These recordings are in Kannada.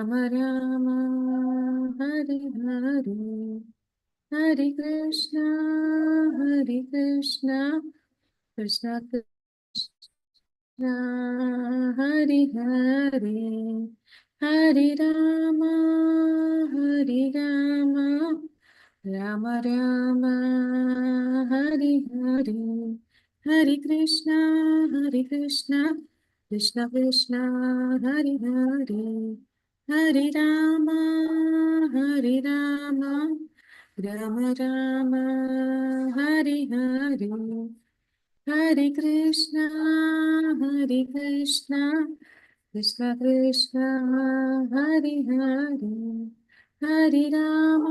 ರಾಮ ರಾಮ ಹರಿ ಹರಿ ಹರಿ ಕೃಷ್ಣ ಕೃಷ್ಣ ಕೃಷ್ಣ ಹರಿ ಹರಿ ಹರಿ ರಾಮ ರಾಮ ರಾಮ ಹರಿ ಹರಿ ಹರಿ ಕೃಷ್ಣ ಕೃಷ್ಣ ಕೃಷ್ಣ ಹರಿ ಹರಿ ಹರಿ ರಾಮ ರಾಮ ರಾಮ ಹರಿ ಹರಿ ಹರಿ ಕೃಷ್ಣ ಕೃಷ್ಣ ಕೃಷ್ಣ ಹರಿ ಹರಿ ಹರಿ ರಾಮ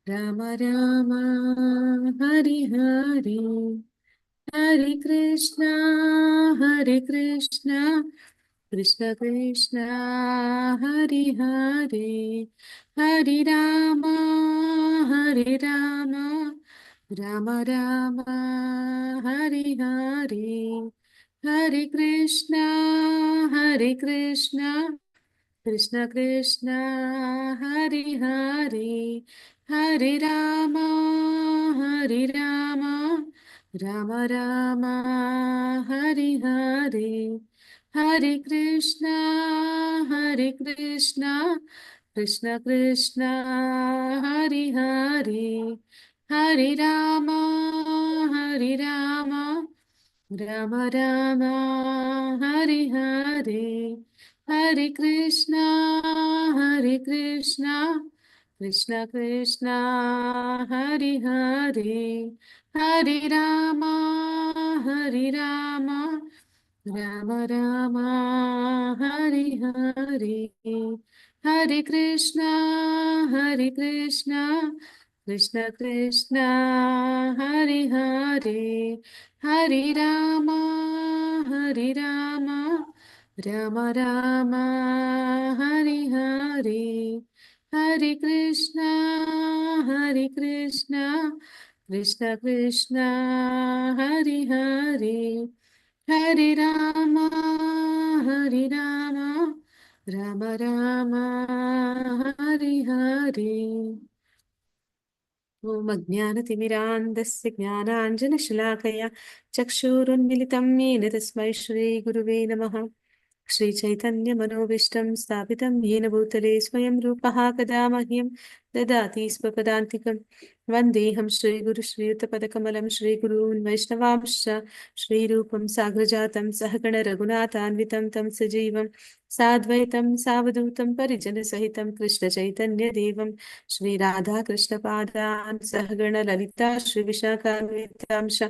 ರಾಮ ರಾಮ ಹರಿ ಹರಿ ಹರಿ ಕೃಷ್ಣ ಕೃಷ್ಣ ಕೃಷ್ಣ ಹರಿ ಹರಿ ಹರಿ ರಾಮ ರಾಮ ರಾಮ ಹರಿ ಹರಿ ಹರಿ ಕೃಷ್ಣ ಕೃಷ್ಣ ಕೃಷ್ಣ ಹರಿ ಹರಿ ಹರಿ ರಾಮ ರಾಮ ರಾಮ ಹರಿ ಹರಿ ಹರಿ ಕೃಷ್ಣ ಕೃಷ್ಣ ಕೃಷ್ಣ ಹರಿ ಹರಿ ಹರಿ ರಾಮ ರಾಮ ರಾಮ ಹರಿ ಹರಿ ಹರಿ ಕೃಷ್ಣ ಕೃಷ್ಣ ಕೃಷ್ಣ ಹರಿ ಹರಿ ಹರಿ ರಾಮ ರಾಮ ರಾಮ ಹರಿ ಹರಿ ಹರಿ ಕೃಷ್ಣ ಕೃಷ್ಣ ಕೃಷ್ಣ ಹರಿ ಹರಿ ಹರಿ ರಾಮ ರಾಮ ರಾಮ ಹರಿ ಹರಿ ಹರಿ ಕೃಷ್ಣ ಕೃಷ್ಣ ಕೃಷ್ಣ ಹರಿ ಹರಿ ಹರಿ ರಾಮ ರಾಮ ರಾಮ ಹರಿ ಹರಿ ಓಂ ಅಜ್ಞಾನತಿಮಿರಾಂಧಸ್ಯ ಜ್ಞಾನಾಂಜನಶಲಾಕಯ ಚಕ್ಷುರುನ್ಮಿಲಿತಂ ಯೇನ ತಸ್ಮೈ ಶ್ರೀ ಗುರುವೇ ನಮಃ ಶ್ರೀ ಚೈತನ್ಯ ಮನೋಭೀಷ್ಟಂ ಸ್ಥಾಪಿತಂ ಯೇನ ಭೂತಲೆ ಸ್ವಯಂ ರೂಪಃ ಕದಾ ಮಹ್ಯಂ ದದಾತಿ ಸ್ವಪದಾಂತಿಕಂ ವಂದೇಹಂ ಶ್ರೀಗುರು ಶ್ರೀಯುತಪದಕಮಲಂ ಶ್ರೀಗುರೂನ್ ವೈಷ್ಣವಾಂಶ್ಚ ಶ್ರೀರೂಪಂ ಸಾಗ್ರಜಾತಂ ಸಹಗಣ ರಘುನಾಥಾನ್ವಿತಂ ತಂ ಸಜೀವಂ ಸಾದ್ವೈತಂ ಸಾವಧೂತಂ ಪರಿಜನಸಹಿತಂ ಕೃಷ್ಣ ಚೈತನ್ಯ ದೇವಂ ಶ್ರೀ ರಾಧಾ ಕೃಷ್ಣ ಪಾದಾನ್ ಸಹಗಣ ಲಲಿತಾ ಶ್ರೀ ವಿಶಾಖಾನ್ವಿತಾಂಶ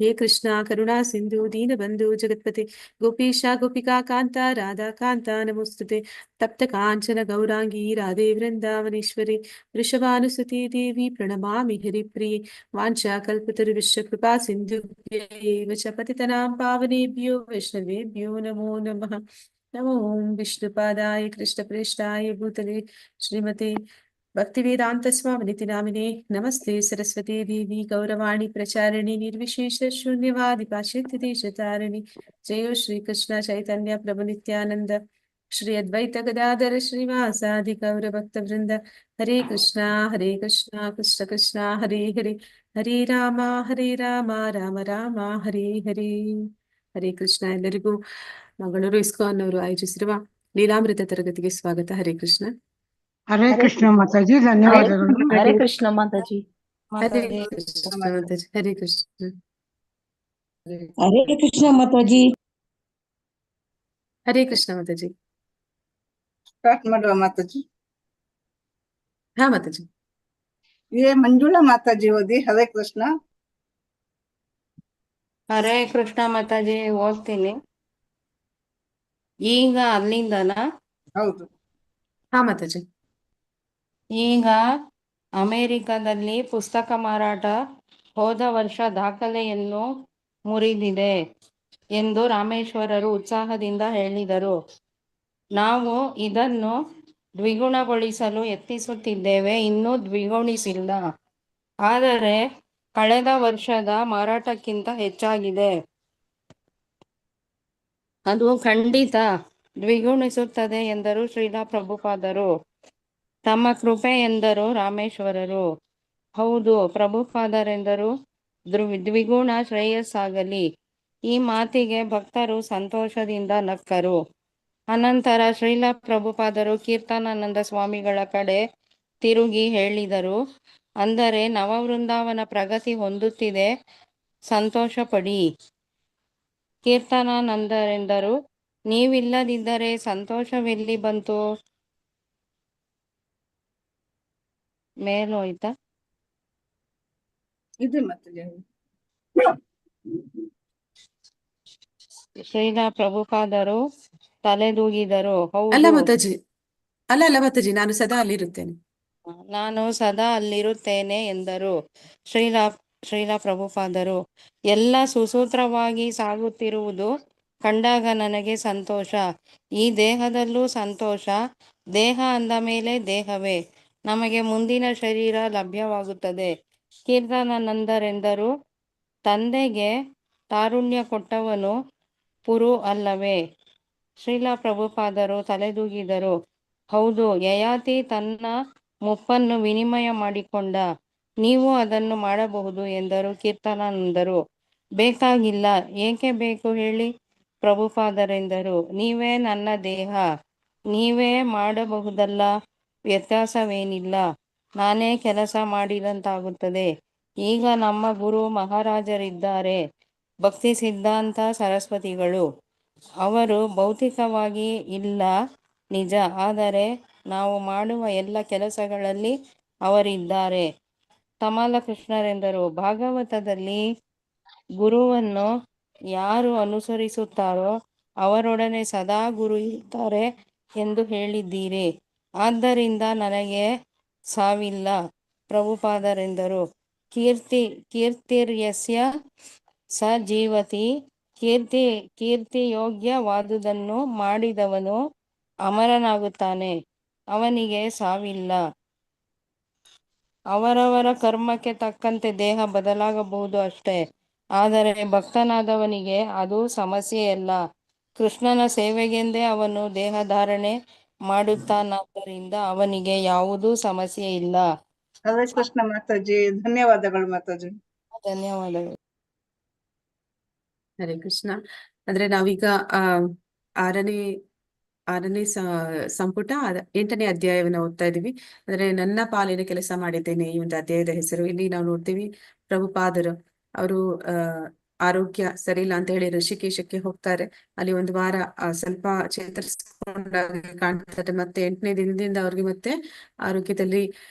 ಹೇ ಕೃಷ್ಣ ಕರುಣಾ ಸಿಂಧು ದೀನಬಂಧು ಜಗತ್ಪತಿ ಗೋಪೀಶ ಗೋಪಿಕಾ ಕಾಂತ ರಾಧಾ ಕಾಂತ ನಮೋಸ್ತುತೆ ತಪ್ತ ಕಾಂಚನ ಗೌರಾಂಗಿ ರಾಧೆ ವೃಂದಾವನೇಶ್ವರಿ ವೃಷಭಾನುಸುತಿ ದೇವಿ ಪ್ರಣಮಾಮಿ ಹರಿಪ್ರಿಯೆ ವಾಂಛಾ ಕಲ್ಪತರುಶ್ಚ ಕೃಪಾ ಸಿಂಧುಭ್ಯೈವ ಚ ಪತಿತನಾಂ ಪಾವನೇಭ್ಯೋ ವೈಷ್ಣವೇಭ್ಯೋ ನಮೋ ನಮಃ ನಮೋ ಓಂ ವಿಷ್ಣುಪಾದಾಯ ಕೃಷ್ಣಪ್ರೇಷ್ಠಾಯ ಭೂತಲೆ ಶ್ರೀಮತೆ ಭಕ್ತಿವೇದಾಂತ ಸ್ವಾಮಿನಿತಿ ನಾಮಿನೇ ನಮಸ್ತೆ ಸರಸ್ವತಿ ದೇವಿ ಗೌರವಾಣಿ ಪ್ರಚಾರಿಣಿ ನಿರ್ವಿಶೇಷ ಶೂನ್ಯವಾದಿ ಪಾಶ್ಚಾತ್ಯ ದೇಶತಾರಿಣಿ ಜಯೋ ಶ್ರೀ ಕೃಷ್ಣ ಚೈತನ್ಯ ಪ್ರಭು ನಿತ್ಯಾನಂದ ಶ್ರೀ ಅದ್ವೈತ ಗದಾಧರ ಶ್ರೀವಾಸಾದಿ ಗೌರ ಭಕ್ತ ವೃಂದ ಹರೇ ಕೃಷ್ಣ ಕೃಷ್ಣ ಕೃಷ್ಣ ಹರೇ ಹರೇ ಹರೇ ರಾಮ ರಾಮ ರಾಮ ಹರೇ ಹರೇ ಹರೇ ಕೃಷ್ಣ. ಎಲ್ಲರಿಗೂ ಮಂಗಳೂರು ಇಸ್ಕಾನ್ ಅವರು ಆಯೋಜಿಸಿರುವ ಲೀಲಾಮೃತ ತರಗತಿಗೆ ಸ್ವಾಗತ. ಹರೇ ಕೃಷ್ಣ. ಹರೇ ಕೃಷ್ಣ ಮಾತಾಜಿ, ಧನ್ಯವಾದಗಳು. ಹರೇ ಕೃಷ್ಣ ಮಾತಾಜಿ. ಹರೇ ಕೃಷ್ಣ ಮಾತಾಜಿ. ಹರೇ ಕೃಷ್ಣ. ಹರೇ ಕೃಷ್ಣ ಮಾತಾಜಿ. ಹರೇ ಕೃಷ್ಣ ಮಾತಾಜಿ. ಸ್ಟಾರ್ಟ್ ಮಾಡುವ ಮಾತಾಜಿ. ಹಾ ಮಾತಾಜಿ. ಮಂಜುಳಾ ಮಾತಾಜಿ ಓದಿ. ಹರೇ ಕೃಷ್ಣ. ಹರೇ ಕೃಷ್ಣ ಮಾತಾಜಿ ಓದ್ತೀನಿ. ಈಗ ಅಲ್ಲಿಂದನಾ? ಹೌದು. ಹಾ ಮಾತಾಜಿ. ಈಗ ಅಮೆರಿಕದಲ್ಲಿ ಪುಸ್ತಕ ಮಾರಾಟ ಹೋದ ವರ್ಷ ದಾಖಲೆಯನ್ನು ಮುರಿದಿದೆ ಎಂದು ರಾಮೇಶ್ವರರು ಉತ್ಸಾಹದಿಂದ ಹೇಳಿದರು. ನಾವು ಇದನ್ನು ದ್ವಿಗುಣಗೊಳಿಸಲು ಯತ್ನಿಸುತ್ತಿದ್ದೇವೆ, ಇನ್ನೂ ದ್ವಿಗುಣಿಸಿಲ್ಲ. ಆದರೆ ಕಳೆದ ವರ್ಷದ ಮಾರಾಟಕ್ಕಿಂತ ಹೆಚ್ಚಾಗಿದೆ. ಅದು ಖಂಡಿತ ದ್ವಿಗುಣಿಸುತ್ತದೆ ಎಂದರು ಶ್ರೀಲಾ ಪ್ರಭುಪಾದರು. ತಮ್ಮ ಕೃಪೆ ಎಂದರು ರಾಮೇಶ್ವರರು. ಹೌದು ಪ್ರಭುಪಾದರೆಂದರು ದ್ವಿಗುಣ ಶ್ರೇಯಸ್ಸಾಗಲಿ. ಈ ಮಾತಿಗೆ ಭಕ್ತರು ಸಂತೋಷದಿಂದ ನಕ್ಕರು. ಅನಂತರ ಶ್ರೀಲಾ ಪ್ರಭುಪಾದರು ಕೀರ್ತನಾನಂದ ಸ್ವಾಮಿಗಳ ಕಡೆ ತಿರುಗಿ ಹೇಳಿದರು, ಅಂದರೆ ನವವೃಂದಾವನ ಪ್ರಗತಿ ಹೊಂದುತ್ತಿದೆ, ಸಂತೋಷ ಪಡಿ. ಕೀರ್ತನಾನಂದರೆಂದರು, ನೀವಿಲ್ಲದಿದ್ದರೆ ಸಂತೋಷವೆಲ್ಲಿ ಬಂತು? ಮೇಲೋಯ್ತಾ? ಇದೆ ಮಾತಾಜಿ. ಶ್ರೀಲಾ ಪ್ರಭುಪಾದರು ತಲೆದೂಗಿದರು. ಅಲ್ಲ ಹೌದು, ಮಾತಾಜಿ, ಅಲ್ಲ ಮಾತಾಜಿ, ನಾನು ಸದಾ ಅಲ್ಲಿರುತ್ತೇನೆ. ನಾನು ಸದಾ ಅಲ್ಲಿರುತ್ತೇನೆ ಎಂದರು ಶ್ರೀಲಾ ಪ್ರಭುಪಾದರು. ಎಲ್ಲ ಸುಸೂತ್ರವಾಗಿ ಸಾಗುತ್ತಿರುವುದು ಕಂಡಾಗ ನನಗೆ ಸಂತೋಷ. ಈ ದೇಹದಲ್ಲೂ ಸಂತೋಷ. ದೇಹ ಅಂದ ಮೇಲೆ ದೇಹವೇ. ನಮಗೆ ಮುಂದಿನ ಶರೀರ ಲಭ್ಯವಾಗುತ್ತದೆ. ಕೀರ್ತನಾನಂದರೆಂದರು, ತಂದೆಗೆ ತಾರುಣ್ಯ ಕೊಟ್ಟವನು ಪುರು ಅಲ್ಲವೇ? ಶ್ರೀಲಾ ಪ್ರಭುಪಾದರು ತಲೆದೂಗಿದರು. ಹೌದು, ಯಯಾತಿ ತನ್ನ ಮುಪ್ಪನ್ನು ವಿನಿಮಯ ಮಾಡಿಕೊಂಡ. ನೀವು ಅದನ್ನು ಮಾಡಬಹುದು ಎಂದರು ಕೀರ್ತನಾನಂದರು. ಬೇಕಾಗಿಲ್ಲ. ಏಕೆ ಬೇಕು ಹೇಳಿ? ಪ್ರಭುಪಾದರೆಂದರು, ನೀವೇ ನನ್ನ ದೇಹ, ನೀವೇ ಮಾಡಬಹುದಲ್ಲ, ವ್ಯತ್ಯಾಸವೇನಿಲ್ಲ. ನಾನೇ ಕೆಲಸ ಮಾಡಿದಂತಾಗುತ್ತದೆ. ಈಗ ನಮ್ಮ ಗುರು ಮಹಾರಾಜರಿದ್ದಾರೆ, ಭಕ್ತಿ ಸಿದ್ಧಾಂತ ಸರಸ್ವತಿಗಳು. ಅವರು ಭೌತಿಕವಾಗಿ ಇಲ್ಲ ನಿಜ, ಆದರೆ ನಾವು ಮಾಡುವ ಎಲ್ಲ ಕೆಲಸಗಳಲ್ಲಿ ಅವರಿದ್ದಾರೆ. ಕಮಲಕೃಷ್ಣರೆಂದರು, ಭಾಗವತದಲ್ಲಿ ಗುರುವನ್ನು ಯಾರು ಅನುಸರಿಸುತ್ತಾರೋ ಅವರೊಡನೆ ಸದಾ ಗುರು ಇರ್ತಾರೆ ಎಂದು ಹೇಳಿದ್ದೀರಿ. ಆದ್ದರಿಂದ ನನಗೆ ಸಾವಿಲ್ಲ. ಪ್ರಭುಪಾದರೆಂದರು, ಕೀರ್ತಿರ್ಯಸ್ಯ ಸ ಜೀವತಿ. ಕೀರ್ತಿಯೋಗ್ಯವಾದುದನ್ನು ಮಾಡಿದವನು ಅಮರನಾಗುತ್ತಾನೆ, ಅವನಿಗೆ ಸಾವಿಲ್ಲ. ಅವರವರ ಕರ್ಮಕ್ಕೆ ತಕ್ಕಂತೆ ದೇಹ ಬದಲಾಗಬಹುದು ಅಷ್ಟೇ, ಆದರೆ ಭಕ್ತನಾದವನಿಗೆ ಅದು ಸಮಸ್ಯೆಯಲ್ಲ. ಕೃಷ್ಣನ ಸೇವೆಗೆಂದೇ ಅವನು ದೇಹಧಾರಣೆ ಮಾಡುತ್ತಾನಾದ್ದರಿಂದ ಅವನಿಗೆ ಯಾವುದೂ ಸಮಸ್ಯೆ ಇಲ್ಲ. ಹರೇ ಕೃಷ್ಣ ಮಾತಾಜಿ, ಧನ್ಯವಾದಗಳು ಮಾತಾಜಿ. ಧನ್ಯವಾದಗಳು. ಹರೇ ಕೃಷ್ಣ. ಅಂದ್ರೆ ನಾವೀಗ ಆರನೇ ಸಂಪುಟ 8ನೇ ಅಧ್ಯಾಯವನ್ನು ಓದ್ತಾ ಇದೀವಿ. ಅಂದ್ರೆ ನನ್ನ ಪಾಲಿನ ಕೆಲಸ ಮಾಡಿದ್ದೇನೆ, ಈ ಒಂದು ಅಧ್ಯಾಯದ ಹೆಸರು. ಇಲ್ಲಿ ನಾವು ನೋಡ್ತೀವಿ, ಪ್ರಭುಪಾದರು ಅವರು ಆರೋಗ್ಯ ಸರಿ ಇಲ್ಲ ಅಂತ ಹೇಳಿ ಋಷಿಕೇಶಕ್ಕೆ ಹೋಗ್ತಾರೆ. ಅಲ್ಲಿ ಒಂದು ವಾರ ಸ್ವಲ್ಪ ಚೇತರಿಸಿಕೊಂಡಾಗ ಕಾಣ್ತಾರೆ. ಮತ್ತೆ 8ನೇ ದಿನದಿಂದ ಅವ್ರಿಗೆ ಮತ್ತೆ ಆರೋಗ್ಯದಲ್ಲಿ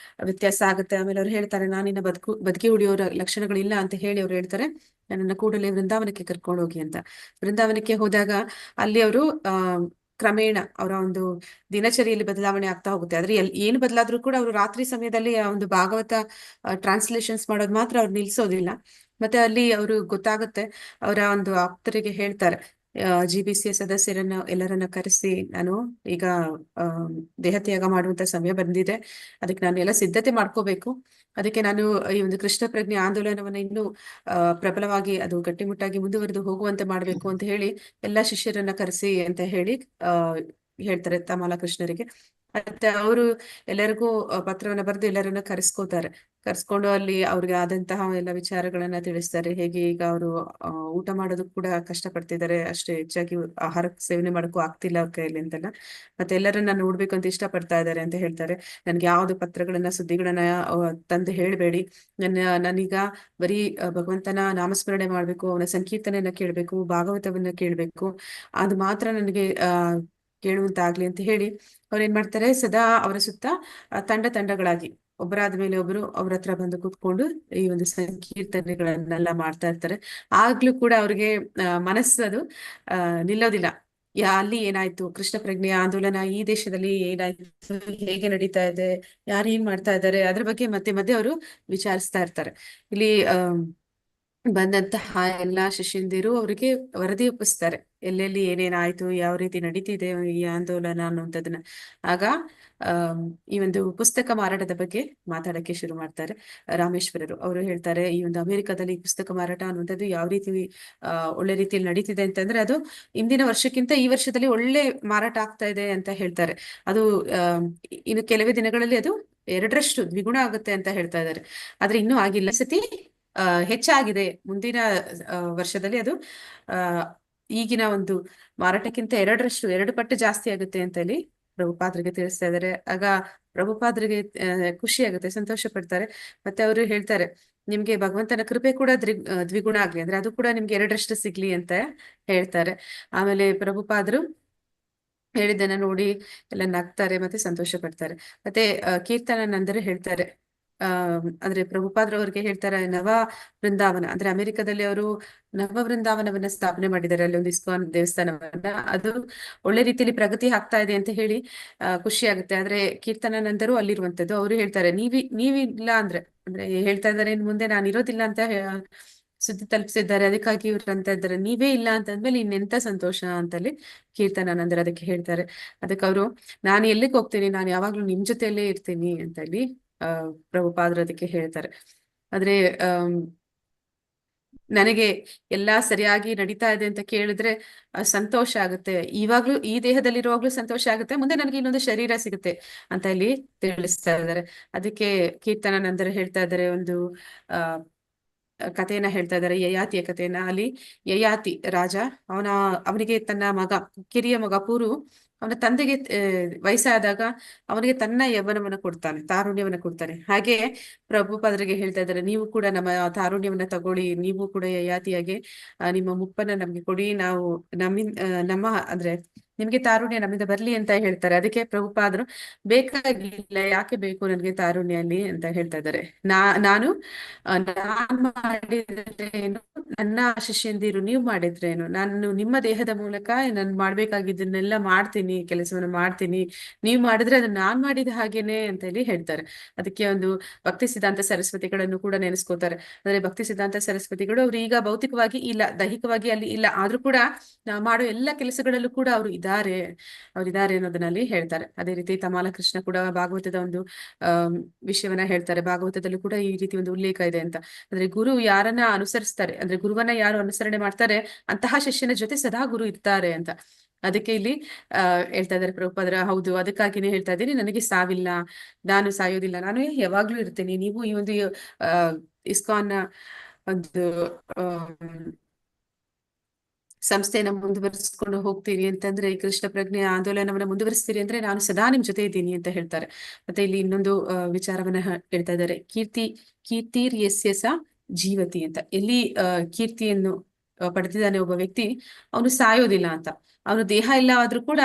ವ್ಯತ್ಯಾಸ ಆಗುತ್ತೆ. ಆಮೇಲೆ ಅವ್ರು ಹೇಳ್ತಾರೆ, ನಾನಿನ್ನ ಬದುಕಿ ಉಳಿಯೋರ ಲಕ್ಷಣಗಳಿಲ್ಲ ಅಂತ ಹೇಳಿ ಅವ್ರು ಹೇಳ್ತಾರೆ, ನನ್ನನ್ನು ಕೂಡಲೇ ವೃಂದಾವನಕ್ಕೆ ಕರ್ಕೊಂಡು ಹೋಗಿ ಅಂತ. ವೃಂದಾವನಕ್ಕೆ ಹೋದಾಗ ಅಲ್ಲಿ ಅವರು ಕ್ರಮೇಣ ಅವರ ಒಂದು ದಿನಚರಿಯಲ್ಲಿ ಬದಲಾವಣೆ ಆಗ್ತಾ ಹೋಗುತ್ತೆ. ಆದ್ರೆ ಏನು ಬದಲಾದ್ರೂ ಕೂಡ ಅವರು ರಾತ್ರಿ ಸಮಯದಲ್ಲಿ ಆ ಒಂದು ಭಾಗವತ ಟ್ರಾನ್ಸ್ಲೇಷನ್ಸ್ ಮಾಡೋದು ಮಾತ್ರ ಅವ್ರು ನಿಲ್ಸೋದಿಲ್ಲ. ಮತ್ತೆ ಅಲ್ಲಿ ಅವರು ಗೊತ್ತಾಗುತ್ತೆ, ಅವರ ಒಂದು ಆಪ್ತರಿಗೆ ಹೇಳ್ತಾರೆ, GBCಯ ಸದಸ್ಯರನ್ನ ಎಲ್ಲರನ್ನ ಕರೆಸಿ, ನಾನು ಈಗ ದೇಹತ್ಯಾಗ ಮಾಡುವಂತ ಸಮಯ ಬಂದಿದೆ, ಅದಕ್ಕೆ ನಾನು ಎಲ್ಲ ಸಿದ್ಧತೆ ಮಾಡ್ಕೋಬೇಕು. ಅದಕ್ಕೆ ನಾನು ಈ ಒಂದು ಕೃಷ್ಣ ಪ್ರಜ್ಞೆ ಆಂದೋಲನವನ್ನ ಇನ್ನೂ ಪ್ರಬಲವಾಗಿ ಅದು ಗಟ್ಟಿಮುಟ್ಟಾಗಿ ಮುಂದುವರೆದು ಹೋಗುವಂತೆ ಮಾಡ್ಬೇಕು ಅಂತ ಹೇಳಿ ಎಲ್ಲಾ ಶಿಷ್ಯರನ್ನ ಕರೆಸಿ ಅಂತ ಹೇಳಿ ಹೇಳ್ತಾರೆ ಕೃಷ್ಣರಿಗೆ. ಮತ್ತೆ ಅವರು ಎಲ್ಲರಿಗೂ ಪತ್ರವನ್ನ ಬರೆದು ಎಲ್ಲರನ್ನ ಕರೆಸ್ಕೊಂಡು ಅಲ್ಲಿ ಅವ್ರಿಗೆ ಆದಂತಹ ಎಲ್ಲ ವಿಚಾರಗಳನ್ನ ತಿಳಿಸ್ತಾರೆ. ಹೇಗೆ ಈಗ ಅವರು ಊಟ ಮಾಡೋದಕ್ಕೆ ಕೂಡ ಕಷ್ಟಪಡ್ತಿದ್ದಾರೆ, ಅಷ್ಟು ಹೆಚ್ಚಾಗಿ ಆಹಾರ ಸೇವನೆ ಮಾಡೋಕ್ಕೂ ಆಗ್ತಿಲ್ಲ ಅವ್ರ ಕೈಯಲ್ಲಿ ಅಂತೆಲ್ಲ. ಮತ್ತೆ ಎಲ್ಲರನ್ನ ನೋಡ್ಬೇಕು ಅಂತ ಇಷ್ಟಪಡ್ತಾ ಇದ್ದಾರೆ ಅಂತ ಹೇಳ್ತಾರೆ. ನನ್ಗೆ ಯಾವ್ದು ಪತ್ರಗಳನ್ನ ಸುದ್ದಿಗಳನ್ನ ತಂದು ಹೇಳ್ಬೇಡಿ, ನಾನೀಗ ಬರೀ ಭಗವಂತನ ನಾಮಸ್ಮರಣೆ ಮಾಡ್ಬೇಕು, ಅವನ ಸಂಕೀರ್ತನೆಯನ್ನ ಕೇಳ್ಬೇಕು, ಭಾಗವತವನ್ನ ಕೇಳ್ಬೇಕು, ಅದು ಮಾತ್ರ ನನಗೆ ಕೇಳುವಂತಾಗ್ಲಿ ಅಂತ ಹೇಳಿ ಅವ್ರು ಏನ್ ಮಾಡ್ತಾರೆ, ಸದಾ ಅವರ ಸುತ್ತ ತಂಡಗಳಾಗಿ ಒಬ್ಬರಾದ ಮೇಲೆ ಒಬ್ರು ಅವ್ರ ಹತ್ರ ಬಂದು ಕೂತ್ಕೊಂಡು ಈ ಒಂದು ಸಂಕೀರ್ತನೆಗಳನ್ನೆಲ್ಲ ಮಾಡ್ತಾ ಇರ್ತಾರೆ. ಆಗ್ಲೂ ಕೂಡ ಅವ್ರಿಗೆ ಮನಸ್ಸದು ನಿಲ್ಲೋದಿಲ್ಲ. ಅಲ್ಲಿ ಏನಾಯ್ತು, ಕೃಷ್ಣ ಪ್ರಜ್ಞೆಯ ಆಂದೋಲನ ಈ ದೇಶದಲ್ಲಿ ಏನಾಯ್ತು, ಹೇಗೆ ನಡೀತಾ ಇದೆ, ಯಾರು ಏನ್ ಮಾಡ್ತಾ ಇದ್ದಾರೆ, ಅದ್ರ ಬಗ್ಗೆ ಮತ್ತೆ ಅವರು ವಿಚಾರಿಸ್ತಾ ಇರ್ತಾರೆ. ಇಲ್ಲಿ ಬಂದಂತಹ ಎಲ್ಲಾ ಶಿಷ್ಯಂದಿರು ಅವರಿಗೆ ವರದಿ ಒಪ್ಪಿಸ್ತಾರೆ, ಎಲ್ಲೆಲ್ಲಿ ಏನೇನಾಯ್ತು, ಯಾವ ರೀತಿ ನಡೀತಿದೆ ಈ ಆಂದೋಲನ ಅನ್ನುವಂಥದ್ದನ್ನ. ಆಗ ಈ ಒಂದು ಪುಸ್ತಕ ಮಾರಾಟದ ಬಗ್ಗೆ ಮಾತಾಡಕ್ಕೆ ಶುರು ಮಾಡ್ತಾರೆ ರಾಮೇಶ್ವರರು. ಅವರು ಹೇಳ್ತಾರೆ, ಈ ಒಂದು ಅಮೆರಿಕದಲ್ಲಿ ಪುಸ್ತಕ ಮಾರಾಟ ಅನ್ನುವಂಥದ್ದು ಯಾವ ರೀತಿ ಒಳ್ಳೆ ರೀತಿಯಲ್ಲಿ ನಡೀತಿದೆ ಅಂತಂದ್ರೆ, ಅದು ಇಂದಿನ ವರ್ಷಕ್ಕಿಂತ ಈ ವರ್ಷದಲ್ಲಿ ಒಳ್ಳೆ ಮಾರಾಟ ಆಗ್ತಾ ಇದೆ ಅಂತ ಹೇಳ್ತಾರೆ. ಅದು ಇನ್ನು ಕೆಲವೇ ದಿನಗಳಲ್ಲಿ ಅದು 2ರಷ್ಟು ದ್ವಿಗುಣ ಆಗುತ್ತೆ ಅಂತ ಹೇಳ್ತಾ ಇದ್ದಾರೆ. ಆದ್ರೆ ಇನ್ನೂ ಆಗಿಲ್ಲ. ಈ ಸತಿ ಹೆಚ್ಚಾಗಿದೆ. ಮುಂದಿನ ವರ್ಷದಲ್ಲಿ ಅದು ಆ ಈಗಿನ ಒಂದು ಮಾರಾಟಕ್ಕಿಂತ 2 ಪಟ್ಟು ಜಾಸ್ತಿ ಆಗುತ್ತೆ ಅಂತ ಹೇಳಿ ಪ್ರಭುಪಾದ್ರಿಗೆ ತಿಳಿಸ್ತಾ ಇದ್ದಾರೆ. ಆಗ ಪ್ರಭುಪಾದ್ರಿಗೆ ಖುಷಿ ಆಗುತ್ತೆ, ಸಂತೋಷ ಪಡ್ತಾರೆ. ಮತ್ತೆ ಅವರು ಹೇಳ್ತಾರೆ, ನಿಮ್ಗೆ ಭಗವಂತನ ಕೃಪೆ ಕೂಡ ದ್ವಿಗುಣ ಆಗ್ಲಿ, ಅಂದ್ರೆ ಅದು ಕೂಡ ನಿಮ್ಗೆ 2ರಷ್ಟು ಸಿಗ್ಲಿ ಅಂತ ಹೇಳ್ತಾರೆ. ಆಮೇಲೆ ಪ್ರಭುಪಾದರು ಹೇಳಿದ್ದನ್ನ ನೋಡಿ ಎಲ್ಲ ನಗ್ತಾರೆ ಮತ್ತೆ ಸಂತೋಷ ಪಡ್ತಾರೆ. ಮತ್ತೆ ಕೀರ್ತನಾನಂದರು ಹೇಳ್ತಾರೆ, ಅಂದ್ರೆ ಪ್ರಭುಪಾದ್ರವ್ರಿಗೆ ಹೇಳ್ತಾರೆ, ನವ ವೃಂದಾವನ ಅಂದ್ರೆ ಅಮೆರಿಕದಲ್ಲಿ ಅವರು ನವ ವೃಂದಾವನವನ್ನ ಸ್ಥಾಪನೆ ಮಾಡಿದ್ದಾರೆ, ಅಲ್ಲಿ ಒಂದು ಇಸ್ಕಾನ್ ದೇವಸ್ಥಾನವನ್ನ. ಅದು ಒಳ್ಳೆ ರೀತಿಯಲ್ಲಿ ಪ್ರಗತಿ ಆಗ್ತಾ ಇದೆ ಅಂತ ಹೇಳಿ ಖುಷಿ ಆಗುತ್ತೆ. ಆದ್ರೆ ಕೀರ್ತನಾನಂದರು ಅಲ್ಲಿರುವಂತದ್ದು, ಅವರು ಹೇಳ್ತಾರೆ, ನೀವಿಲ್ಲ ಅಂದ್ರೆ ಹೇಳ್ತಾ ಇದ್ದಾರೆ, ಇನ್ ಮುಂದೆ ನಾನು ಇರೋದಿಲ್ಲ ಅಂತ ಸುದ್ದಿ ತಲುಪಿಸಿದ್ದಾರೆ. ಅದಕ್ಕಾಗಿ ಇವ್ರು ಅಂತ ಇದ್ದಾರೆ, ನೀವೇ ಇಲ್ಲ ಅಂತಂದ್ಮೇಲೆ ಇನ್ನೆಂತ ಸಂತೋಷ ಅಂತಲ್ಲಿ ಕೀರ್ತನಾನಂದರು ಅದಕ್ಕೆ ಹೇಳ್ತಾರೆ. ಅದಕ್ಕೆ ಅವರು, ನಾನು ಎಲ್ಲಿಗೆ ಹೋಗ್ತೀನಿ, ನಾನು ಯಾವಾಗ್ಲೂ ನಿಮ್ ಜೊತೆಯಲ್ಲೇ ಇರ್ತೀನಿ ಅಂತ ಹೇಳಿ ಪ್ರಭುಪಾದರು ಅದಕ್ಕೆ ಹೇಳ್ತಾರೆ. ಆದ್ರೆ ನನಗೆ ಎಲ್ಲಾ ಸರಿಯಾಗಿ ನಡೀತಾ ಇದೆ ಅಂತ ಕೇಳಿದ್ರೆ ಸಂತೋಷ ಆಗುತ್ತೆ. ಇವಾಗ್ಲೂ ಈ ದೇಹದಲ್ಲಿರುವಾಗ್ಲೂ ಸಂತೋಷ ಆಗುತ್ತೆ, ಮುಂದೆ ನನಗೆ ಇನ್ನೊಂದು ಶರೀರ ಸಿಗುತ್ತೆ ಅಂತ ಇಲ್ಲಿ ತಿಳಿಸ್ತಾ ಇದ್ದಾರೆ. ಅದಕ್ಕೆ ಕೀರ್ತನಾನಂದರು ಹೇಳ್ತಾ ಇದ್ದಾರೆ, ಒಂದು ಕಥೆಯನ್ನ ಹೇಳ್ತಾ ಇದ್ದಾರೆ, ಯಯಾತಿಯ ಕಥೆಯನ್ನ. ಅಲ್ಲಿ ಯಯಾತಿ ರಾಜ, ಅವನಿಗೆ ತನ್ನ ಮಗ, ಕಿರಿಯ ಮಗ ಪೂರು, ಅವನ ತಂದೆಗೆ ವಯಸ್ಸಾದಾಗ ಅವನಿಗೆ ತನ್ನ ಯೌವನವನ್ನ ಕೊಡ್ತಾನೆ, ತಾರುಣ್ಯವನ್ನ ಕೊಡ್ತಾನೆ. ಹಾಗೆ ಪ್ರಭುಪಾದರಿಗೆ ಹೇಳ್ತಾ ಇದ್ದಾರೆ, ನೀವು ಕೂಡ ನಮ್ಮ ತಾರುಣ್ಯವನ್ನ ತಗೊಳ್ಳಿ, ನೀವು ಕೂಡ ಯಯಾತಿಯಾಗೆ ನಿಮ್ಮ ಮುಪ್ಪನ್ನ ನಮ್ಗೆ ಕೊಡಿ, ನಾವು ನಮ್ಮ ಅಂದ್ರೆ ನಿಮ್ಗೆ ತಾರುಣ್ಯ ನಮ್ಮಿಂದ ಬರ್ಲಿ ಅಂತ ಹೇಳ್ತಾರೆ. ಅದಕ್ಕೆ ಪ್ರಭುಪಾದರು, ಬೇಕಾಗಿಲ್ಲ, ಯಾಕೆ ಬೇಕು ನನ್ಗೆ ತಾರುಣ್ಯ ಅಲ್ಲಿ ಅಂತ ಹೇಳ್ತಾ ಇದ್ದಾರೆ. ನಾನ್ ಮಾಡಿದ್ರೇನು, ನನ್ನ ಶಿಷ್ಯಂದಿರು ನೀವು ಮಾಡಿದ್ರೇನು, ನಾನು ನಿಮ್ಮ ದೇಹದ ಮೂಲಕ ನಾನು ಮಾಡ್ಬೇಕಾಗಿದ್ದನ್ನೆಲ್ಲ ಮಾಡ್ತೀನಿ, ಕೆಲಸವನ್ನು ಮಾಡ್ತೀನಿ, ನೀವು ಮಾಡಿದ್ರೆ ಅದನ್ನ ನಾನ್ ಮಾಡಿದ ಹಾಗೇನೆ ಅಂತ ಹೇಳಿ ಹೇಳ್ತಾರೆ. ಅದಕ್ಕೆ ಒಂದು ಭಕ್ತಿ ಸಿದ್ಧಾಂತ ಸರಸ್ವತಿಗಳನ್ನು ಕೂಡ ನೆನೆಸ್ಕೋತಾರೆ. ಅಂದ್ರೆ ಭಕ್ತಿ ಸಿದ್ಧಾಂತ ಸರಸ್ವತಿಗಳು ಅವ್ರು ಈಗ ಭೌತಿಕವಾಗಿ ಇಲ್ಲ, ದೈಹಿಕವಾಗಿ ಅಲ್ಲಿ ಇಲ್ಲ, ಆದ್ರೂ ಕೂಡ ನಾವು ಮಾಡೋ ಎಲ್ಲ ಕೆಲಸಗಳಲ್ಲೂ ಕೂಡ ಅವರಿದ್ದಾರೆ ಅನ್ನೋದನ್ನಲ್ಲಿ ಹೇಳ್ತಾರೆ. ಅದೇ ರೀತಿ ತಮಾಲ ಕೃಷ್ಣ ಕೂಡ ಭಾಗವತದ ಒಂದು ವಿಷಯವನ್ನ ಹೇಳ್ತಾರೆ. ಭಾಗವತದಲ್ಲೂ ಕೂಡ ಈ ರೀತಿ ಒಂದು ಉಲ್ಲೇಖ ಇದೆ ಅಂತ. ಅಂದ್ರೆ ಗುರು ಯಾರನ್ನ ಅನುಸರಿಸ್ತಾರೆ, ಅಂದ್ರೆ ಗುರುವನ್ನ ಯಾರು ಅನುಸರಣೆ ಮಾಡ್ತಾರೆ ಅಂತಹ ಶಿಷ್ಯನ ಜೊತೆ ಸದಾ ಗುರು ಇರ್ತಾರೆ ಅಂತ. ಅದಕ್ಕೆ ಇಲ್ಲಿ ಹೇಳ್ತಾ ಇದ್ದಾರೆ ಪ್ರಭುಪಾದರ, ಹೌದು, ಅದಕ್ಕಾಗಿನೇ ಹೇಳ್ತಾ ಇದ್ದೀನಿ, ನನಗೆ ಸಾವಿಲ್ಲ, ನಾನು ಸಾಯೋದಿಲ್ಲ, ನಾನು ಯಾವಾಗ್ಲೂ ಇರ್ತೇನೆ. ನೀವು ಈ ಒಂದು ಇಸ್ಕಾನ್ ಒಂದು ಸಂಸ್ಥೆಯನ್ನ ಮುಂದುವರಿಸ್ಕೊಂಡು ಹೋಗ್ತೀರಿ ಅಂತಂದ್ರೆ, ಈ ಕೃಷ್ಣ ಪ್ರಜ್ಞೆ ಆಂದೋಲನವನ್ನ ಮುಂದುವರಿಸ್ತೀರಿ ಅಂದ್ರೆ ನಾನು ಸದಾ ನಿಮ್ ಜೊತೆ ಇದ್ದೀನಿ ಅಂತ ಹೇಳ್ತಾರೆ. ಮತ್ತೆ ಇಲ್ಲಿ ಇನ್ನೊಂದು ವಿಚಾರವನ್ನ ಹೇಳ್ತಾ ಇದ್ದಾರೆ, ಕೀರ್ತಿರ್ ಯಸ್ಯ ಜೀವತಿ ಅಂತ. ಎಲ್ಲಿ ಕೀರ್ತಿಯನ್ನು ಪಡೆದಿದ್ದಾನೆ ಒಬ್ಬ ವ್ಯಕ್ತಿ, ಅವನು ಸಾಯೋದಿಲ್ಲ ಅಂತ. ಅವನು ದೇಹ ಇಲ್ಲ ಆದ್ರೂ ಕೂಡ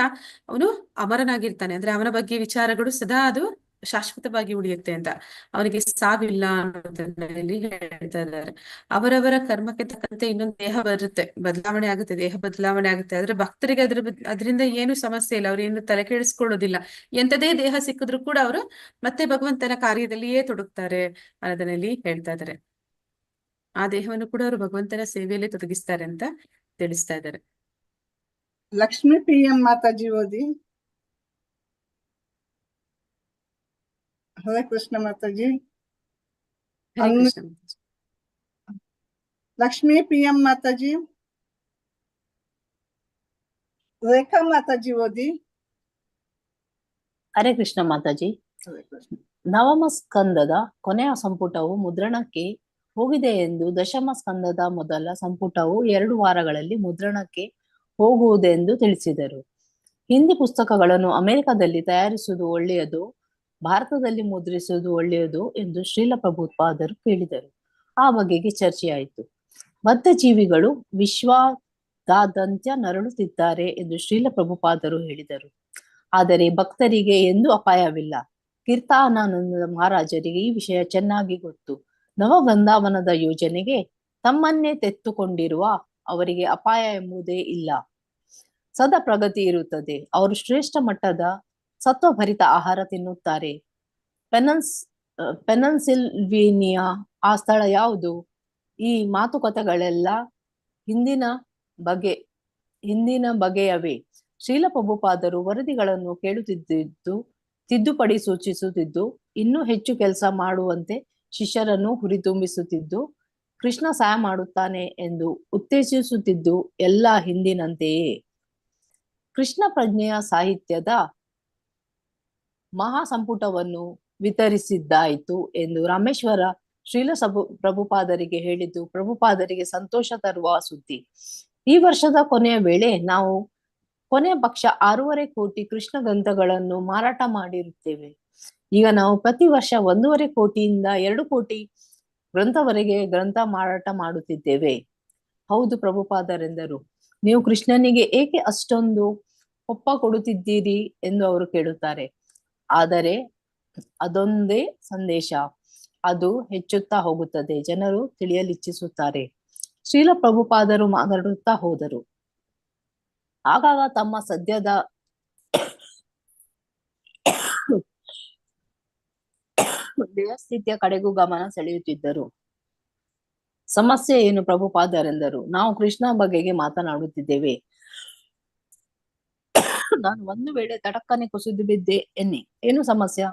ಅವನು ಅಮರನಾಗಿರ್ತಾನೆ, ಅಂದ್ರೆ ಅವನ ಬಗ್ಗೆ ವಿಚಾರಗಳು ಸದಾ ಅದು ಶಾಶ್ವತವಾಗಿ ಉಳಿಯುತ್ತೆ ಅಂತ, ಅವನಿಗೆ ಸಾವಿಲ್ಲ ಅನ್ನೋದನ್ನ ಇಲ್ಲಿ ಹೇಳ್ತಾ ಇದ್ದಾರೆ. ಅವರವರ ಕರ್ಮಕ್ಕೆ ತಕ್ಕಂತೆ ಇನ್ನೊಂದು ದೇಹ ಬರುತ್ತೆ, ಬದಲಾವಣೆ ಆಗುತ್ತೆ, ದೇಹ ಬದಲಾವಣೆ ಆಗುತ್ತೆ. ಆದ್ರೆ ಭಕ್ತರಿಗೆ ಅದರಿಂದ ಏನು ಸಮಸ್ಯೆ ಇಲ್ಲ, ಅವ್ರು ಏನು ತಲೆ ಕೆಡಿಸ್ಕೊಳ್ಳೋದಿಲ್ಲ. ಎಂತದೇ ದೇಹ ಸಿಕ್ಕಿದ್ರು ಕೂಡ ಅವರು ಮತ್ತೆ ಭಗವಂತನ ಕಾರ್ಯದಲ್ಲಿಯೇ ತೊಡಗ್ತಾರೆ ಅನ್ನೋದನ್ನಲ್ಲಿ ಹೇಳ್ತಾ ಇದ್ದಾರೆ. ಆ ದೇಹವನ್ನು ಕೂಡ ಅವರು ಭಗವಂತನ ಸೇವೆಯಲ್ಲಿ ತೊಡಗಿಸ್ತಾರೆ ಅಂತ ತಿಳಿಸ್ತಾ ಇದ್ದಾರೆ. ಲಕ್ಷ್ಮೀ PM ಮಾತಾಜಿ ಓದಿ. ಹರೇ ಕೃಷ್ಣ ಮಾತಾಜಿ. ಹರೇ ಕೃಷ್ಣ. ಲಕ್ಷ್ಮೀ PM ಮಾತಾಜಿ. ರೇಖಾ ಮಾತಾಜಿ ಓದಿ. ಹರೇ ಕೃಷ್ಣ ಮಾತಾಜಿ. ಹರೇ ಕೃಷ್ಣ. ನವಮ ಸ್ಕಂದದ ಕೊನೆಯ ಸಂಪುಟವು ಮುದ್ರಣಕ್ಕೆ ಹೋಗಿದೆ ಎಂದು, ದಶಮ ಸ್ಕಂದದ ಮೊದಲ ಸಂಪುಟವು 2 ವಾರಗಳಲ್ಲಿ ಮುದ್ರಣಕ್ಕೆ ಹೋಗುವುದೆಂದು ತಿಳಿಸಿದರು. ಹಿಂದಿ ಪುಸ್ತಕಗಳನ್ನು ಅಮೆರಿಕದಲ್ಲಿ ತಯಾರಿಸುವುದು ಒಳ್ಳೆಯದು, ಭಾರತದಲ್ಲಿ ಮುದ್ರಿಸುವುದು ಒಳ್ಳೆಯದು ಎಂದು ಶ್ರೀಲ ಪ್ರಭುಪಾದರು ಕೇಳಿದರು. ಆ ಬಗೆಗೆ ಚರ್ಚೆಯಾಯಿತು. ಬದ್ಧ ಜೀವಿಗಳು ವಿಶ್ವದಾದ್ಯಂತ ನರಳುತ್ತಿದ್ದಾರೆ ಎಂದು ಶ್ರೀಲ ಪ್ರಭುಪಾದರು ಹೇಳಿದರು. ಆದರೆ ಭಕ್ತರಿಗೆ ಎಂದೂ ಅಪಾಯವಿಲ್ಲ. ಕೀರ್ತನಾನಂದ ಮಹಾರಾಜರಿಗೆ ಈ ವಿಷಯ ಚೆನ್ನಾಗಿ ಗೊತ್ತು. ನವ ವೃಂದಾವನದ ಯೋಜನೆಗೆ ತಮ್ಮನ್ನೇ ತೆತ್ತುಕೊಂಡಿರುವ ಅವರಿಗೆ ಅಪಾಯ ಎಂಬುದೇ ಇಲ್ಲ, ಸದಾ ಪ್ರಗತಿ ಇರುತ್ತದೆ. ಅವರು ಶ್ರೇಷ್ಠ ಮಟ್ಟದ ಸತ್ವಭರಿತ ಆಹಾರ ತಿನ್ನುತ್ತಾರೆ. ಪೆನನ್ಸಿಲ್ವೇನಿಯಾ ಆ ಸ್ಥಳ ಯಾವುದು? ಈ ಮಾತುಕತೆಗಳೆಲ್ಲ ಹಿಂದಿನ ಬಗೆಯವೇ. ಶ್ರೀಲ ಪ್ರಭುಪಾದರು ವರದಿಗಳನ್ನು ಕೇಳುತ್ತಿದ್ದು ತಿದ್ದುಪಡಿ ಸೂಚಿಸುತ್ತಿದ್ದು, ಇನ್ನೂ ಹೆಚ್ಚು ಕೆಲಸ ಮಾಡುವಂತೆ ಶಿಷ್ಯರನ್ನು ಹುರಿದುಂಬಿಸುತ್ತಿದ್ದು, ಕೃಷ್ಣ ಸಹಾಯ ಮಾಡುತ್ತಾನೆ ಎಂದು ಉತ್ತೇಜಿಸುತ್ತಿದ್ದು ಎಲ್ಲ ಹಿಂದಿನಂತೆಯೇ. ಕೃಷ್ಣ ಪ್ರಜ್ಞೆಯ ಸಾಹಿತ್ಯದ ಮಹಾಸಂಪುಟವನ್ನು ವಿತರಿಸಿದ್ದಾಯಿತು ಎಂದು ರಾಮೇಶ್ವರ ಶ್ರೀಲ ಪ್ರಭುಪಾದರಿಗೆ ಹೇಳಿದ್ದು ಪ್ರಭುಪಾದರಿಗೆ ಸಂತೋಷ ತರುವ ಸುದ್ದಿ. ಈ ವರ್ಷದ ಕೊನೆಯ ವೇಳೆ ನಾವು ಕೊನೆಯ ಪಕ್ಷ 6.5 ಕೋಟಿ ಕೃಷ್ಣ ಗ್ರಂಥಗಳನ್ನು ಮಾರಾಟ ಮಾಡಿರುತ್ತೇವೆ. ಈಗ ನಾವು ಪ್ರತಿ ವರ್ಷ 1.5 ಕೋಟಿಯಿಂದ 2 ಕೋಟಿ ಗ್ರಂಥವರೆಗೆ ಗ್ರಂಥ ಮಾರಾಟ ಮಾಡುತ್ತಿದ್ದೇವೆ. ಹೌದು ಪ್ರಭುಪಾದರೆಂದರು. ನೀವು ಕೃಷ್ಣನಿಗೆ ಏಕೆ ಅಷ್ಟೊಂದು ಒಪ್ಪ ಕೊಡುತ್ತಿದ್ದೀರಿ ಎಂದು ಅವರು ಕೇಳುತ್ತಾರೆ. ಆದರೆ ಅದೊಂದೇ ಸಂದೇಶ, ಅದು ಹೆಚ್ಚುತ್ತಾ ಹೋಗುತ್ತದೆ, ಜನರು ತಿಳಿಯಲಿಚ್ಛಿಸುತ್ತಾರೆ. ಶ್ರೀಲ ಪ್ರಭುಪಾದರು ಮಾತನಾಡುತ್ತಾ ಹೋದರು. ಆಗಾಗ ತಮ್ಮ ಸದ್ಯದ ದೇಹಸ್ಥಿತಿಯ ಕಡೆಗೂ ಗಮನ ಸೆಳೆಯುತ್ತಿದ್ದರು. ಸಮಸ್ಯೆ ಏನು ಪ್ರಭುಪಾದರೆಂದರು. ನಾವು ಕೃಷ್ಣ ಬಗೆಗೆ ಮಾತನಾಡುತ್ತಿದ್ದೇವೆ. ನಾನು ಒಂದು ವೇಳೆ ತಡಕ್ಕನೆ ಕುಸಿದು ಬಿದ್ದೆ ಎನ್ನಿ, ಏನು ಸಮಸ್ಯೆ?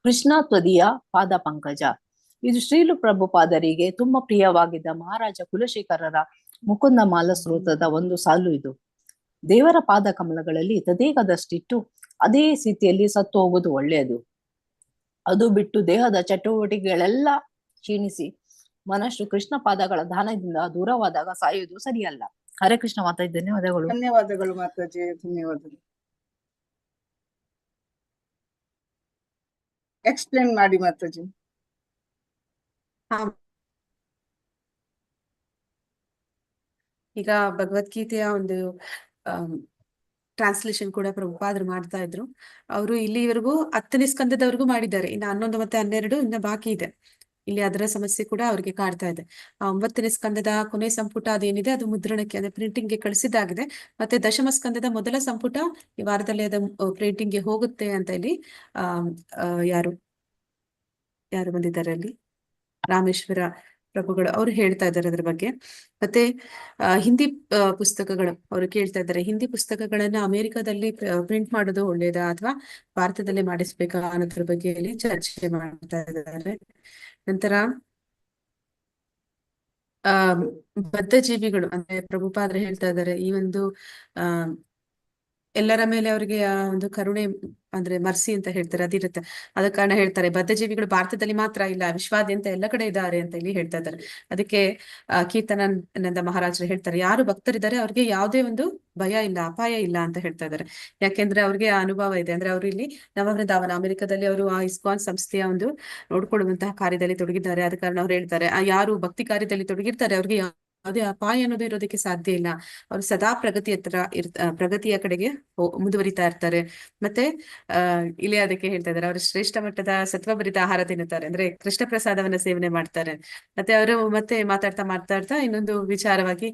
ಕೃಷ್ಣ ತ್ವದೀಯ ಪಾದ ಪಂಕಜ. ಇದು ಶ್ರೀಲು ಪ್ರಭುಪಾದರಿಗೆ ತುಂಬಾ ಪ್ರಿಯವಾಗಿದ್ದ ಮಹಾರಾಜ ಕುಲಶೇಖರರ ಮುಕುಂದ ಮಾಲ ಸ್ತೋತ್ರದ ಒಂದು ಸಾಲು ಇದು. ದೇವರ ಪಾದ ಕಮಲಗಳಲ್ಲಿ ತದೇಕದಷ್ಟಿಟ್ಟು ಅದೇ ಸ್ಥಿತಿಯಲ್ಲಿ ಸತ್ತು ಹೋಗುವುದು ಒಳ್ಳೆಯದು. ಅದು ಬಿಟ್ಟು ದೇಹದ ಚಟುವಟಿಕೆಗಳೆಲ್ಲ ಕ್ಷೀಣಿಸಿ ಮನಸ್ಸು ಕೃಷ್ಣ ಪಾದಗಳ ದಾನದಿಂದ ದೂರವಾದಾಗ ಸಾಯುವುದು ಸರಿಯಲ್ಲ. ಹರೇ ಕೃಷ್ಣ ಮಾತಾಜಿ, ಧನ್ಯವಾದಗಳು. ಧನ್ಯವಾದಗಳು ಮಾತಾಜಿ, ಧನ್ಯವಾದಗಳು. ಎಕ್ಸ್ಪ್ಲೇನ್ ಮಾಡಿ ಮಾತಾಜಿ. ಈಗ ಭಗವದ್ಗೀತೆಯ ಒಂದು ಟ್ರಾನ್ಸ್ಲೇಷನ್ ಕೂಡ ಪ್ರಭುಪಾದರು ಮಾಡ್ತಾ ಇದ್ರು. ಅವರು ಇಲ್ಲಿವರೆಗೂ 10ನೇ ಸ್ಕಂದದವರೆಗೂ ಮಾಡಿದ್ದಾರೆ. ಇನ್ನು 11 ಮತ್ತೆ 12 ಇನ್ನ ಬಾಕಿ ಇದೆ. ಇಲ್ಲಿ ಅದರ ಸಮಸ್ಯೆ ಕೂಡ ಅವ್ರಿಗೆ ಕಾಡ್ತಾ ಇದೆ. 9ನೇ ಸ್ಕಂದದ ಕೊನೆ ಸಂಪುಟ ಅದೇನಿದೆ ಅದು ಮುದ್ರಣಕ್ಕೆ ಅಂದ್ರೆ ಪ್ರಿಂಟಿಂಗ್ಗೆ ಕಳಿಸಿದ್ದಾಗಿದೆ. ಮತ್ತೆ ದಶಮ ಸ್ಕಂದದ ಮೊದಲ ಸಂಪುಟ ಈ ವಾರದಲ್ಲಿ ಅದ ಪ್ರಿಂಟಿಂಗ್ಗೆ ಹೋಗುತ್ತೆ ಅಂತ ಇಲ್ಲಿ ಯಾರು ಬಂದಿದ್ದಾರೆ ಅಲ್ಲಿ ರಾಮೇಶ್ವರ ಪ್ರಭುಗಳು ಅವರು ಹೇಳ್ತಾ ಇದ್ದಾರೆ ಅದ್ರ ಬಗ್ಗೆ. ಮತ್ತೆ ಹಿಂದಿ ಪುಸ್ತಕಗಳು ಅವರು ಕೇಳ್ತಾ ಇದ್ದಾರೆ, ಹಿಂದಿ ಪುಸ್ತಕಗಳನ್ನ ಅಮೆರಿಕದಲ್ಲಿ ಪ್ರಿಂಟ್ ಮಾಡೋದು ಒಳ್ಳೇದಾ ಅಥವಾ ಭಾರತದಲ್ಲೇ ಮಾಡಿಸ್ಬೇಕಾ ಅನ್ನೋದ್ರ ಬಗ್ಗೆ ಇಲ್ಲಿ ಚರ್ಚೆ ಮಾಡ್ತಾ ಇದ್ದಾರೆ. ನಂತರ ಬದ್ಧ ಜೀವಿಗಳು ಅಂದ್ರೆ ಪ್ರಭುಪಾದರು ಹೇಳ್ತಾ ಇದ್ದಾರೆ, ಈ ಒಂದು ಎಲ್ಲರ ಮೇಲೆ ಅವರಿಗೆ ಒಂದು ಕರುಣೆ ಅಂದ್ರೆ ಮರ್ಸಿ ಅಂತ ಹೇಳ್ತಾರೆ, ಅದಿರುತ್ತೆ. ಆದ ಕಾರಣ ಹೇಳ್ತಾರೆ ಬದ್ಧ ಜೀವಿಗಳು ಭಾರತದಲ್ಲಿ ಮಾತ್ರ ಇಲ್ಲ, ವಿಶ್ವಾದ್ಯಂತ ಎಲ್ಲ ಕಡೆ ಇದ್ದಾರೆ ಅಂತ ಇಲ್ಲಿ ಹೇಳ್ತಾ ಇದ್ದಾರೆ. ಅದಕ್ಕೆ ಕೀರ್ತನಾನಂದ ಮಹಾರಾಜರು ಹೇಳ್ತಾರೆ, ಯಾರು ಭಕ್ತರಿದ್ದಾರೆ ಅವ್ರಿಗೆ ಯಾವುದೇ ಒಂದು ಭಯ ಇಲ್ಲ, ಅಪಾಯ ಇಲ್ಲ ಅಂತ ಹೇಳ್ತಾ ಇದ್ದಾರೆ. ಯಾಕೆಂದ್ರೆ ಅವ್ರಿಗೆ ಅನುಭವ ಇದೆ. ಅಂದ್ರೆ ಅವರು ಇಲ್ಲಿ ನವವೃಂದಾವನ ಅಮೆರಿಕದಲ್ಲಿ ಅವರು ಆ ಇಸ್ಕಾನ್ ಸಂಸ್ಥೆಯ ಒಂದು ನೋಡ್ಕೊಳ್ಳುವಂತಹ ಕಾರ್ಯದಲ್ಲಿ ತೊಡಗಿದ್ದಾರೆ. ಆದ ಕಾರಣ ಅವ್ರು ಹೇಳ್ತಾರೆ, ಯಾರು ಭಕ್ತಿ ಕಾರ್ಯದಲ್ಲಿ ತೊಡಗಿರ್ತಾರೆ ಅವ್ರಿಗೆ ಯಾವುದೇ ಅಪಾಯ ಅನ್ನೋದು ಇರೋದಕ್ಕೆ ಸಾಧ್ಯ ಇಲ್ಲ. ಅವರು ಸದಾ ಪ್ರಗತಿಯ ಕಡೆಗೆ ಮುಂದುವರಿತಾ ಇರ್ತಾರೆ. ಮತ್ತೆ ಇಲ್ಲಿ ಅದಕ್ಕೆ ಹೇಳ್ತಾ ಇದ್ದಾರೆ, ಅವರು ಶ್ರೇಷ್ಠ ಮಟ್ಟದ ಸತ್ವಭರಿತ ಆಹಾರ ತಿನ್ನುತ್ತಾರೆ, ಅಂದ್ರೆ ಕೃಷ್ಣ ಪ್ರಸಾದವನ್ನ ಸೇವನೆ ಮಾಡ್ತಾರೆ. ಮತ್ತೆ ಅವರು ಮತ್ತೆ ಮಾತಾಡ್ತಾ ಇನ್ನೊಂದು ವಿಚಾರವಾಗಿ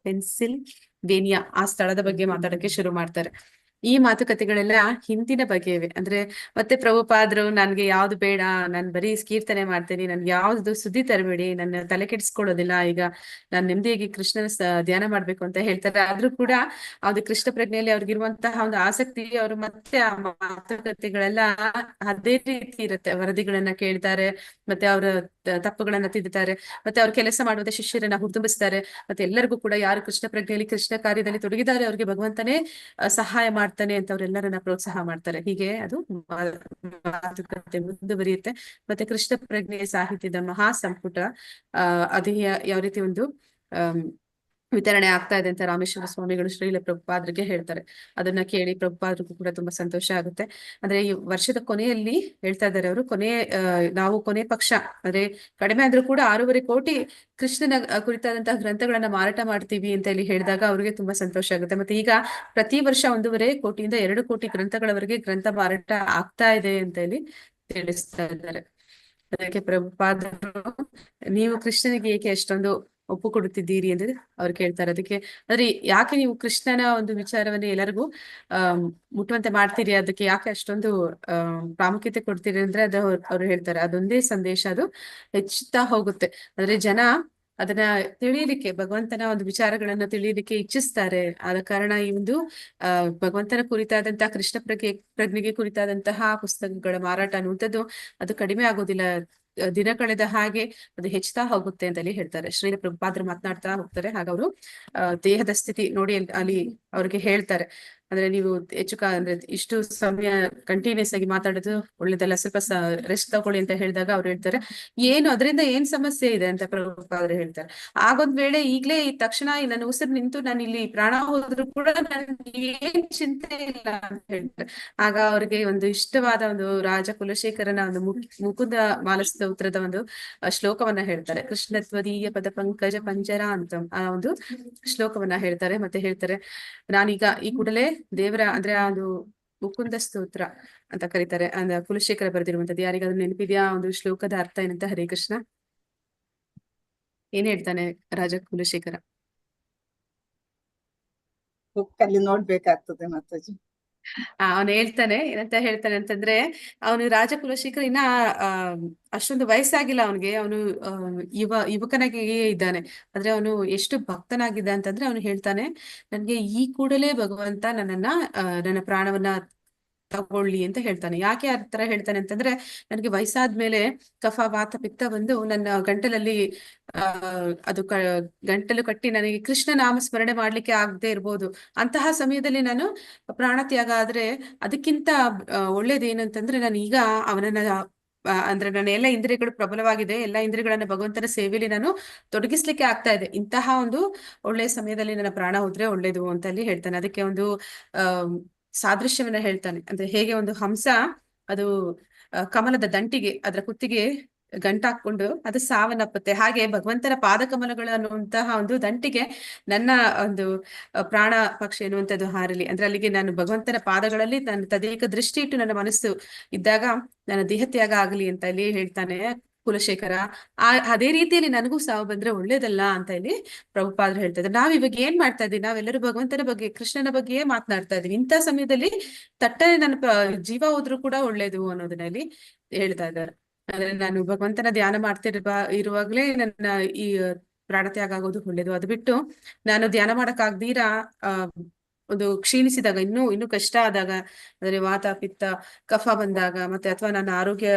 ಪೆನ್ಸಿಲ್ವೇನಿಯಾ ಆ ಸ್ಥಳದ ಬಗ್ಗೆ ಮಾತಾಡಕ್ಕೆ ಶುರು ಮಾಡ್ತಾರೆ. ಈ ಮಾತುಕತೆಗಳೆಲ್ಲ ಹಿಂದಿನ ಬಗೆಯವೆ. ಅಂದ್ರೆ ಮತ್ತೆ ಪ್ರಭುಪಾದರು ನನ್ಗೆ ಯಾವ್ದು ಬೇಡ, ನಾನ್ ಬರೀ ಕೀರ್ತನೆ ಮಾಡ್ತೇನೆ, ನನ್ಗೆ ಯಾವ್ದು ಸುದ್ದಿ ತರಬೇಡಿ, ನನ್ನ ತಲೆ ಕೆಡಿಸ್ಕೊಳ್ಳೋದಿಲ್ಲ, ಈಗ ನಾನ್ ನೆಮ್ಮದಿಯಾಗಿ ಕೃಷ್ಣನ ಧ್ಯಾನ ಮಾಡ್ಬೇಕು ಅಂತ ಹೇಳ್ತಾರೆ. ಆದ್ರೂ ಕೂಡ ಅದು ಕೃಷ್ಣ ಪ್ರಜ್ಞೆಯಲ್ಲಿ ಅವ್ರಿಗಿರುವಂತಹ ಒಂದು ಆಸಕ್ತಿ, ಅವರು ಮತ್ತೆ ಆ ಮಾತುಕತೆಗಳೆಲ್ಲ ಅದೇ ರೀತಿ ಇರುತ್ತೆ. ವರದಿಗಳನ್ನ ಕೇಳ್ತಾರೆ, ಮತ್ತೆ ಅವರ ತಪ್ಪುಗಳನ್ನ ತಿದ್ದುತ್ತಾರೆ, ಮತ್ತೆ ಅವ್ರು ಕೆಲಸ ಮಾಡುವಂತ ಶಿಷ್ಯರನ್ನ ಹುರಿದುಂಬಿಸ್ತಾರೆ. ಮತ್ತೆ ಎಲ್ಲರಿಗೂ ಕೂಡ ಯಾರು ಕೃಷ್ಣ ಪ್ರಜ್ಞೆಯಲ್ಲಿ ಕೃಷ್ಣ ಕಾರ್ಯದಲ್ಲಿ ತೊಡಗಿದ್ದಾರೆ ಅವ್ರಿಗೆ ಭಗವಂತನೇ ಸಹಾಯ ಮಾಡ್ತಾನೆ ಅಂತ ಅವರೆಲ್ಲರನ್ನ ಪ್ರೋತ್ಸಾಹ ಮಾಡ್ತಾರೆ. ಹೀಗೆ ಅದು ಮಾತುಕತೆ ಮುಂದುವರಿಯುತ್ತೆ. ಮತ್ತೆ ಕೃಷ್ಣ ಪ್ರಜ್ಞೆಯ ಸಾಹಿತ್ಯದ ಮಹಾ ಸಂಪುಟ ಅದು ಯಾವ ರೀತಿ ಒಂದು ವಿತರಣೆ ಆಗ್ತಾ ಇದೆ ಅಂತ ರಾಮೇಶ್ವರ ಸ್ವಾಮಿಗಳು ಶ್ರೀಲ ಪ್ರಭುಪಾದರಿಗೆ ಹೇಳ್ತಾರೆ. ಅದನ್ನ ಕೇಳಿ ಪ್ರಭುಪಾದರಿಗೂ ಕೂಡ ತುಂಬಾ ಸಂತೋಷ ಆಗುತ್ತೆ. ಅಂದ್ರೆ ಈ ವರ್ಷದ ಕೊನೆಯಲ್ಲಿ ಹೇಳ್ತಾ ಇದ್ದಾರೆ ಅವರು, ನಾವು ಕೊನೆ ಪಕ್ಷ ಅಂದ್ರೆ ಕಡಿಮೆ ಆದ್ರೂ ಕೂಡ 6.5 ಕೋಟಿ ಕೃಷ್ಣನ ಕುರಿತಾದಂತಹ ಗ್ರಂಥಗಳನ್ನ ಮಾರಾಟ ಮಾಡ್ತೀವಿ ಅಂತ ಇಲ್ಲಿ ಹೇಳಿದಾಗ ಅವ್ರಿಗೆ ತುಂಬಾ ಸಂತೋಷ ಆಗುತ್ತೆ. ಮತ್ತೆ ಈಗ ಪ್ರತಿ ವರ್ಷ 1.5 ಕೋಟಿಯಿಂದ 2 ಕೋಟಿ ಗ್ರಂಥಗಳವರೆಗೆ ಗ್ರಂಥ ಮಾರಾಟ ಆಗ್ತಾ ಇದೆ ಅಂತ ಇಲ್ಲಿ ತಿಳಿಸ್ತಾ ಇದ್ದಾರೆ. ಅದಕ್ಕೆ ಪ್ರಭುಪಾದರು, ನೀವು ಕೃಷ್ಣನಿಗೆ ಏಕೆ ಅಷ್ಟೊಂದು ಒಪ್ಪು ಕೊಡುತ್ತಿದ್ದೀರಿ ಎಂದು ಅವ್ರು ಕೇಳ್ತಾರೆ. ಅದಕ್ಕೆ ಅಂದ್ರೆ ಯಾಕೆ ನೀವು ಕೃಷ್ಣನ ಒಂದು ವಿಚಾರವನ್ನ ಎಲ್ಲರಿಗೂ ಮುಟ್ಟುವಂತೆ ಮಾಡ್ತೀರಿ, ಅದಕ್ಕೆ ಯಾಕೆ ಅಷ್ಟೊಂದು ಪ್ರಾಮುಖ್ಯತೆ ಕೊಡ್ತೀರಿ ಅಂದ್ರೆ ಅದು ಅವ್ರು ಹೇಳ್ತಾರೆ, ಅದೊಂದೇ ಸಂದೇಶ, ಅದು ಹೆಚ್ಚುತ್ತಾ ಹೋಗುತ್ತೆ. ಅಂದ್ರೆ ಜನ ಅದನ್ನ ತಿಳಿಯಲಿಕ್ಕೆ, ಭಗವಂತನ ಒಂದು ವಿಚಾರಗಳನ್ನ ತಿಳಿಯಲಿಕ್ಕೆ ಇಚ್ಛಿಸ್ತಾರೆ. ಆದ ಕಾರಣ ಈ ಒಂದು ಭಗವಂತನ ಕುರಿತಾದಂತಹ ಕೃಷ್ಣ ಪ್ರಜ್ಞೆಗೆ ಕುರಿತಾದಂತಹ ಪುಸ್ತಕಗಳ ಮಾರಾಟ ಅನ್ನುವಂಥದ್ದು ಅದು ಕಡಿಮೆ ಆಗೋದಿಲ್ಲ, ದಿನ ಕಳೆದ ಹಾಗೆ ಅದು ಹೆಚ್ಚುತ್ತಾ ಹೋಗುತ್ತೆ ಅಂತಲ್ಲಿ ಹೇಳ್ತಾರೆ. ಶ್ರೀಲ ಪ್ರಭುಪಾದರು ಮಾತನಾಡ್ತಾ ಹೋಗ್ತಾರೆ. ಹಾಗ ಅವರು ದೇಹದ ಸ್ಥಿತಿ ನೋಡಿ ಅಲ್ಲಿ ಅವ್ರಿಗೆ ಹೇಳ್ತಾರೆ, ಅಂದ್ರೆ ನೀವು ಅಂದ್ರೆ ಇಷ್ಟು ಸಮಯ ಕಂಟಿನ್ಯೂಸ್ ಆಗಿ ಮಾತಾಡೋದು ಒಳ್ಳೇದಲ್ಲ, ಸ್ವಲ್ಪ ರೆಸ್ಟ್ ತಗೊಳ್ಳಿ ಅಂತ ಹೇಳಿದಾಗ ಅವ್ರು ಹೇಳ್ತಾರೆ, ಏನು ಅದರಿಂದ ಏನ್ ಸಮಸ್ಯೆ ಇದೆ ಅಂತ ಪ್ರಭುಪಾದರು ಹೇಳ್ತಾರೆ. ಆಗೊಂದ್ ವೇಳೆ ಈಗ್ಲೇ ಈ ತಕ್ಷಣ ನನ್ನ ಉಸಿರು ನಿಂತು ನಾನು ಇಲ್ಲಿ ಪ್ರಾಣ ಹೋದ್ರು ಕೂಡ ನನ್ಗೆ ಏನ್ ಚಿಂತೆ ಇಲ್ಲ ಅಂತ ಹೇಳ್ತಾರೆ. ಆಗ ಅವ್ರಿಗೆ ಒಂದು ಇಷ್ಟವಾದ ಒಂದು ರಾಜ ಕುಲಶೇಖರನ ಒಂದು ಮುಕುಂದ ಮಾಲಸ್ತೋತ್ರದ ಒಂದು ಶ್ಲೋಕವನ್ನ ಹೇಳ್ತಾರೆ. ಕೃಷ್ಣತ್ವದೀಯ ಪದ ಪಂಕಜ ಪಂಜರ ಅಂತ ಆ ಒಂದು ಶ್ಲೋಕವನ್ನ ಹೇಳ್ತಾರೆ. ಮತ್ತೆ ಹೇಳ್ತಾರೆ, ನಾನೀಗ ಈ ಕೂಡಲೇ ದೇವರ ಅಂದ್ರೆ ಆ ಒಂದು ಮುಕುಂದ ಸ್ತೋತ್ರ ಅಂತ ಕರೀತಾರೆ, ಅಂದ್ರೆ ಕುಲಶೇಖರ ಬರೆದಿರುವಂತದ್ದು. ಯಾರಿಗಾದ್ರೂ ನೆನಪಿದ್ಯಾ ಒಂದು ಶ್ಲೋಕದ ಅರ್ಥ ಏನಂತ? ಹರೇ ಕೃಷ್ಣ, ಏನ್ ಹೇಳ್ತಾನೆ ರಾಜ ಕುಲಶೇಖರ? ಬುಕ್ ಅಲ್ಲಿ ನೋಡ್ಬೇಕಾಗ್ತದೆ ಮಾತಾಜಿ. ಅವನು ಹೇಳ್ತಾನೆ, ಏನಂತ ಹೇಳ್ತಾನೆ ಅಂತಂದ್ರೆ, ಅವನು ರಾಜ ಕುಲಶೇಖರ ಇನ್ನ ಅಷ್ಟೊಂದು ವಯಸ್ಸಾಗಿಲ್ಲ ಅವನಿಗೆ, ಅವನು ಯುವಕನಾಗಿಯೇ ಇದ್ದಾನೆ. ಅಂದ್ರೆ ಅವನು ಎಷ್ಟು ಭಕ್ತನಾಗಿದ್ದ ಅಂತಂದ್ರೆ ಅವನು ಹೇಳ್ತಾನೆ, ನನ್ಗೆ ಈ ಕೂಡಲೇ ಭಗವಂತ ನನ್ನ ಪ್ರಾಣವನ್ನ ತಗೊಳ್ಳಿ ಅಂತ ಹೇಳ್ತಾನೆ. ಯಾಕೆ ಆ ತರ ಹೇಳ್ತಾನೆ ಅಂತಂದ್ರೆ, ನನಗೆ ವಯಸ್ಸಾದ್ಮೇಲೆ ಕಫ ವಾತ ಪಿತ್ತ ಬಂದು ನನ್ನ ಗಂಟಲಲ್ಲಿ ಅದು ಗಂಟಲು ಕಟ್ಟಿ ನನಗೆ ಕೃಷ್ಣ ನಾಮ ಸ್ಮರಣೆ ಮಾಡ್ಲಿಕ್ಕೆ ಆಗದೆ ಇರ್ಬೋದು. ಅಂತಹ ಸಮಯದಲ್ಲಿ ನಾನು ಪ್ರಾಣ ತ್ಯಾಗ ಆದ್ರೆ ಅದಕ್ಕಿಂತ ಒಳ್ಳೇದೇನಂತಂದ್ರೆ, ನಾನು ಈಗ ಅವನನ್ನ ಅಂದ್ರೆ ನನ್ನ ಎಲ್ಲ ಇಂದ್ರಿಯಗಳು ಪ್ರಬಲವಾಗಿದೆ, ಎಲ್ಲ ಇಂದ್ರಿಯಗಳನ್ನ ಭಗವಂತನ ಸೇವೆಯಲ್ಲಿ ನಾನು ತೊಡಗಿಸ್ಲಿಕ್ಕೆ ಆಗ್ತಾ ಇದೆ. ಇಂತಹ ಒಂದು ಒಳ್ಳೆಯ ಸಮಯದಲ್ಲಿ ನನ್ನ ಪ್ರಾಣ ಹೋದ್ರೆ ಒಳ್ಳೇದು ಅಂತ ಅಲ್ಲಿ ಹೇಳ್ತಾನೆ. ಅದಕ್ಕೆ ಒಂದು ಸಾದೃಶ್ಯವನ್ನ ಹೇಳ್ತಾನೆ. ಅಂದ್ರೆ ಹೇಗೆ ಒಂದು ಹಂಸ ಅದು ಕಮಲದ ದಂಟಿಗೆ ಅದರ ಕುತ್ತಿಗೆ ಗಂಟಾಕೊಂಡು ಅದು ಸಾವನ್ನಪ್ಪುತ್ತೆ, ಹಾಗೆ ಭಗವಂತನ ಪಾದಕಮಲಗಳು ಅನ್ನುವಂತಹ ಒಂದು ದಂಟಿಗೆ ನನ್ನ ಒಂದು ಪ್ರಾಣ ಪಕ್ಷಿ ಎನ್ನುವಂಥದ್ದು ಹಾರಲಿ. ಅಂದ್ರೆ ಅಲ್ಲಿಗೆ ನಾನು ಭಗವಂತನ ಪಾದಗಳಲ್ಲಿ ನನ್ನ ತದೇಕ ದೃಷ್ಟಿ ಇಟ್ಟು ನನ್ನ ಮನಸ್ಸು ಇದ್ದಾಗ ನನ್ನ ದೇಹತ್ಯಾಗ ಆಗಲಿ ಅಂತ ಇಲ್ಲಿ ಹೇಳ್ತಾನೆ ಕುಲಶೇಖರ. ಅದೇ ರೀತಿಯಲ್ಲಿ ನನಗೂ ಸಾವು ಬಂದ್ರೆ ಒಳ್ಳೇದಲ್ಲ ಅಂತ ಇಲ್ಲಿ ಪ್ರಭುಪಾದರು ಹೇಳ್ತಾ ಇದ್ದಾರೆ. ನಾವ್ ಇವಾಗ ಏನ್ ಮಾಡ್ತಾ ಇದೀವಿ? ನಾವೆಲ್ಲರೂ ಭಗವಂತನ ಬಗ್ಗೆ, ಕೃಷ್ಣನ ಬಗ್ಗೆಯೇ ಮಾತನಾಡ್ತಾ ಇದೀವಿ. ಇಂಥ ಸಮಯದಲ್ಲಿ ತಟ್ಟನೆ ನನ್ನ ಜೀವ ಹೋದ್ರು ಕೂಡ ಒಳ್ಳೇದು ಅನ್ನೋದನ್ನ ಇಲ್ಲಿ ಹೇಳ್ತಾ ಇದ್ದಾರೆ. ಅಂದ್ರೆ ನಾನು ಭಗವಂತನ ಧ್ಯಾನ ಇರುವಾಗ್ಲೇ ನನ್ನ ಈ ಪ್ರಾಣತ್ಯಾಗ ಆಗೋದು ಒಳ್ಳೇದು. ಅದು ಬಿಟ್ಟು ನಾನು ಧ್ಯಾನ ಮಾಡಕ್ಕಾಗ್ದೀರಾ ಒಂದು ಕ್ಷೀಣಿಸಿದಾಗ, ಇನ್ನು ಕಷ್ಟ ಆದಾಗ, ಅಂದ್ರೆ ವಾತ ಪಿತ್ತ ಕಫ ಬಂದಾಗ, ಮತ್ತೆ ಅಥವಾ ನನ್ನ ಆರೋಗ್ಯ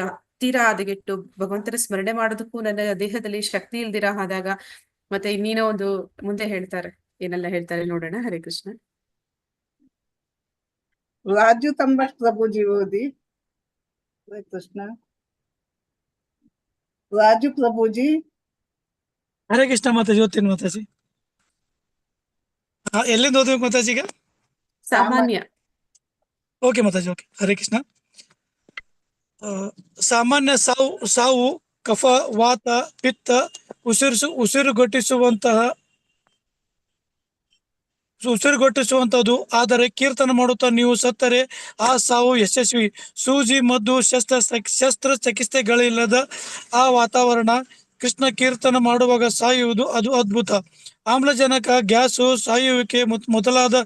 ತೀರಾ ಹದಗೆಟ್ಟು ಭಗವಂತನ ಸ್ಮರಣೆ ಮಾಡೋದಕ್ಕೂ ನನ್ನ ದೇಹದಲ್ಲಿ ಶಕ್ತಿ ಇಲ್ದಿರ ಆದಾಗ, ಮತ್ತೆ ಇನ್ನೇನೋ ಒಂದು ಮುಂದೆ ಹೇಳ್ತಾರೆ, ಏನೆಲ್ಲ ಹೇಳ್ತಾರೆ ನೋಡೋಣ. ಹರೇ ಕೃಷ್ಣ. ರಾಜು ತಂಬಾಕ್ ಪ್ರಭುಜಿ ಓದಿ. ಹರೇ ಕೃಷ್ಣ. ರಾಜು ಪ್ರಭುಜಿ. ಹರೇ ಕೃಷ್ಣ ಮಾತಾಜಿ, ಓದ್ತೀನಿ ಮಾತಾಜಿ. ಎಲ್ಲಿಂದ ಓದ್ಬೇಕು ಮಾತಾಜಿ ಈಗ? ಸಾಮಾನ್ಯ. Okay Mataji, okay. ಹರೇ ಕೃಷ್ಣ. ಸಾಮಾನ್ಯ ಸಾವು ಕಫ ವಾತ ಪಿತ್ತ ಉಸಿರುಗಟ್ಟಿಸುವಂತದ್ದು. ಆದರೆ ಕೀರ್ತನ ಮಾಡುತ್ತಾ ನೀವು ಸತ್ತರೆ ಆ ಸಾವು ಯಶಸ್ವಿ. ಸೂಜಿ ಮದ್ದು ಶಸ್ತ್ರಚಿಕಿತ್ಸೆಗಳಿಲ್ಲದ ಆ ವಾತಾವರಣ. ಕೃಷ್ಣ ಕೀರ್ತನ ಮಾಡುವಾಗ ಸಾಯುವುದು ಅದು ಅದ್ಭುತ. ಆಮ್ಲಜನಕ, ಗ್ಯಾಸು, ಸಾಯುವಿಕೆ ಮೊದಲಾದ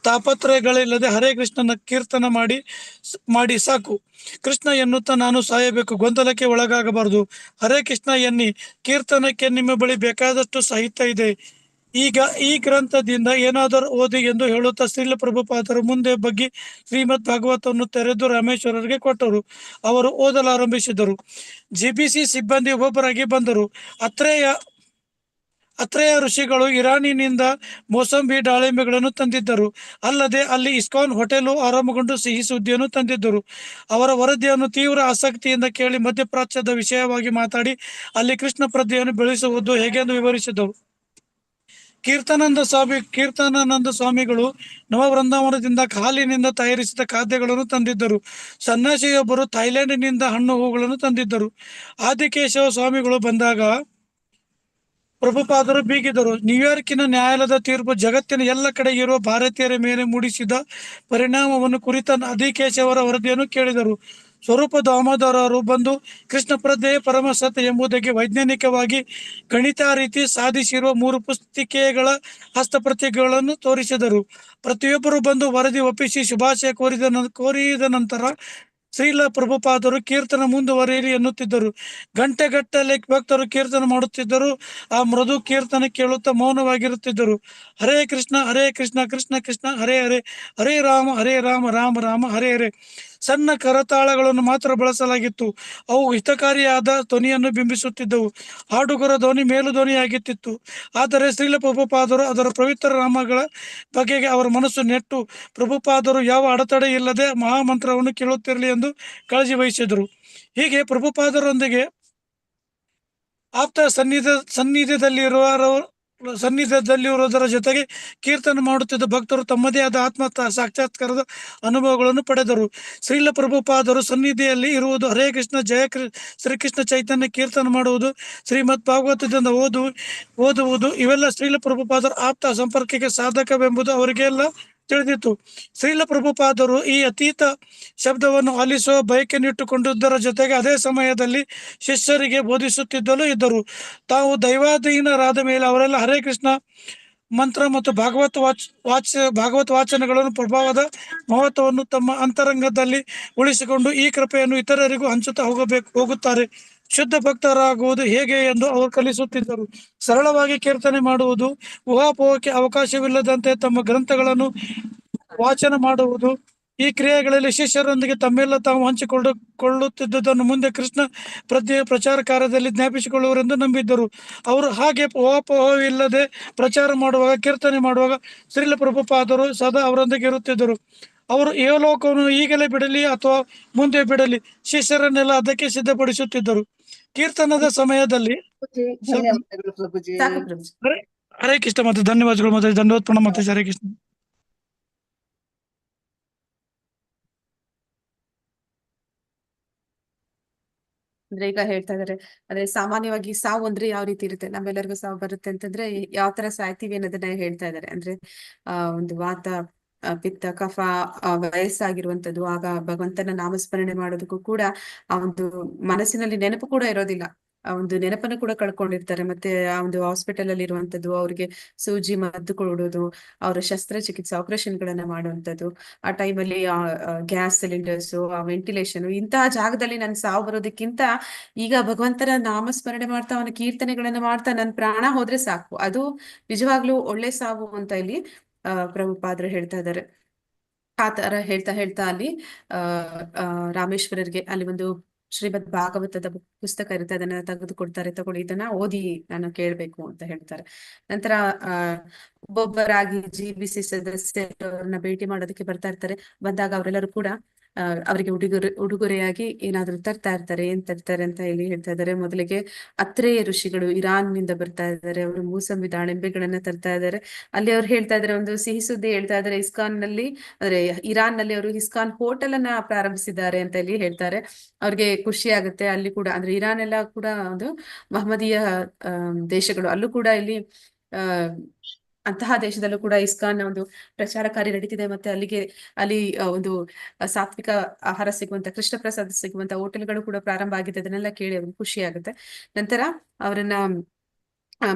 ತಾಪತ್ರಯಗಳಿಲ್ಲದೆ ಹರೇ ಕೃಷ್ಣನ ಕೀರ್ತನ ಮಾಡಿ ಸಾಕು. ಕೃಷ್ಣ ಎನ್ನುತ್ತಾ ನಾನು ಸಾಯಬೇಕು, ಗೊಂದಲಕ್ಕೆ ಒಳಗಾಗಬಾರದು. ಹರೇ ಕೃಷ್ಣ ಎನ್ನಿ. ಕೀರ್ತನಕ್ಕೆ ನಿಮ್ಮ ಬಳಿ ಬೇಕಾದಷ್ಟು ಸಾಹಿತ್ಯ ಇದೆ. ಈಗ ಈ ಗ್ರಂಥದಿಂದ ಏನಾದರೂ ಓದಿ ಎಂದು ಹೇಳುತ್ತಾ ಶ್ರೀಲ ಪ್ರಭುಪಾದರು ಮುಂದೆ ಬಗ್ಗಿ ಶ್ರೀಮದ್ ಭಾಗವತವನ್ನು ತೆರೆದು ರಾಮೇಶ್ವರರಿಗೆ ಕೊಟ್ಟರು. ಅವರು ಓದಲಾರಂಭಿಸಿದರು. ಜಿಬಿಸಿ ಸಿಬ್ಬಂದಿ ಒಬ್ಬೊಬ್ಬರಾಗಿ ಬಂದರು. ಅತ್ರೇಯ ಋಷಿಗಳು ಇರಾನಿನಿಂದ ಮೋಸಂಬಿ ದಾಳಿಂಬೆಗಳನ್ನು ತಂದಿದ್ದರು. ಅಲ್ಲದೆ ಅಲ್ಲಿ ಇಸ್ಕಾನ್ ಹೋಟೆಲು ಆರಂಭಗೊಂಡು ಸಿಹಿ ಸುದ್ದಿಯನ್ನು ತಂದಿದ್ದರು. ಅವರ ವರದಿಯನ್ನು ತೀವ್ರ ಆಸಕ್ತಿಯಿಂದ ಕೇಳಿ ಮಧ್ಯಪ್ರಾಚ್ಯದ ವಿಷಯವಾಗಿ ಮಾತಾಡಿ ಅಲ್ಲಿ ಕೃಷ್ಣ ಪ್ರಜ್ಞೆಯನ್ನು ಬೆಳೆಸುವುದು ಹೇಗೆಂದು ವಿವರಿಸಿದರು. ಕೀರ್ತನಾನಂದ ಸ್ವಾಮಿಗಳು ನವವೃಂದಾವನದಿಂದ ಹಾಲಿನಿಂದ ತಯಾರಿಸಿದ ಖಾದ್ಯಗಳನ್ನು ತಂದಿದ್ದರು. ಸನ್ಯಾಸಿಯೊಬ್ಬರು ಥೈಲ್ಯಾಂಡಿನಿಂದ ಹಣ್ಣು ಹೂಗಳನ್ನು ತಂದಿದ್ದರು. ಆದಿಕೇಶವ ಸ್ವಾಮಿಗಳು ಬಂದಾಗ ಪ್ರಭುಪಾದರು ಬೀಗಿದರು. ನ್ಯೂಯಾರ್ಕಿನ ನ್ಯಾಯಾಲಯದ ತೀರ್ಪು ಜಗತ್ತಿನ ಎಲ್ಲ ಕಡೆ ಇರುವ ಭಾರತೀಯರ ಮೇಲೆ ಮೂಡಿಸಿದ ಪರಿಣಾಮವನ್ನು ಕುರಿತ ಆದಿಕೇಶವರ ವರದಿಯನ್ನು ಕೇಳಿದರು. ಸ್ವರೂಪ ದಾಮೋದರರು ಬಂದು ಕೃಷ್ಣ ಪ್ರಜ್ಞೆ ಪರಮ ಸತ್ಯ ಎಂಬುದಕ್ಕೆ ವೈಜ್ಞಾನಿಕವಾಗಿ ಗಣಿತ ರೀತಿ ಸಾಧಿಸಿರುವ 3 ಪುಸ್ತಿಕೆಗಳ ಹಸ್ತಪ್ರತಿಗಳನ್ನು ತೋರಿಸಿದರು. ಪ್ರತಿಯೊಬ್ಬರು ಬಂದು ವರದಿ ಒಪ್ಪಿಸಿ ಶುಭಾಶಯ ಕೋರಿದ ನಂತರ ಶ್ರೀಲ ಪ್ರಭುಪಾದರು ಕೀರ್ತನ ಮುಂದುವರಿಯಲಿ ಎನ್ನುತ್ತಿದ್ದರು. ಗಂಟೆಗಟ್ಟಲೆ ಭಕ್ತರು ಕೀರ್ತನ ಮಾಡುತ್ತಿದ್ದರು. ಆ ಮೃದು ಕೀರ್ತನ ಕೇಳುತ್ತಾ ಮೌನವಾಗಿರುತ್ತಿದ್ದರು. ಹರೇ ಕೃಷ್ಣ ಕೃಷ್ಣ ಕೃಷ್ಣ ಹರೇ ಹರೇ, ಹರೇ ರಾಮ ರಾಮ ರಾಮ ಹರೇ ಹರೇ. ಸಣ್ಣ ಕರತಾಳಗಳನ್ನು ಮಾತ್ರ ಬಳಸಲಾಗಿತ್ತು. ಅವು ಹಿತಕಾರಿಯಾದ ಧ್ವನಿಯನ್ನು ಬಿಂಬಿಸುತ್ತಿದ್ದವು. ಹಾಡುಗರ ಧ್ವನಿ ಮೇಲು ಧ್ವನಿಯಾಗುತ್ತಿತ್ತು. ಆದರೆ ಶ್ರೀಲ ಪ್ರಭುಪಾದರು ಅದರ ಪವಿತ್ರ ನಾಮಗಳ ಬಗೆಗೆ ಅವರ ಮನಸ್ಸು ನೆಟ್ಟು ಪ್ರಭುಪಾದರು ಯಾವ ಅಡೆತಡೆ ಇಲ್ಲದೆ ಮಹಾಮಂತ್ರವನ್ನು ಕೇಳುತ್ತಿರಲಿ ಎಂದು ಕಾಳಜಿ ವಹಿಸಿದರು. ಹೀಗೆ ಪ್ರಭುಪಾದರೊಂದಿಗೆ ಆಪ್ತ ಸನ್ನಿಧಿಯಲ್ಲಿರುವುದರ ಜೊತೆಗೆ ಕೀರ್ತನೆ ಮಾಡುತ್ತಿದ್ದ ಭಕ್ತರು ತಮ್ಮದೇ ಆದ ಆತ್ಮ ಸಾಕ್ಷಾತ್ಕಾರದ ಅನುಭವಗಳನ್ನು ಪಡೆದರು. ಶ್ರೀಲ ಪ್ರಭುಪಾದರು ಸನ್ನಿಧಿಯಲ್ಲಿ ಇರುವುದು, ಹರೇ ಕೃಷ್ಣ ಜಯ ಶ್ರೀಕೃಷ್ಣ ಚೈತನ್ಯ ಕೀರ್ತನೆ ಮಾಡುವುದು, ಶ್ರೀಮದ್ ಭಾಗವತದಿಂದ ಓದುವುದು ಇವೆಲ್ಲ ಶ್ರೀಲ ಪ್ರಭುಪಾದರ ಆಪ್ತ ಸಂಪರ್ಕಕ್ಕೆ ಸಾಧಕವೆಂಬುದು ಅವರಿಗೆಲ್ಲ ತಿಳಿದಿತ್ತು. ಶ್ರೀಲ ಪ್ರಭುಪಾದರು ಈ ಅತೀತ ಶಬ್ದವನ್ನು ಆಲಿಸುವ ಬಯಕೆನಿಟ್ಟುಕೊಂಡಿದ್ದರ ಜೊತೆಗೆ ಅದೇ ಸಮಯದಲ್ಲಿ ಶಿಷ್ಯರಿಗೆ ಬೋಧಿಸುತ್ತಿದ್ದಲೂ ಇದ್ದರು. ತಾವು ದೈವಾಧೀನರಾದ ಮೇಲೆ ಅವರೆಲ್ಲ ಹರೇ ಕೃಷ್ಣ ಮಂತ್ರ ಮತ್ತು ಭಾಗವತ್ ವಾಚನಗಳನ್ನು ಪ್ರಭಾವದ ಮಹತ್ವವನ್ನು ತಮ್ಮ ಅಂತರಂಗದಲ್ಲಿ ಉಳಿಸಿಕೊಂಡು ಈ ಕೃಪೆಯನ್ನು ಇತರರಿಗೂ ಹಂಚುತ್ತಾ ಹೋಗುತ್ತಾರೆ. ಶುದ್ಧ ಭಕ್ತರಾಗುವುದು ಹೇಗೆ ಎಂದು ಅವರು ಕಲಿಸುತ್ತಿದ್ದರು. ಸರಳವಾಗಿ ಕೀರ್ತನೆ ಮಾಡುವುದು, ಊಹಾಪೋಹಕ್ಕೆ ಅವಕಾಶವಿಲ್ಲದಂತೆ ತಮ್ಮ ಗ್ರಂಥಗಳನ್ನು ವಾಚನ ಮಾಡುವುದು, ಈ ಕ್ರಿಯೆಗಳಲ್ಲಿ ಶಿಷ್ಯರೊಂದಿಗೆ ತಮ್ಮೆಲ್ಲ ತಾವು ಹಂಚಿಕೊಳ್ಳುತ್ತಿದ್ದುದನ್ನು ಮುಂದೆ ಕೃಷ್ಣ ಪ್ರಜ್ಞೆಯ ಪ್ರಚಾರ ಕಾರ್ಯದಲ್ಲಿ ಜ್ಞಾಪಿಸಿಕೊಳ್ಳುವರೆಂದು ನಂಬಿದ್ದರು. ಅವರು ಹಾಗೆ ಊಹಾಪೋಹವಿಲ್ಲದೆ ಪ್ರಚಾರ ಮಾಡುವಾಗ, ಕೀರ್ತನೆ ಮಾಡುವಾಗ ಶ್ರೀಲ ಪ್ರಭುಪಾದರು ಸದಾ ಅವರೊಂದಿಗೆ ಇರುತ್ತಿದ್ದರು. ಅವರು ಈ ಲೋಕವನ್ನು ಈಗಲೇ ಬಿಡಲಿ ಅಥವಾ ಮುಂದೆ ಬಿಡಲಿ ಶಿಷ್ಯರನ್ನೆಲ್ಲ ಅದಕ್ಕೆ ಸಿದ್ಧಪಡಿಸುತ್ತಿದ್ದರು. ಕೀರ್ತನದ ಸಮಯದಲ್ಲಿ ಧನ್ಯವಾದಗಳು ಪ್ರಭುಜಿ. ಸಾಕು ಪ್ರಭುಜಿ. ಹರೇ ಕೃಷ್ಣ ಮತ್ತು ಧನ್ಯವಾದಗಳು ಮತ್ತು ದಂಡವತ್ ಪ್ರಣಾಮ ಮತ್ತು ಹರೇ ಕೃಷ್ಣ. ಅಂದ್ರೆ ಈಗ ಹೇಳ್ತಾ ಇದಾರೆ, ಅಂದ್ರೆ ಸಾಮಾನ್ಯವಾಗಿ ಸಾವು ಅಂದ್ರೆ ಯಾವ ರೀತಿ ಇರುತ್ತೆ, ನಮ್ಮೆಲ್ಲರಿಗೂ ಸಾವು ಬರುತ್ತೆ ಅಂತಂದ್ರೆ ಯಾವ ತರ ಸಾಯ್ತೀವಿ ಅನ್ನೋದನ್ನ ಹೇಳ್ತಾ ಇದಾರೆ. ಅಂದ್ರೆ ಒಂದು ವಾತ, ಪಿತ್ತ, ಕಫ, ವಯಸ್ಸಾಗಿರುವಂತದ್ದು, ಆಗ ಭಗವಂತನ ನಾಮಸ್ಮರಣೆ ಮಾಡೋದಕ್ಕೂ ಕೂಡ ಆ ಒಂದು ಮನಸ್ಸಿನಲ್ಲಿ ನೆನಪು ಕೂಡ ಇರೋದಿಲ್ಲ. ಆ ಒಂದು ನೆನಪನ್ನು ಕೂಡ ಕಳ್ಕೊಂಡಿರ್ತಾರೆ. ಮತ್ತೆ ಆ ಒಂದು ಹಾಸ್ಪಿಟಲ್ ಅಲ್ಲಿ ಇರುವಂತದ್ದು, ಅವ್ರಿಗೆ ಸೂಜಿ ಮದ್ದು ಕೊಡೋದು, ಅವರ ಶಸ್ತ್ರಚಿಕಿತ್ಸೆ ಆಪರೇಷನ್ ಗಳನ್ನ ಮಾಡುವಂತದ್ದು, ಆ ಟೈಮಲ್ಲಿ ಗ್ಯಾಸ್ ಸಿಲಿಂಡರ್ಸ್, ಆ ವೆಂಟಿಲೇಷನ್, ಇಂತಹ ಜಾಗದಲ್ಲಿ ನನ್ ಸಾವು ಬರೋದಕ್ಕಿಂತ ಈಗ ಭಗವಂತನ ನಾಮಸ್ಮರಣೆ ಮಾಡ್ತಾ ಅವನ ಕೀರ್ತನೆಗಳನ್ನ ಮಾಡ್ತಾ ನನ್ ಪ್ರಾಣ ಹೋದ್ರೆ ಸಾಕು, ಅದು ನಿಜವಾಗ್ಲೂ ಒಳ್ಳೆ ಸಾವು ಅಂತ ಇಲ್ಲಿ ಪ್ರಭುಪಾದರು ಹೇಳ್ತಾ ಇದ್ದಾರೆ. ಆ ತರ ಹೇಳ್ತಾ ಅಲ್ಲಿ ರಾಮೇಶ್ವರರಿಗೆ ಅಲ್ಲಿ ಒಂದು ಶ್ರೀಮದ್ ಭಾಗವತದ ಪುಸ್ತಕ ಇರುತ್ತೆ, ಅದನ್ನ ತೆಗೆದುಕೊಡ್ತಾರೆ. ತಗೊಳ್ಳಿ, ಇದನ್ನ ಓದಿ ನಾನು ಕೇಳ್ಬೇಕು ಅಂತ ಹೇಳ್ತಾರೆ. ನಂತರ ಒಬ್ಬೊಬ್ಬರಾಗಿ GBC ಸದಸ್ಯರನ್ನ ಭೇಟಿ ಮಾಡೋದಕ್ಕೆ ಬರ್ತಾ ಇರ್ತಾರೆ. ಬಂದಾಗ ಅವರೆಲ್ಲರೂ ಕೂಡ ಅವರಿಗೆ ಉಡುಗೊರೆಯಾಗಿ ಏನಾದ್ರು ತರ್ತಾ ಇರ್ತಾರೆ. ಏನ್ ತರ್ತಾರೆ ಅಂತ ಇಲ್ಲಿ ಹೇಳ್ತಾ ಇದ್ದಾರೆ. ಮೊದಲಿಗೆ ಅತ್ರೇಯ ಋಷಿಗಳು ಇರಾನ್ ನಿಂದ ಬರ್ತಾ ಇದ್ದಾರೆ. ಅವರು ಮೂಸಂಬಿ ದಾಳಿಂಬೆಗಳನ್ನ ತರ್ತಾ ಇದ್ದಾರೆ. ಅಲ್ಲಿ ಅವ್ರು ಹೇಳ್ತಾ ಇದ್ದಾರೆ, ಒಂದು ಸಿಹಿ ಸುದ್ದಿ ಹೇಳ್ತಾ ಇದ್ದಾರೆ. ಇಸ್ಕಾನ್ ನಲ್ಲಿ, ಅಂದ್ರೆ ಇರಾನ್ ನಲ್ಲಿ ಅವರು ಇಸ್ಕಾನ್ ಹೋಟೆಲ್ ಅನ್ನ ಪ್ರಾರಂಭಿಸಿದ್ದಾರೆ ಅಂತ ಇಲ್ಲಿ ಹೇಳ್ತಾರೆ. ಅವ್ರಿಗೆ ಖುಷಿ ಆಗುತ್ತೆ. ಅಲ್ಲಿ ಕೂಡ ಅಂದ್ರೆ ಇರಾನ್ ಎಲ್ಲ ಕೂಡ ಒಂದು ಮಹಮ್ಮದೀಯ ದೇಶಗಳು, ಅಲ್ಲೂ ಕೂಡ ಇಲ್ಲಿ ಅಂತಹ ದೇಶದಲ್ಲೂ ಕೂಡ ಇಸ್ಕಾನ್ ಒಂದು ಪ್ರಚಾರ ಕಾರ್ಯ ನಡೀತಿದೆ. ಮತ್ತೆ ಅಲ್ಲಿ ಒಂದು ಸಾತ್ವಿಕ ಆಹಾರ ಸಿಗುವಂತ, ಕೃಷ್ಣ ಪ್ರಸಾದ ಸಿಗುವಂತ ಹೋಟೆಲ್ಗಳು ಕೂಡ ಪ್ರಾರಂಭ ಆಗಿದೆ. ಅದನ್ನೆಲ್ಲ ಕೇಳಿ ಅವ್ರಿಗೆ ಖುಷಿ ಆಗುತ್ತೆ. ನಂತರ ಅವರನ್ನ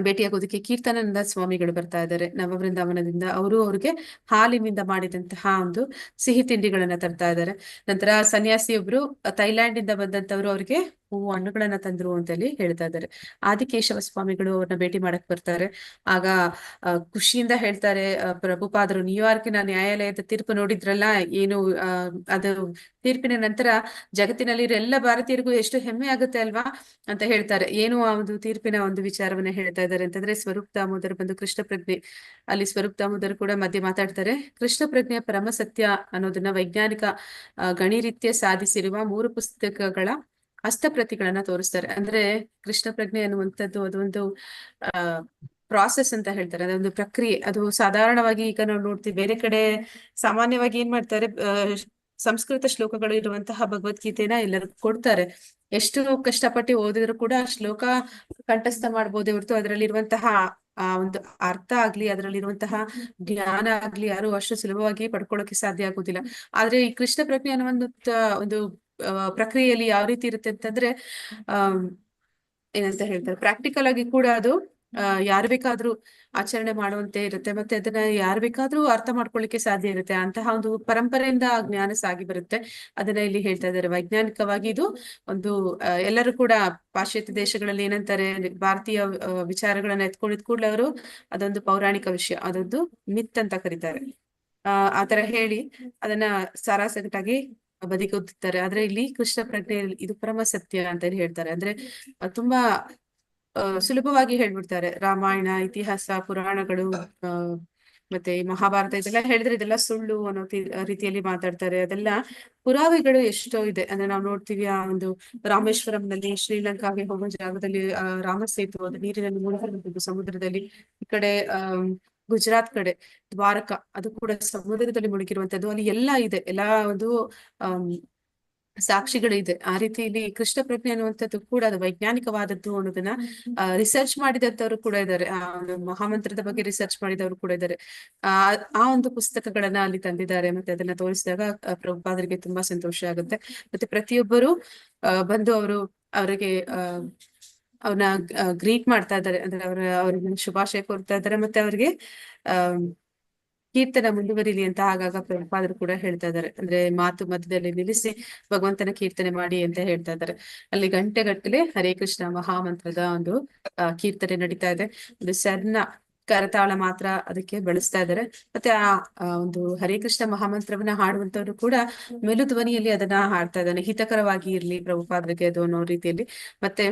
ಭೇಟಿಯಾಗೋದಕ್ಕೆ ಕೀರ್ತನಾನಂದ ಸ್ವಾಮಿಗಳು ಬರ್ತಾ ಇದ್ದಾರೆ ನವವೃಂದಾವನದಿಂದ. ಅವರು ಅವ್ರಿಗೆ ಹಾಲಿನಿಂದ ಮಾಡಿದಂತಹ ಒಂದು ಸಿಹಿ ತಿಂಡಿಗಳನ್ನ ತರ್ತಾ ಇದ್ದಾರೆ. ನಂತರ ಸನ್ಯಾಸಿಯೊಬ್ರು ಥೈಲ್ಯಾಂಡ್ ಇಂದ ಬಂದಂತವ್ರು ಅವ್ರಿಗೆ ಹೂವು ಹಣ್ಣುಗಳನ್ನ ತಂದ್ರು ಅಂತ ಹೇಳಿ ಹೇಳ್ತಾ ಇದ್ದಾರೆ. ಆದಿಕೇಶವ ಸ್ವಾಮಿಗಳು ಅವ್ರನ್ನ ಭೇಟಿ ಮಾಡಕ್ ಬರ್ತಾರೆ. ಆಗ ಖುಷಿಯಿಂದ ಹೇಳ್ತಾರೆ, ಪ್ರಭುಪಾದರು ನ್ಯೂಯಾರ್ಕಿನ ನ್ಯಾಯಾಲಯದ ತೀರ್ಪು ನೋಡಿದ್ರಲ್ಲ, ಏನು ಅದು ತೀರ್ಪಿನ ನಂತರ ಜಗತ್ತಿನಲ್ಲಿ ಎಲ್ಲ ಭಾರತೀಯರಿಗೂ ಎಷ್ಟು ಹೆಮ್ಮೆ ಆಗುತ್ತೆ ಅಲ್ವಾ ಅಂತ ಹೇಳ್ತಾರೆ. ಏನು ಆ ಒಂದು ತೀರ್ಪಿನ ಒಂದು ವಿಚಾರವನ್ನ ಹೇಳ್ತಾ ಇದ್ದಾರೆ ಅಂತಂದ್ರೆ, ಸ್ವರೂಪ್ ದಾಮೋದರ್ ಬಂದು ಕೃಷ್ಣ ಪ್ರಜ್ಞೆ, ಅಲ್ಲಿ ಸ್ವರೂಪ್ ದಾಮೋದರ್ ಕೂಡ ಮಧ್ಯೆ ಮಾತಾಡ್ತಾರೆ. ಕೃಷ್ಣ ಪ್ರಜ್ಞೆಯ ಪರಮ ಸತ್ಯ ಅನ್ನೋದನ್ನ ವೈಜ್ಞಾನಿಕ ಗಣಿರೀತ್ಯ ಸಾಧಿಸಿರುವ 3 ಪುಸ್ತಕಗಳ ಹಸ್ತಪ್ರತಿಗಳನ್ನ ತೋರಿಸ್ತಾರೆ. ಅಂದ್ರೆ ಕೃಷ್ಣ ಪ್ರಜ್ಞೆ ಅನ್ನುವಂಥದ್ದು ಅದೊಂದು ಪ್ರಾಸೆಸ್ ಅಂತ ಹೇಳ್ತಾರೆ, ಅದೊಂದು ಪ್ರಕ್ರಿಯೆ. ಅದು ಸಾಧಾರಣವಾಗಿ ಈಗ ನಾವು ನೋಡ್ತೀವಿ ಬೇರೆ ಕಡೆ ಸಾಮಾನ್ಯವಾಗಿ ಏನ್ ಮಾಡ್ತಾರೆ, ಸಂಸ್ಕೃತ ಶ್ಲೋಕಗಳು ಇರುವಂತಹ ಭಗವದ್ಗೀತೆನ ಎಲ್ಲರಿಗೂ ಕೊಡ್ತಾರೆ. ಎಷ್ಟು ಕಷ್ಟಪಟ್ಟು ಓದಿದ್ರು ಕೂಡ ಆ ಶ್ಲೋಕ ಕಂಠಸ್ಥ ಮಾಡ್ಬೋದೇ ಹೊರತು ಅದರಲ್ಲಿರುವಂತಹ ಆ ಒಂದು ಅರ್ಥ ಆಗ್ಲಿ, ಅದರಲ್ಲಿರುವಂತಹ ಜ್ಞಾನ ಆಗ್ಲಿ ಯಾರು ಅಷ್ಟು ಸುಲಭವಾಗಿ ಪಡ್ಕೊಳ್ಳೋಕೆ ಸಾಧ್ಯ ಆಗುದಿಲ್ಲ. ಆದ್ರೆ ಈ ಕೃಷ್ಣ ಪ್ರಜ್ಞೆ ಅನ್ನುವಂಥ ಒಂದು ಪ್ರಕ್ರಿಯೆಯಲ್ಲಿ ಯಾವ ರೀತಿ ಇರುತ್ತೆ ಅಂತಂದ್ರೆ ಏನಂತ ಹೇಳ್ತಾರೆ, ಪ್ರಾಕ್ಟಿಕಲ್ ಆಗಿ ಕೂಡ ಅದು ಯಾರು ಬೇಕಾದ್ರೂ ಆಚರಣೆ ಮಾಡುವಂತೆ ಇರುತ್ತೆ. ಮತ್ತೆ ಅದನ್ನ ಯಾರು ಬೇಕಾದ್ರೂ ಅರ್ಥ ಮಾಡ್ಕೊಳ್ಳಿಕ್ಕೆ ಸಾಧ್ಯ ಇರುತ್ತೆ. ಅಂತಹ ಒಂದು ಪರಂಪರೆಯಿಂದ ಆ ಜ್ಞಾನ ಸಾಗಿ ಬರುತ್ತೆ. ಅದನ್ನ ಇಲ್ಲಿ ಹೇಳ್ತಾ ಇದ್ದಾರೆ. ವೈಜ್ಞಾನಿಕವಾಗಿ ಇದು ಒಂದು ಎಲ್ಲರೂ ಕೂಡ ಪಾಶ್ಚಾತ್ಯ ದೇಶಗಳಲ್ಲಿ ಏನಂತಾರೆ, ಭಾರತೀಯ ವಿಚಾರಗಳನ್ನ ಎತ್ಕೊಂಡಿದ್ ಕೂಡಲೇ ಅವರು ಅದೊಂದು ಪೌರಾಣಿಕ ವಿಷಯ, ಅದೊಂದು ಮಿತ್ ಅಂತ ಕರೀತಾರೆ. ಆತರ ಹೇಳಿ ಅದನ್ನ ಸಾರಾಸಗಟಾಗಿ ಬದಿಗೊತ್ತಾರೆ. ಆದ್ರೆ ಇಲ್ಲಿ ಕೃಷ್ಣ ಪ್ರಜ್ಞೆ ಇದು ಪರಮ ಸತ್ಯ ಅಂತ ಹೇಳ್ತಾರೆ. ಅಂದ್ರೆ ತುಂಬಾ ಸುಲಭವಾಗಿ ಹೇಳ್ಬಿಡ್ತಾರೆ. ರಾಮಾಯಣ, ಇತಿಹಾಸ, ಪುರಾಣಗಳು ಮತ್ತೆ ಈ ಮಹಾಭಾರತ ಇದೆಲ್ಲ ಹೇಳಿದ್ರೆ ಇದೆಲ್ಲ ಸುಳ್ಳು ಅನ್ನೋ ರೀತಿಯಲ್ಲಿ ಮಾತಾಡ್ತಾರೆ. ಅದೆಲ್ಲ ಪುರಾವೆಗಳು ಎಷ್ಟೋ ಇದೆ. ಅಂದ್ರೆ ನಾವು ನೋಡ್ತೀವಿ, ಆ ಒಂದು ರಾಮೇಶ್ವರಂನಲ್ಲಿ ಶ್ರೀಲಂಕಾಗೆ ಹೋಗೋ ಜಾಗದಲ್ಲಿ ರಾಮ ಸೇತು, ಅದು ನೀರಿನಲ್ಲಿ ಮುಳುಗಿರುವಂತದ್ದು ಸಮುದ್ರದಲ್ಲಿ. ಈ ಕಡೆ ಗುಜರಾತ್ ಕಡೆ ದ್ವಾರಕ, ಅದು ಕೂಡ ಸಮುದ್ರದಲ್ಲಿ ಮುಳುಗಿರುವಂತದ್ದು. ಅಲ್ಲಿ ಎಲ್ಲಾ ಇದೆ, ಎಲ್ಲಾ ಒಂದು ಸಾಕ್ಷಿಗಳಿದೆ. ಆ ರೀತಿಯಲ್ಲಿ ಕೃಷ್ಣ ಪ್ರಜ್ಞೆ ಅನ್ನುವಂಥದ್ದು ಕೂಡ ಅದು ವೈಜ್ಞಾನಿಕವಾದದ್ದು ಅನ್ನೋದನ್ನ ರಿಸರ್ಚ್ ಮಾಡಿದಂತವ್ರು ಕೂಡ ಇದ್ದಾರೆ. ಆ ಒಂದು ಮಹಾಮಂತ್ರದ ಬಗ್ಗೆ ರಿಸರ್ಚ್ ಮಾಡಿದವರು ಕೂಡ ಇದ್ದಾರೆ. ಆ ಒಂದು ಪುಸ್ತಕಗಳನ್ನ ಅಲ್ಲಿ ತಂದಿದ್ದಾರೆ. ಮತ್ತೆ ಅದನ್ನ ತೋರಿಸಿದಾಗ ಪ್ರಭುಪಾದರಿಗೆ ತುಂಬಾ ಸಂತೋಷ ಆಗುತ್ತೆ. ಮತ್ತೆ ಪ್ರತಿಯೊಬ್ಬರು ಬಂದು ಅವರಿಗೆ ಅವ್ರನ್ನ ಗ್ರೀಟ್ ಮಾಡ್ತಾ ಇದ್ದಾರೆ. ಅಂದ್ರೆ ಅವ್ರಿಗೆ ಶುಭಾಶಯ ಕೋರ್ತಾ ಇದ್ದಾರೆ. ಮತ್ತೆ ಅವ್ರಿಗೆ ಕೀರ್ತನ ಮುಂದುವರಿಲಿ ಅಂತ ಆಗಾಗ ಪ್ರಭುಪಾದರು ಕೂಡ ಹೇಳ್ತಾ ಇದ್ದಾರೆ. ಅಂದ್ರೆ ಮಾತು ಮಧ್ಯದಲ್ಲಿ ನಿಲ್ಲಿಸಿ ಭಗವಂತನ ಕೀರ್ತನೆ ಮಾಡಿ ಅಂತ ಹೇಳ್ತಾ ಇದ್ದಾರೆ. ಅಲ್ಲಿ ಗಂಟೆಗಟ್ಟಲೆ ಹರೇ ಕೃಷ್ಣ ಮಹಾಮಂತ್ರದ ಒಂದು ಕೀರ್ತನೆ ನಡೀತಾ ಇದೆ. ಒಂದು ಸಣ್ಣ ಕರತಾಳ ಮಾತ್ರ ಅದಕ್ಕೆ ಬಳಸ್ತಾ ಇದ್ದಾರೆ. ಮತ್ತೆ ಆ ಒಂದು ಹರೇ ಕೃಷ್ಣ ಮಹಾಮಂತ್ರವನ್ನ ಹಾಡುವಂತವ್ರು ಕೂಡ ಮೆಲು ಧ್ವನಿಯಲ್ಲಿ ಅದನ್ನ ಹಾಡ್ತಾ ಇದ್ದಾನೆ. ಹಿತಕರವಾಗಿ ಇರ್ಲಿ ಪ್ರಭುಪಾದರಿಗೆ ಅದು ಅನ್ನೋ ರೀತಿಯಲ್ಲಿ. ಮತ್ತೆ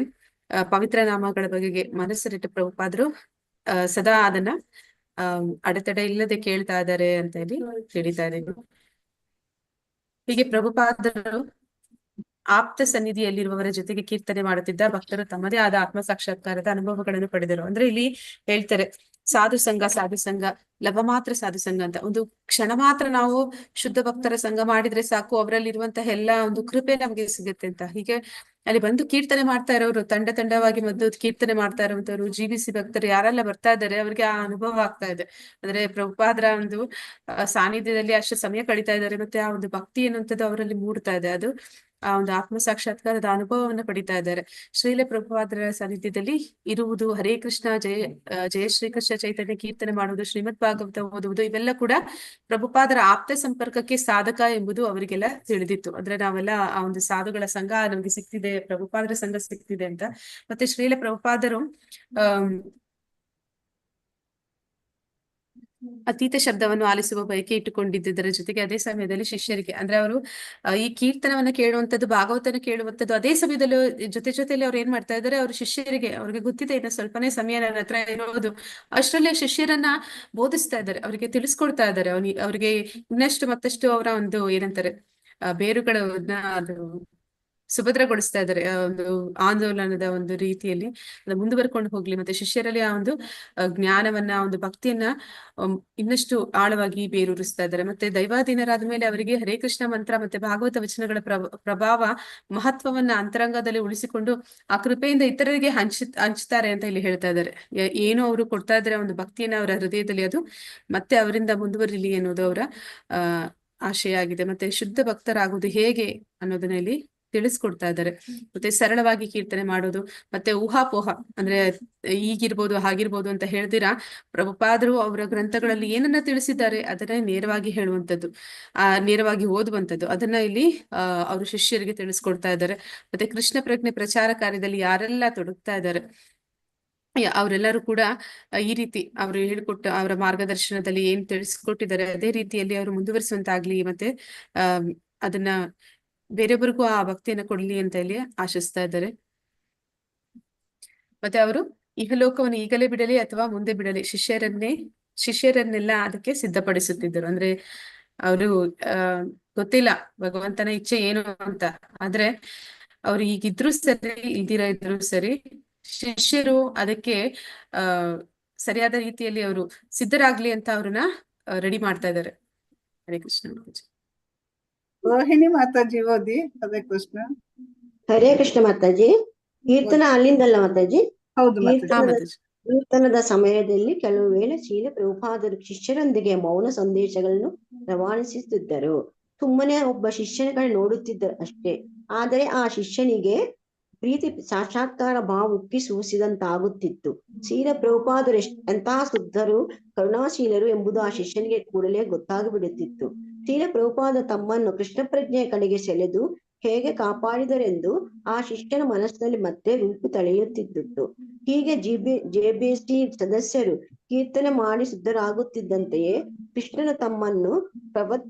ಪವಿತ್ರ ನಾಮಗಳ ಬಗೆಗೆ ಮನಸ್ಸರಿಟ್ಟು ಪ್ರಭುಪಾದರು ಸದಾ ಅದನ್ನ ಅಡೆತಡೆ ಇಲ್ಲದೆ ಕೇಳ್ತಾ ಇದ್ದಾರೆ ಅಂತ ಹೇಳಿ ತಿಳಿತಾ ಇದೆ. ಹೀಗೆ ಪ್ರಭುಪಾದರು ಆಪ್ತ ಸನ್ನಿಧಿಯಲ್ಲಿರುವವರ ಜೊತೆಗೆ ಕೀರ್ತನೆ ಮಾಡುತ್ತಿದ್ದ ಭಕ್ತರು ತಮ್ಮದೇ ಆದ ಆತ್ಮ ಸಾಕ್ಷಾತ್ಕಾರದ ಅನುಭವಗಳನ್ನು ಪಡೆದರು. ಅಂದ್ರೆ ಇಲ್ಲಿ ಹೇಳ್ತಾರೆ, ಸಾಧು ಸಂಘ ಲಭ ಮಾತ್ರ ಸಾಧು ಸಂಘ ಅಂತ. ಒಂದು ಕ್ಷಣ ಮಾತ್ರ ನಾವು ಶುದ್ಧ ಭಕ್ತರ ಸಂಘ ಮಾಡಿದ್ರೆ ಸಾಕು, ಅವರಲ್ಲಿ ಇರುವಂತಹ ಎಲ್ಲಾ ಒಂದು ಕೃಪೆ ನಮಗೆ ಸಿಗುತ್ತೆ ಅಂತ. ಹೀಗೆ ಅಲ್ಲಿ ಬಂದು ಕೀರ್ತನೆ ಮಾಡ್ತಾ ಇರೋರು, ತಂಡವಾಗಿ ಬಂದು ಕೀರ್ತನೆ ಮಾಡ್ತಾ ಇರುವಂತವ್ರು, ಜೀವಿಸಿ ಭಕ್ತರು ಯಾರೆಲ್ಲ ಬರ್ತಾ ಇದ್ದಾರೆ ಅವ್ರಿಗೆ ಆ ಅನುಭವ ಆಗ್ತಾ ಇದೆ. ಅಂದ್ರೆ ಪ್ರಭುಪಾದರ ಒಂದು ಸಾನ್ನಿಧ್ಯದಲ್ಲಿ ಅಷ್ಟು ಸಮಯ ಕಳೀತಾ ಇದ್ದಾರೆ. ಮತ್ತೆ ಆ ಒಂದು ಭಕ್ತಿ ಅನ್ನುವಂಥದ್ದು ಅವರಲ್ಲಿ ಮೂಡ್ತಾ ಇದೆ. ಅದು ಆ ಒಂದು ಆತ್ಮ ಸಾಕ್ಷಾತ್ಕಾರದ ಅನುಭವವನ್ನು ಪಡಿತಾ ಇದ್ದಾರೆ. ಶ್ರೀಲ ಪ್ರಭುಪಾದರ ಸಾನ್ನಿಧ್ಯದಲ್ಲಿ ಇರುವುದು, ಹರೇ ಕೃಷ್ಣ ಜಯ ಶ್ರೀಕೃಷ್ಣ ಚೈತನ್ಯ ಕೀರ್ತನೆ ಮಾಡುವುದು, ಶ್ರೀಮದ್ ಭಾಗವತ ಓದುವುದು, ಇವೆಲ್ಲ ಕೂಡ ಪ್ರಭುಪಾದರ ಆಪ್ತ ಸಂಪರ್ಕಕ್ಕೆ ಸಾಧಕ ಎಂಬುದು ಅವರಿಗೆಲ್ಲ ತಿಳಿದಿತ್ತು. ಅಂದ್ರೆ ನಾವೆಲ್ಲ ಆ ಒಂದು ಸಾಧುಗಳ ಸಂಘ ನಮ್ಗೆ ಸಿಕ್ತಿದೆ, ಪ್ರಭುಪಾದರ ಸಂಘ ಸಿಕ್ತಿದೆ ಅಂತ. ಮತ್ತೆ ಶ್ರೀಲ ಪ್ರಭುಪಾದರು ಅತೀತ ಶಬ್ದವನ್ನು ಆಲಿಸುವ ಬಯಕೆ ಇಟ್ಟುಕೊಂಡಿದ್ದರ ಜೊತೆಗೆ ಅದೇ ಸಮಯದಲ್ಲಿ ಶಿಷ್ಯರಿಗೆ, ಅಂದ್ರೆ ಅವರು ಈ ಕೀರ್ತನವನ್ನ ಕೇಳುವಂತದ್ದು, ಭಾಗವತನ ಕೇಳುವಂತದ್ದು, ಅದೇ ಸಮಯದಲ್ಲಿ ಜೊತೆಯಲ್ಲಿ ಅವ್ರು ಏನ್ ಮಾಡ್ತಾ ಇದ್ದಾರೆ, ಅವ್ರ ಶಿಷ್ಯರಿಗೆ, ಅವ್ರಿಗೆ ಗೊತ್ತಿದೆ ಇನ್ನು ಸ್ವಲ್ಪನೇ ಸಮಯ ನನ್ನ ಹತ್ರ ಇರೋದು, ಅಷ್ಟರಲ್ಲೇ ಶಿಷ್ಯರನ್ನ ಬೋಧಿಸ್ತಾ ಇದ್ದಾರೆ, ಅವರಿಗೆ ತಿಳಿಸ್ಕೊಡ್ತಾ ಇದ್ದಾರೆ. ಅವ್ರಿಗೆ ಇನ್ನಷ್ಟು ಮತ್ತಷ್ಟು ಅವರ ಒಂದು ಏನಂತಾರೆ ಬೇರುಗಳನ್ನ ಅದು ಸುಭದ್ರಗೊಳಿಸ್ತಾ ಇದ್ದಾರೆ. ಒಂದು ಆಂದೋಲನದ ಒಂದು ರೀತಿಯಲ್ಲಿ ಅದು ಮುಂದುವರ್ಕೊಂಡು ಹೋಗ್ಲಿ, ಮತ್ತೆ ಶಿಷ್ಯರಲ್ಲಿ ಆ ಒಂದು ಜ್ಞಾನವನ್ನ, ಒಂದು ಭಕ್ತಿಯನ್ನ ಇನ್ನಷ್ಟು ಆಳವಾಗಿ ಬೇರೂರಿಸ್ತಾ ಇದ್ದಾರೆ. ಮತ್ತೆ ದೈವಾಧೀನರಾದ ಮೇಲೆ ಅವರಿಗೆ ಹರೇ ಕೃಷ್ಣ ಮಂತ್ರ ಮತ್ತೆ ಭಾಗವತ ವಚನಗಳ ಪ್ರಭಾವ ಮಹತ್ವವನ್ನ ಅಂತರಂಗದಲ್ಲಿ ಉಳಿಸಿಕೊಂಡು ಆ ಕೃಪೆಯಿಂದ ಇತರರಿಗೆ ಹಂಚ್ತಾರೆ ಅಂತ ಇಲ್ಲಿ ಹೇಳ್ತಾ ಇದ್ದಾರೆ. ಏನು ಅವರು ಕೊಡ್ತಾ ಇದ್ದಾರೆ ಒಂದು ಭಕ್ತಿಯನ್ನ ಅವರ ಹೃದಯದಲ್ಲಿ, ಅದು ಮತ್ತೆ ಅವರಿಂದ ಮುಂದುವರಿಲಿ ಅನ್ನೋದು ಅವರ ಆಶಯ ಆಗಿದೆ. ಮತ್ತೆ ಶುದ್ಧ ಭಕ್ತರಾಗುವುದು ಹೇಗೆ ಅನ್ನೋದನ್ನ ಇಲ್ಲಿ ತಿಳಿಸ್ಕೊಡ್ತಾ ಇದ್ದಾರೆ. ಮತ್ತೆ ಸರಳವಾಗಿ ಕೀರ್ತನೆ ಮಾಡೋದು, ಮತ್ತೆ ಊಹಾಪೋಹ, ಅಂದ್ರೆ ಈಗಿರ್ಬೋದು ಹಾಗಿರ್ಬೋದು ಅಂತ ಹೇಳ್ದಿರಾ, ಪ್ರಭುಪಾದರು ಅವರ ಗ್ರಂಥಗಳಲ್ಲಿ ಏನನ್ನ ತಿಳಿಸಿದ್ದಾರೆ ಅದನ್ನ ನೇರವಾಗಿ ಹೇಳುವಂಥದ್ದು, ನೇರವಾಗಿ ಓದುವಂಥದ್ದು, ಅದನ್ನ ಇಲ್ಲಿ ಅವರು ಶಿಷ್ಯರಿಗೆ ತಿಳಿಸ್ಕೊಡ್ತಾ ಇದ್ದಾರೆ. ಮತ್ತೆ ಕೃಷ್ಣ ಪ್ರಜ್ಞೆ ಪ್ರಚಾರ ಕಾರ್ಯದಲ್ಲಿ ಯಾರೆಲ್ಲ ತೊಡಗ್ತಾ ಇದ್ದಾರೆ ಅವರೆಲ್ಲರೂ ಕೂಡ ಈ ರೀತಿ ಅವರು ಹೇಳಿಕೊಟ್ಟ ಅವರ ಮಾರ್ಗದರ್ಶನದಲ್ಲಿ ಏನ್ ತಿಳಿಸ್ಕೊಟ್ಟಿದ್ದಾರೆ ಅದೇ ರೀತಿಯಲ್ಲಿ ಅವರು ಮುಂದುವರಿಸುವಂತಾಗ್ಲಿ, ಮತ್ತೆ ಅದನ್ನ ಬೇರೆಯೊಬ್ಬರಿಗೂ ಆ ಭಕ್ತಿಯನ್ನ ಕೊಡ್ಲಿ ಅಂತ ಇಲ್ಲಿ ಆಶಿಸ್ತಾ ಇದ್ದಾರೆ. ಮತ್ತೆ ಅವರು ಇಹಲೋಕವನ್ನು ಈಗಲೇ ಬಿಡಲಿ ಅಥವಾ ಮುಂದೆ ಬಿಡಲಿ ಶಿಷ್ಯರನ್ನೆಲ್ಲ ಅದಕ್ಕೆ ಸಿದ್ಧಪಡಿಸುತ್ತಿದ್ದರು. ಅಂದ್ರೆ ಅವರು ಗೊತ್ತಿಲ್ಲ ಭಗವಂತನ ಇಚ್ಛೆ ಏನು ಅಂತ, ಆದ್ರೆ ಅವ್ರು ಈಗಿದ್ರು ಸರಿ ಇಲ್ದಿರ ಇದ್ರು ಸರಿ, ಶಿಷ್ಯರು ಅದಕ್ಕೆ ಸರಿಯಾದ ರೀತಿಯಲ್ಲಿ ಅವರು ಸಿದ್ಧರಾಗ್ಲಿ ಅಂತ ಅವ್ರನ್ನ ರೆಡಿ ಮಾಡ್ತಾ ಇದ್ದಾರೆ. ಹರೇ ಕೃಷ್ಣ. ರೋಹಿಣಿ ಮಾತಾಜಿ ಓದಿ. ಹರೇ ಕೃಷ್ಣ. ಹರೇ ಕೃಷ್ಣ ಮಾತಾಜಿ. ಕೀರ್ತನ ಅಲ್ಲಿಂದಲ್ಲ ಮಾತಾಜಿ. ಹೌದು ಕೀರ್ತನದ ಸಮಯದಲ್ಲಿ ಕೆಲವು ವೇಳೆ ಶ್ರೀಲ ಪ್ರಭುಪಾದರು ಶಿಷ್ಯರೊಂದಿಗೆ ಮೌನ ಸಂದೇಶಗಳನ್ನು ರವಾನಿಸುತ್ತಿದ್ದರು. ಸುಮ್ಮನೆ ಒಬ್ಬ ಶಿಷ್ಯನ ಕಡೆ ನೋಡುತ್ತಿದ್ದರು ಅಷ್ಟೇ. ಆದರೆ ಆ ಶಿಷ್ಯನಿಗೆ ಪ್ರೀತಿ ಸಾಕ್ಷಾತ್ಕಾರ ಭಾವ ಉಕ್ಕಿ ಸೂಸಿದಂತಾಗುತ್ತಿತ್ತು. ಶೀಲ ಪ್ರಭುಪಾದರು ಎಂತಹ ಶುದ್ಧರು ಕರುಣಾಶೀಲರು ಎಂಬುದು ಆ ಶಿಷ್ಯನಿಗೆ ಕೂಡಲೇ ಗೊತ್ತಾಗಿಬಿಡುತ್ತಿತ್ತು. ಶೀಲ ಪ್ರಭುಪಾದ ತಮ್ಮನ್ನು ಕೃಷ್ಣ ಪ್ರಜ್ಞೆಯ ಕಡೆಗೆ ಸೆಳೆದು ಹೇಗೆ ಕಾಪಾಡಿದರೆಂದು ಆ ಶಿಷ್ಯನ ಮನಸ್ಸಿನಲ್ಲಿ ಮತ್ತೆ ರೂಪು ತಳೆಯುತ್ತಿದ್ದಿತ್ತು. ಹೀಗೆ ಜೆಬಿಸಿ ಸದಸ್ಯರು ಕೀರ್ತನೆ ಮಾಡಿ ಸಿದ್ಧರಾಗುತ್ತಿದ್ದಂತೆಯೇ ಕೃಷ್ಣನು ತಮ್ಮನ್ನು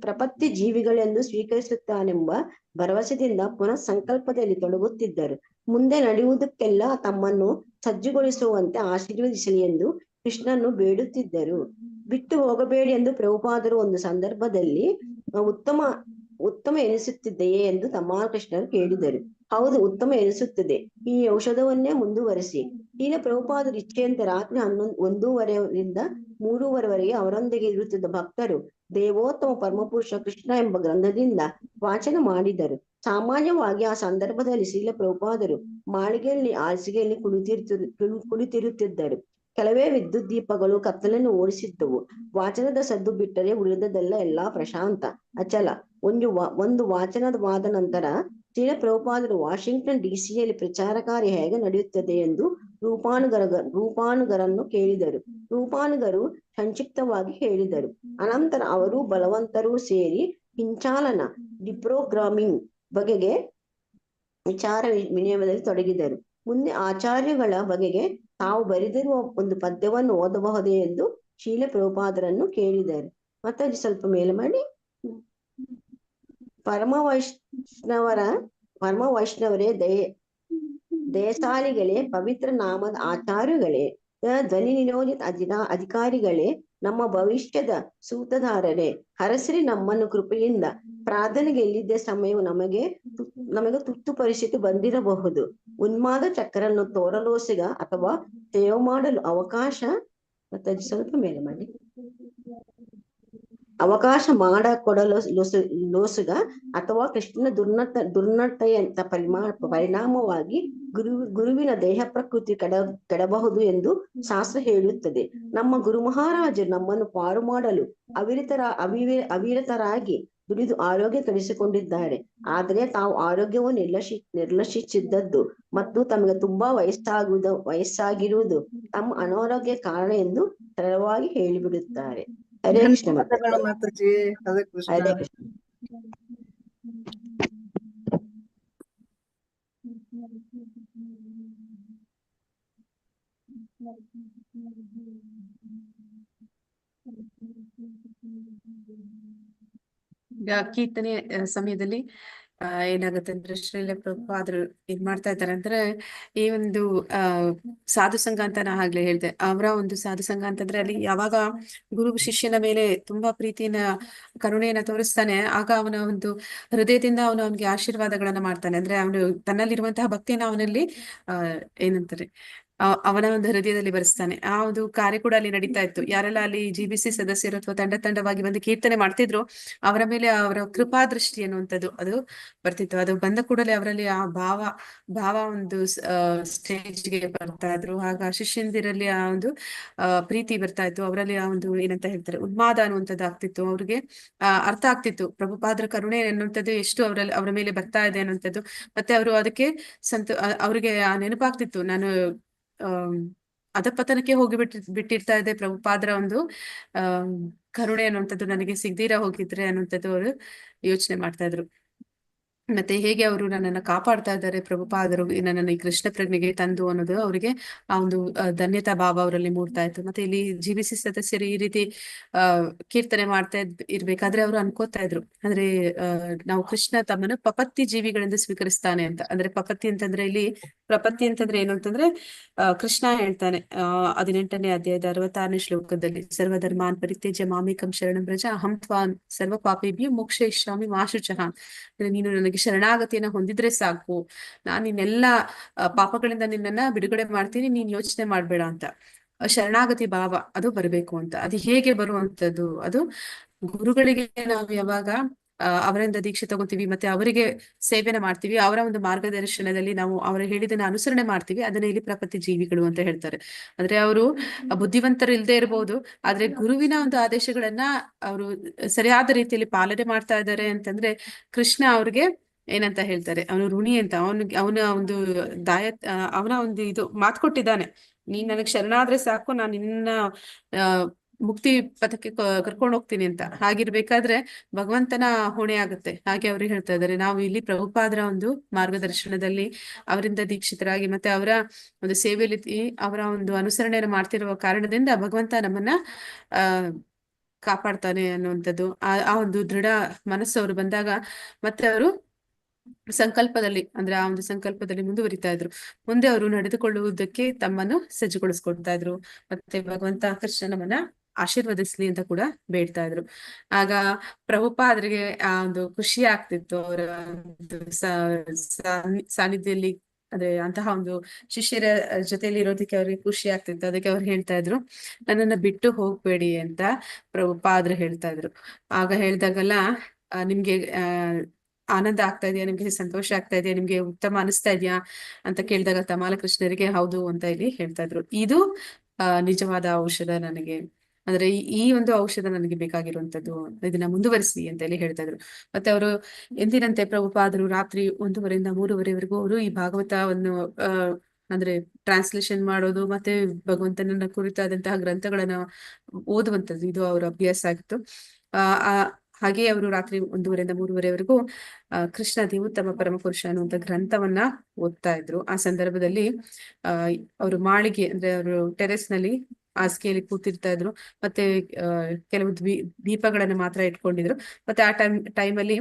ಪ್ರಪತ್ತಿ ಜೀವಿಗಳೆಂದು ಸ್ವೀಕರಿಸುತ್ತಾನೆಂಬ ಭರವಸೆಯಿಂದ ಪುನಃ ಸಂಕಲ್ಪದಲ್ಲಿ ತೊಡಗುತ್ತಿದ್ದರು. ಮುಂದೆ ನಡೆಯುವುದಕ್ಕೆಲ್ಲ ತಮ್ಮನ್ನು ಸಜ್ಜುಗೊಳಿಸುವಂತೆ ಆಶೀರ್ವದಿಸಲಿ ಎಂದು ಕೃಷ್ಣನ್ನು ಬೇಡುತ್ತಿದ್ದರು. ಬಿಟ್ಟು ಹೋಗಬೇಡಿ ಎಂದು ಪ್ರಭುಪಾದರು ಒಂದು ಸಂದರ್ಭದಲ್ಲಿ ಉತ್ತಮ ಎನಿಸುತ್ತಿದೆಯೇ ಎಂದು ಕೃಷ್ಣರು ಕೇಳಿದರು. ಹೌದು, ಉತ್ತಮ ಎನಿಸುತ್ತದೆ. ಈ ಔಷಧವನ್ನೇ ಮುಂದುವರೆಸಿ. ಈಗ ಪ್ರಭುಪಾದರು ಇಚ್ಛೆಯಂತೆ ರಾತ್ರಿ 1:30ರಿಂದ 3:30ವರೆಗೆ ಅವರೊಂದಿಗೆ ಇರುತ್ತಿದ್ದ ಭಕ್ತರು ದೇವೋತ್ತಮ ಪರಮಪುರುಷ ಕೃಷ್ಣ ಎಂಬ ಗ್ರಂಥದಿಂದ ವಾಚನ ಮಾಡಿದರು. ಸಾಮಾನ್ಯವಾಗಿ ಆ ಸಂದರ್ಭದಲ್ಲಿ ಶ್ರೀಲ ಪ್ರಭುಪಾದರು ಮಾಳಿಗೆಯಲ್ಲಿ ಹಾಸಿಗೆಯಲ್ಲಿ ಕುಳಿತಿರುತ್ತಿದ್ದರು. ಕೆಲವೇ ವಿದ್ಯುತ್ ದೀಪಗಳು ಕತ್ತಲನ್ನು ಓಡಿಸಿದ್ದವು. ವಾಚನದ ಸದ್ದು ಬಿಟ್ಟರೆ ಉಳಿದದೆಲ್ಲ ಎಲ್ಲಾ ಪ್ರಶಾಂತ, ಅಚಲ. ಒಂದು ವಾಚನವಾದ ನಂತರ ಶ್ರೀಲ ಪ್ರಭುಪಾದರು ವಾಷಿಂಗ್ಟನ್ ಡಿಸಿಯಲ್ಲಿ ಪ್ರಚಾರ ಕಾರ್ಯ ಹೇಗೆ ನಡೆಯುತ್ತದೆ ಎಂದು ರೂಪಾನುಗರನ್ನು ಕೇಳಿದರು. ರೂಪಾನುಗರು ಸಂಕ್ಷಿಪ್ತವಾಗಿ ಹೇಳಿದರು. ಅನಂತರ ಅವರು ಬಲವಂತರೂ ಸೇರಿ ಹಿಂಚಾಲನ ಡಿಪ್ರೋಗ್ರಾಮಿಂಗ್ ಬಗೆಗೆ ವಿಚಾರ ವಿನಿಮಯದಲ್ಲಿ ತೊಡಗಿದರು. ಮುಂದೆ ಆಚಾರ್ಯಗಳ ಬಗೆಗೆ ತಾವು ಬರೆದಿರುವ ಒಂದು ಪದ್ಯವನ್ನು ಓದಬಹುದೇ ಎಂದು ಶೀಲ ಪ್ರಭುಪಾದರನ್ನು ಕೇಳಿದರು. ಮತ್ತೆ ಸ್ವಲ್ಪ ಮೇಲೆ ಮಾಡಿ. ಪರಮ ವೈಷ್ಣವರೇ, ದಯಸಾಲಿಗಳೇ, ಪವಿತ್ರ ನಾಮದ ಆಚಾರ್ಯಗಳೇ, ಧ್ವನಿ ನಿಯೋಜಿತ ಅಧಿಕಾರಿಗಳೇ, ನಮ್ಮ ಭವಿಷ್ಯದ ಸೂತಧಾರರೇ, ಹರಸಿರಿ ನಮ್ಮನ್ನು ಕೃಪೆಯಿಂದ. ಪ್ರಾರ್ಥನೆಗೆ ಎಲ್ಲಿದ್ದ ಸಮಯವು ನಮಗೆ ತುರ್ತು ಪರಿಸ್ಥಿತಿ ಬಂದಿರಬಹುದು. ಉನ್ಮಾದ ಚಕ್ರನ್ನು ತೋರಲೋಸಿಗ ಅಥವಾ ಸೇವೆ ಮಾಡಲು ಅವಕಾಶ ಸ್ವಲ್ಪ ಮೇಲೆ ಮಾಡಿ ಮಾಡಿಕೊಡಲು ಲೋಸುಗ ಅಥವಾ ಕೃಷ್ಣನ ದುರ್ನಟನೆಯ ಪರಿಣಾಮವಾಗಿ ಗುರುವಿನ ದೇಹ ಪ್ರಕೃತಿ ಕೆಡಬಹುದು ಎಂದು ಶಾಸ್ತ್ರ ಹೇಳುತ್ತದೆ. ನಮ್ಮ ಗುರು ಮಹಾರಾಜರು ನಮ್ಮನ್ನು ಪಾರು ಮಾಡಲು ಅವಿರತರಾಗಿ ದುಡಿದು ಆರೋಗ್ಯ ಕೆಡಿಸಿಕೊಂಡಿದ್ದಾರೆ. ಆದರೆ ತಾವು ಆರೋಗ್ಯವು ನಿರ್ಲಕ್ಷಿಸಿದ್ದದ್ದು ಮತ್ತು ತಮಗೆ ತುಂಬಾ ವಯಸ್ಸಾಗಿರುವುದು ತಮ್ಮ ಅನಾರೋಗ್ಯ ಕಾರಣ ಎಂದು ಸರಳವಾಗಿ ಹೇಳಿಬಿಡುತ್ತಾರೆ. ಹರೇ ಕೃಷ್ಣ ಮಾತಾಜಿ. ಹರೇ ಕೃಷ್ಣ. ಹರೇ ಕೃಷ್ಣ. ಕೀರ್ತನೆ ಸಮಯದಲ್ಲಿ ಏನಾಗುತ್ತೆ ಅಂದ್ರೆ ಶ್ರೀಲ ಪ್ರಭುಪಾದರು ಏನ್ ಮಾಡ್ತಾ ಇದ್ದಾರೆ ಅಂದ್ರೆ ಈ ಒಂದು ಸಾಧು ಸಂಘ ಅಂತ ನಾ ಆಗ್ಲೇ ಹೇಳ್ದೆ. ಅವರ ಒಂದು ಸಾಧು ಸಂಘ ಅಂತಂದ್ರೆ ಅಲ್ಲಿ ಯಾವಾಗ ಗುರು ಶಿಷ್ಯನ ಮೇಲೆ ತುಂಬಾ ಪ್ರೀತಿನ ಕರುಣೆಯನ್ನ ತೋರಿಸ್ತಾನೆ, ಆಗ ಅವನ ಒಂದು ಹೃದಯದಿಂದ ಅವನಿಗೆ ಆಶೀರ್ವಾದಗಳನ್ನ ಮಾಡ್ತಾನೆ. ಅಂದ್ರೆ ಅವನು ತನ್ನಲ್ಲಿರುವಂತಹ ಭಕ್ತಿಯನ್ನ ಅವನಲ್ಲಿ ಏನಂತಾರೆ ಅವನ ಒಂದು ಹೃದಯದಲ್ಲಿ ಬರೆಸ್ತಾನೆ. ಆ ಒಂದು ಕಾರ್ಯ ಕೂಡ ಅಲ್ಲಿ ನಡೀತಾ ಇತ್ತು. ಯಾರೆಲ್ಲ ಅಲ್ಲಿ ಜಿಬಿಸಿ ಸದಸ್ಯರು ಅಥವಾ ತಂಡವಾಗಿ ಬಂದು ಕೀರ್ತನೆ ಮಾಡ್ತಿದ್ರು, ಅವರ ಮೇಲೆ ಅವರ ಕೃಪಾದೃಷ್ಟಿ ಅನ್ನುವಂಥದ್ದು ಅದು ಬರ್ತಿತ್ತು. ಅದು ಬಂದ ಕೂಡಲೇ ಅವರಲ್ಲಿ ಆ ಭಾವ ಒಂದು ಸ್ಟೇಜ್ಗೆ ಬರ್ತಾ ಇದ್ರು. ಆಗ ಶಿಷ್ಯಂದಿರಲ್ಲಿ ಆ ಒಂದು ಪ್ರೀತಿ ಬರ್ತಾ ಇತ್ತು. ಅವರಲ್ಲಿ ಆ ಒಂದು ಏನಂತ ಹೇಳ್ತಾರೆ ಉನ್ಮಾದ ಅನ್ನುವಂಥದ್ದು ಆಗ್ತಿತ್ತು. ಅವ್ರಿಗೆ ಅರ್ಥ ಆಗ್ತಿತ್ತು ಪ್ರಭುಪಾದರ ಕರುಣೆ ಅನ್ನುವಂಥದ್ದು ಎಷ್ಟು ಅವರ ಮೇಲೆ ಬರ್ತಾ ಇದೆ ಅನ್ನುವಂಥದ್ದು. ಮತ್ತೆ ಅವರು ಅದಕ್ಕೆ ಅವ್ರಿಗೆ ಆ ನೆನಪಾಗ್ತಿತ್ತು, ನಾನು ಅಧಪತನಕ್ಕೆ ಬಿಟ್ಟಿರ್ತಾ ಇದೆ, ಪ್ರಭುಪಾದರ ಒಂದು ಕರುಣೆ ಅನ್ನುವಂಥದ್ದು ನನಗೆ ಸಿಗದಿರ ಹೋಗಿದ್ರೆ ಅನ್ನುವಂಥದ್ದು ಅವರು ಯೋಚನೆ ಮಾಡ್ತಾ ಇದ್ರು. ಮತ್ತೆ ಹೇಗೆ ಅವರು ನನ್ನನ್ನು ಕಾಪಾಡ್ತಾ ಇದ್ದಾರೆ ಪ್ರಭುಪಾದರು ನನ್ನನ್ನು ಈ ಕೃಷ್ಣ ಪ್ರಜ್ಞೆಗೆ ತಂದು ಅನ್ನೋದು ಅವರಿಗೆ ಆ ಒಂದು ಧನ್ಯತಾ ಭಾವ ಅವರಲ್ಲಿ ಮೂಡ್ತಾ ಇತ್ತು. ಮತ್ತೆ ಇಲ್ಲಿ ಜಿಬಿಸಿ ಸದಸ್ಯರು ಈ ರೀತಿ ಕೀರ್ತನೆ ಮಾಡ್ತಾ ಇರ್ಬೇಕಾದ್ರೆ ಅವರು ಅನ್ಕೋತಾ ಇದ್ರು, ಅಂದ್ರೆ ನಾವು ಕೃಷ್ಣ ತಮ್ಮನ್ನು ಪಪತ್ತಿ ಜೀವಿಗಳೆಂದು ಸ್ವೀಕರಿಸ್ತಾನೆ ಅಂತ. ಅಂದ್ರೆ ಪಪತ್ತಿ ಅಂತಂದ್ರೆ ಇಲ್ಲಿ ಪ್ರಪತ್ತಿ ಅಂತಂದ್ರೆ ಏನು ಅಂತಂದ್ರೆ ಕೃಷ್ಣ ಹೇಳ್ತಾನೆ 18ನೇ ಅಧ್ಯಾಯದ 66ನೇ ಶ್ಲೋಕದಲ್ಲಿ, ಸರ್ವಧರ್ಮಾನ್ ಪರಿತ್ಯಜ್ಯ ಮಾಮೇಕಂ ಶರಣಂ ವ್ರಜ ಅಹಂ ತ್ವಾಂ ಸರ್ವ ಪಾಪೇಭ್ಯೋ ಮೋಕ್ಷಯಿಷ್ಯಾಮಿ ಮಾ ಶುಚಃ. ನೀನು ನನಗೆ ಶರಣಾಗತಿಯನ್ನ ಹೊಂದಿದ್ರೆ ಸಾಕು, ನಾನು ನಿನ್ನೆಲ್ಲ ಪಾಪಗಳಿಂದ ನಿನ್ನನ್ನ ಬಿಡುಗಡೆ ಮಾಡ್ತೀನಿ, ನೀನ್ ಯೋಚನೆ ಮಾಡ್ಬೇಡ ಅಂತ. ಶರಣಾಗತಿ ಭಾವ ಅದು ಬರಬೇಕು ಅಂತ. ಅದು ಹೇಗೆ ಬರುವಂತದ್ದು? ಅದು ಗುರುಗಳಿಗೆ ನಾವು ಯಾವಾಗ ಅವರಿಂದ ದೀಕ್ಷೆ ತಗೋತೀವಿ, ಮತ್ತೆ ಅವರಿಗೆ ಸೇವೆನ ಮಾಡ್ತೀವಿ, ಅವರ ಒಂದು ಮಾರ್ಗದರ್ಶನದಲ್ಲಿ ನಾವು ಅವರು ಹೇಳಿದನ್ನ ಅನುಸರಣೆ ಮಾಡ್ತೀವಿ, ಅದನ್ನ ಇಲ್ಲಿ ಪ್ರಪತ್ತಿ ಜೀವಿಗಳು ಅಂತ ಹೇಳ್ತಾರೆ. ಅಂದ್ರೆ ಅವರು ಬುದ್ಧಿವಂತರು ಇಲ್ಲದೆ ಇರಬಹುದು, ಆದ್ರೆ ಗುರುವಿನ ಒಂದು ಆದೇಶಗಳನ್ನ ಅವರು ಸರಿಯಾದ ರೀತಿಯಲ್ಲಿ ಪಾಲನೆ ಮಾಡ್ತಾ ಇದ್ದಾರೆ ಅಂತಂದ್ರೆ ಕೃಷ್ಣ ಅವ್ರಿಗೆ ಏನಂತ ಹೇಳ್ತಾರೆ, ಅವನು ಋಣಿ ಅಂತ, ಅವನ ಒಂದು ಅವನ ಒಂದು ಇದು ಮಾತು ಕೊಟ್ಟಿದ್ದಾನೆ, ನೀನ್ ನನಗ್ ಶರಣಾದ್ರೆ ಸಾಕು, ನಾನು ನಿನ್ನ ಆ ಮುಕ್ತಿ ಪಥಕ್ಕೆ ಕರ್ಕೊಂಡು ಹೋಗ್ತೀನಿ ಅಂತ. ಹಾಗಿರ್ಬೇಕಾದ್ರೆ ಭಗವಂತನ ಹೊಣೆ ಆಗುತ್ತೆ. ಹಾಗೆ ಅವ್ರಿಗೆ ಹೇಳ್ತಾ ಇದ್ದಾರೆ, ನಾವು ಇಲ್ಲಿ ಪ್ರಭುಪಾದರ ಒಂದು ಮಾರ್ಗದರ್ಶನದಲ್ಲಿ ಅವರಿಂದ ದೀಕ್ಷಿತರಾಗಿ ಮತ್ತೆ ಅವರ ಒಂದು ಸೇವೆಯಲ್ಲಿ ಅವರ ಒಂದು ಅನುಸರಣೆಯನ್ನು ಮಾಡ್ತಿರುವ ಕಾರಣದಿಂದ ಭಗವಂತ ನಮ್ಮನ್ನ ಆ ಕಾಪಾಡ್ತಾನೆ ಅನ್ನುವಂಥದ್ದು, ಆ ಒಂದು ದೃಢ ಮನಸ್ಸು ಅವರು ಬಂದಾಗ ಮತ್ತೆ ಅವರು ಸಂಕಲ್ಪದಲ್ಲಿ, ಅಂದ್ರೆ ಆ ಒಂದು ಸಂಕಲ್ಪದಲ್ಲಿ ಮುಂದುವರಿತಾ ಇದ್ರು. ಮುಂದೆ ಅವರು ನಡೆದುಕೊಳ್ಳುವುದಕ್ಕೆ ತಮ್ಮನ್ನು ಸಜ್ಜುಗೊಳಿಸ್ಕೊಳ್ತಾ ಇದ್ರು. ಮತ್ತೆ ಭಗವಂತ ಕೃಷ್ಣನವನ್ನ ಆಶೀರ್ವದಿಸ್ಲಿ ಅಂತ ಕೂಡ ಬೇಡ್ತಾ ಇದ್ರು. ಆಗ ಪ್ರಭುಪಾದರಿಗೆ ಆ ಒಂದು ಖುಷಿ ಆಗ್ತಿತ್ತು, ಅವರ ಒಂದು ಸಾನ್ನಿಧ್ಯದಲ್ಲಿ, ಅಂದ್ರೆ ಅಂತಹ ಒಂದು ಶಿಷ್ಯರ ಜೊತೆಯಲ್ಲಿ ಇರೋದಕ್ಕೆ ಅವ್ರಿಗೆ ಖುಷಿ ಆಗ್ತಿತ್ತು. ಅದಕ್ಕೆ ಅವ್ರು ಹೇಳ್ತಾ ಇದ್ರು, ನನ್ನನ್ನ ಬಿಟ್ಟು ಹೋಗ್ಬೇಡಿ ಅಂತ ಪ್ರಭುಪಾದರು ಹೇಳ್ತಾ ಇದ್ರು. ಆಗ ಹೇಳ್ದಾಗೆಲ್ಲ ನಿಮ್ಗೆ ಆನಂದ ಆಗ್ತಾ ಇದೆಯಾ, ನಿಮ್ಗೆ ಸಂತೋಷ ಆಗ್ತಾ ಇದೆಯಾ, ನಿಮ್ಗೆ ಉತ್ತಮ ಅನಿಸ್ತಾ ಇದೆಯಾ ಅಂತ ಕೇಳಿದಾಗ ತಮಾಲ ಕೃಷ್ಣರಿಗೆ ಹೌದು ಅಂತ ಇಲ್ಲಿ ಹೇಳ್ತಾ ಇದ್ರು. ಇದು ನಿಜವಾದ ಔಷಧ ನನಗೆ, ಅಂದ್ರೆ ಈ ಒಂದು ಔಷಧ ನನಗೆ ಬೇಕಾಗಿರುವಂತದ್ದು, ಇದನ್ನ ಮುಂದುವರಿಸಿ ಅಂತ ಹೇಳಿ ಹೇಳ್ತಾ ಇದ್ರು. ಮತ್ತೆ ಅವರು ಎಂದಿನಂತೆ ಪ್ರಭುಪಾದರು ರಾತ್ರಿ 1:30 3:30ವರೆಗೂ ಅವರು ಈ ಭಾಗವತವನ್ನು ಅಂದ್ರೆ ಟ್ರಾನ್ಸ್ಲೇಷನ್ ಮಾಡೋದು ಮತ್ತೆ ಭಗವಂತನನ್ನ ಕುರಿತಾದಂತಹ ಗ್ರಂಥಗಳನ್ನ ಓದುವಂಥದ್ದು, ಇದು ಅವರ ಅಭ್ಯಾಸ ಆಗಿತ್ತು. ಹಾಗೆ ಅವರು ರಾತ್ರಿ 1:30 3:30ವರೆಗೂ ಕೃಷ್ಣ ದೇವೋತ್ತಮ ಪರಮಪುರುಷ ಅನ್ನುವಂಥ ಗ್ರಂಥವನ್ನ ಓದ್ತಾ ಇದ್ರು. ಆ ಸಂದರ್ಭದಲ್ಲಿ ಅವರು ಮಾಳಿಗೆ, ಅಂದ್ರೆ ಅವರು ಟೆರೆಸ್ ನಲ್ಲಿ ಹಾಸಿಗೆಯಲ್ಲಿ ಕೂತಿರ್ತಾ ಇದ್ರು. ಮತ್ತೆ ಕೆಲವು ದೀಪಗಳನ್ನ ಮಾತ್ರ ಇಟ್ಕೊಂಡಿದ್ರು. ಮತ್ತೆ ಆ ಟೈಮಲ್ಲಿ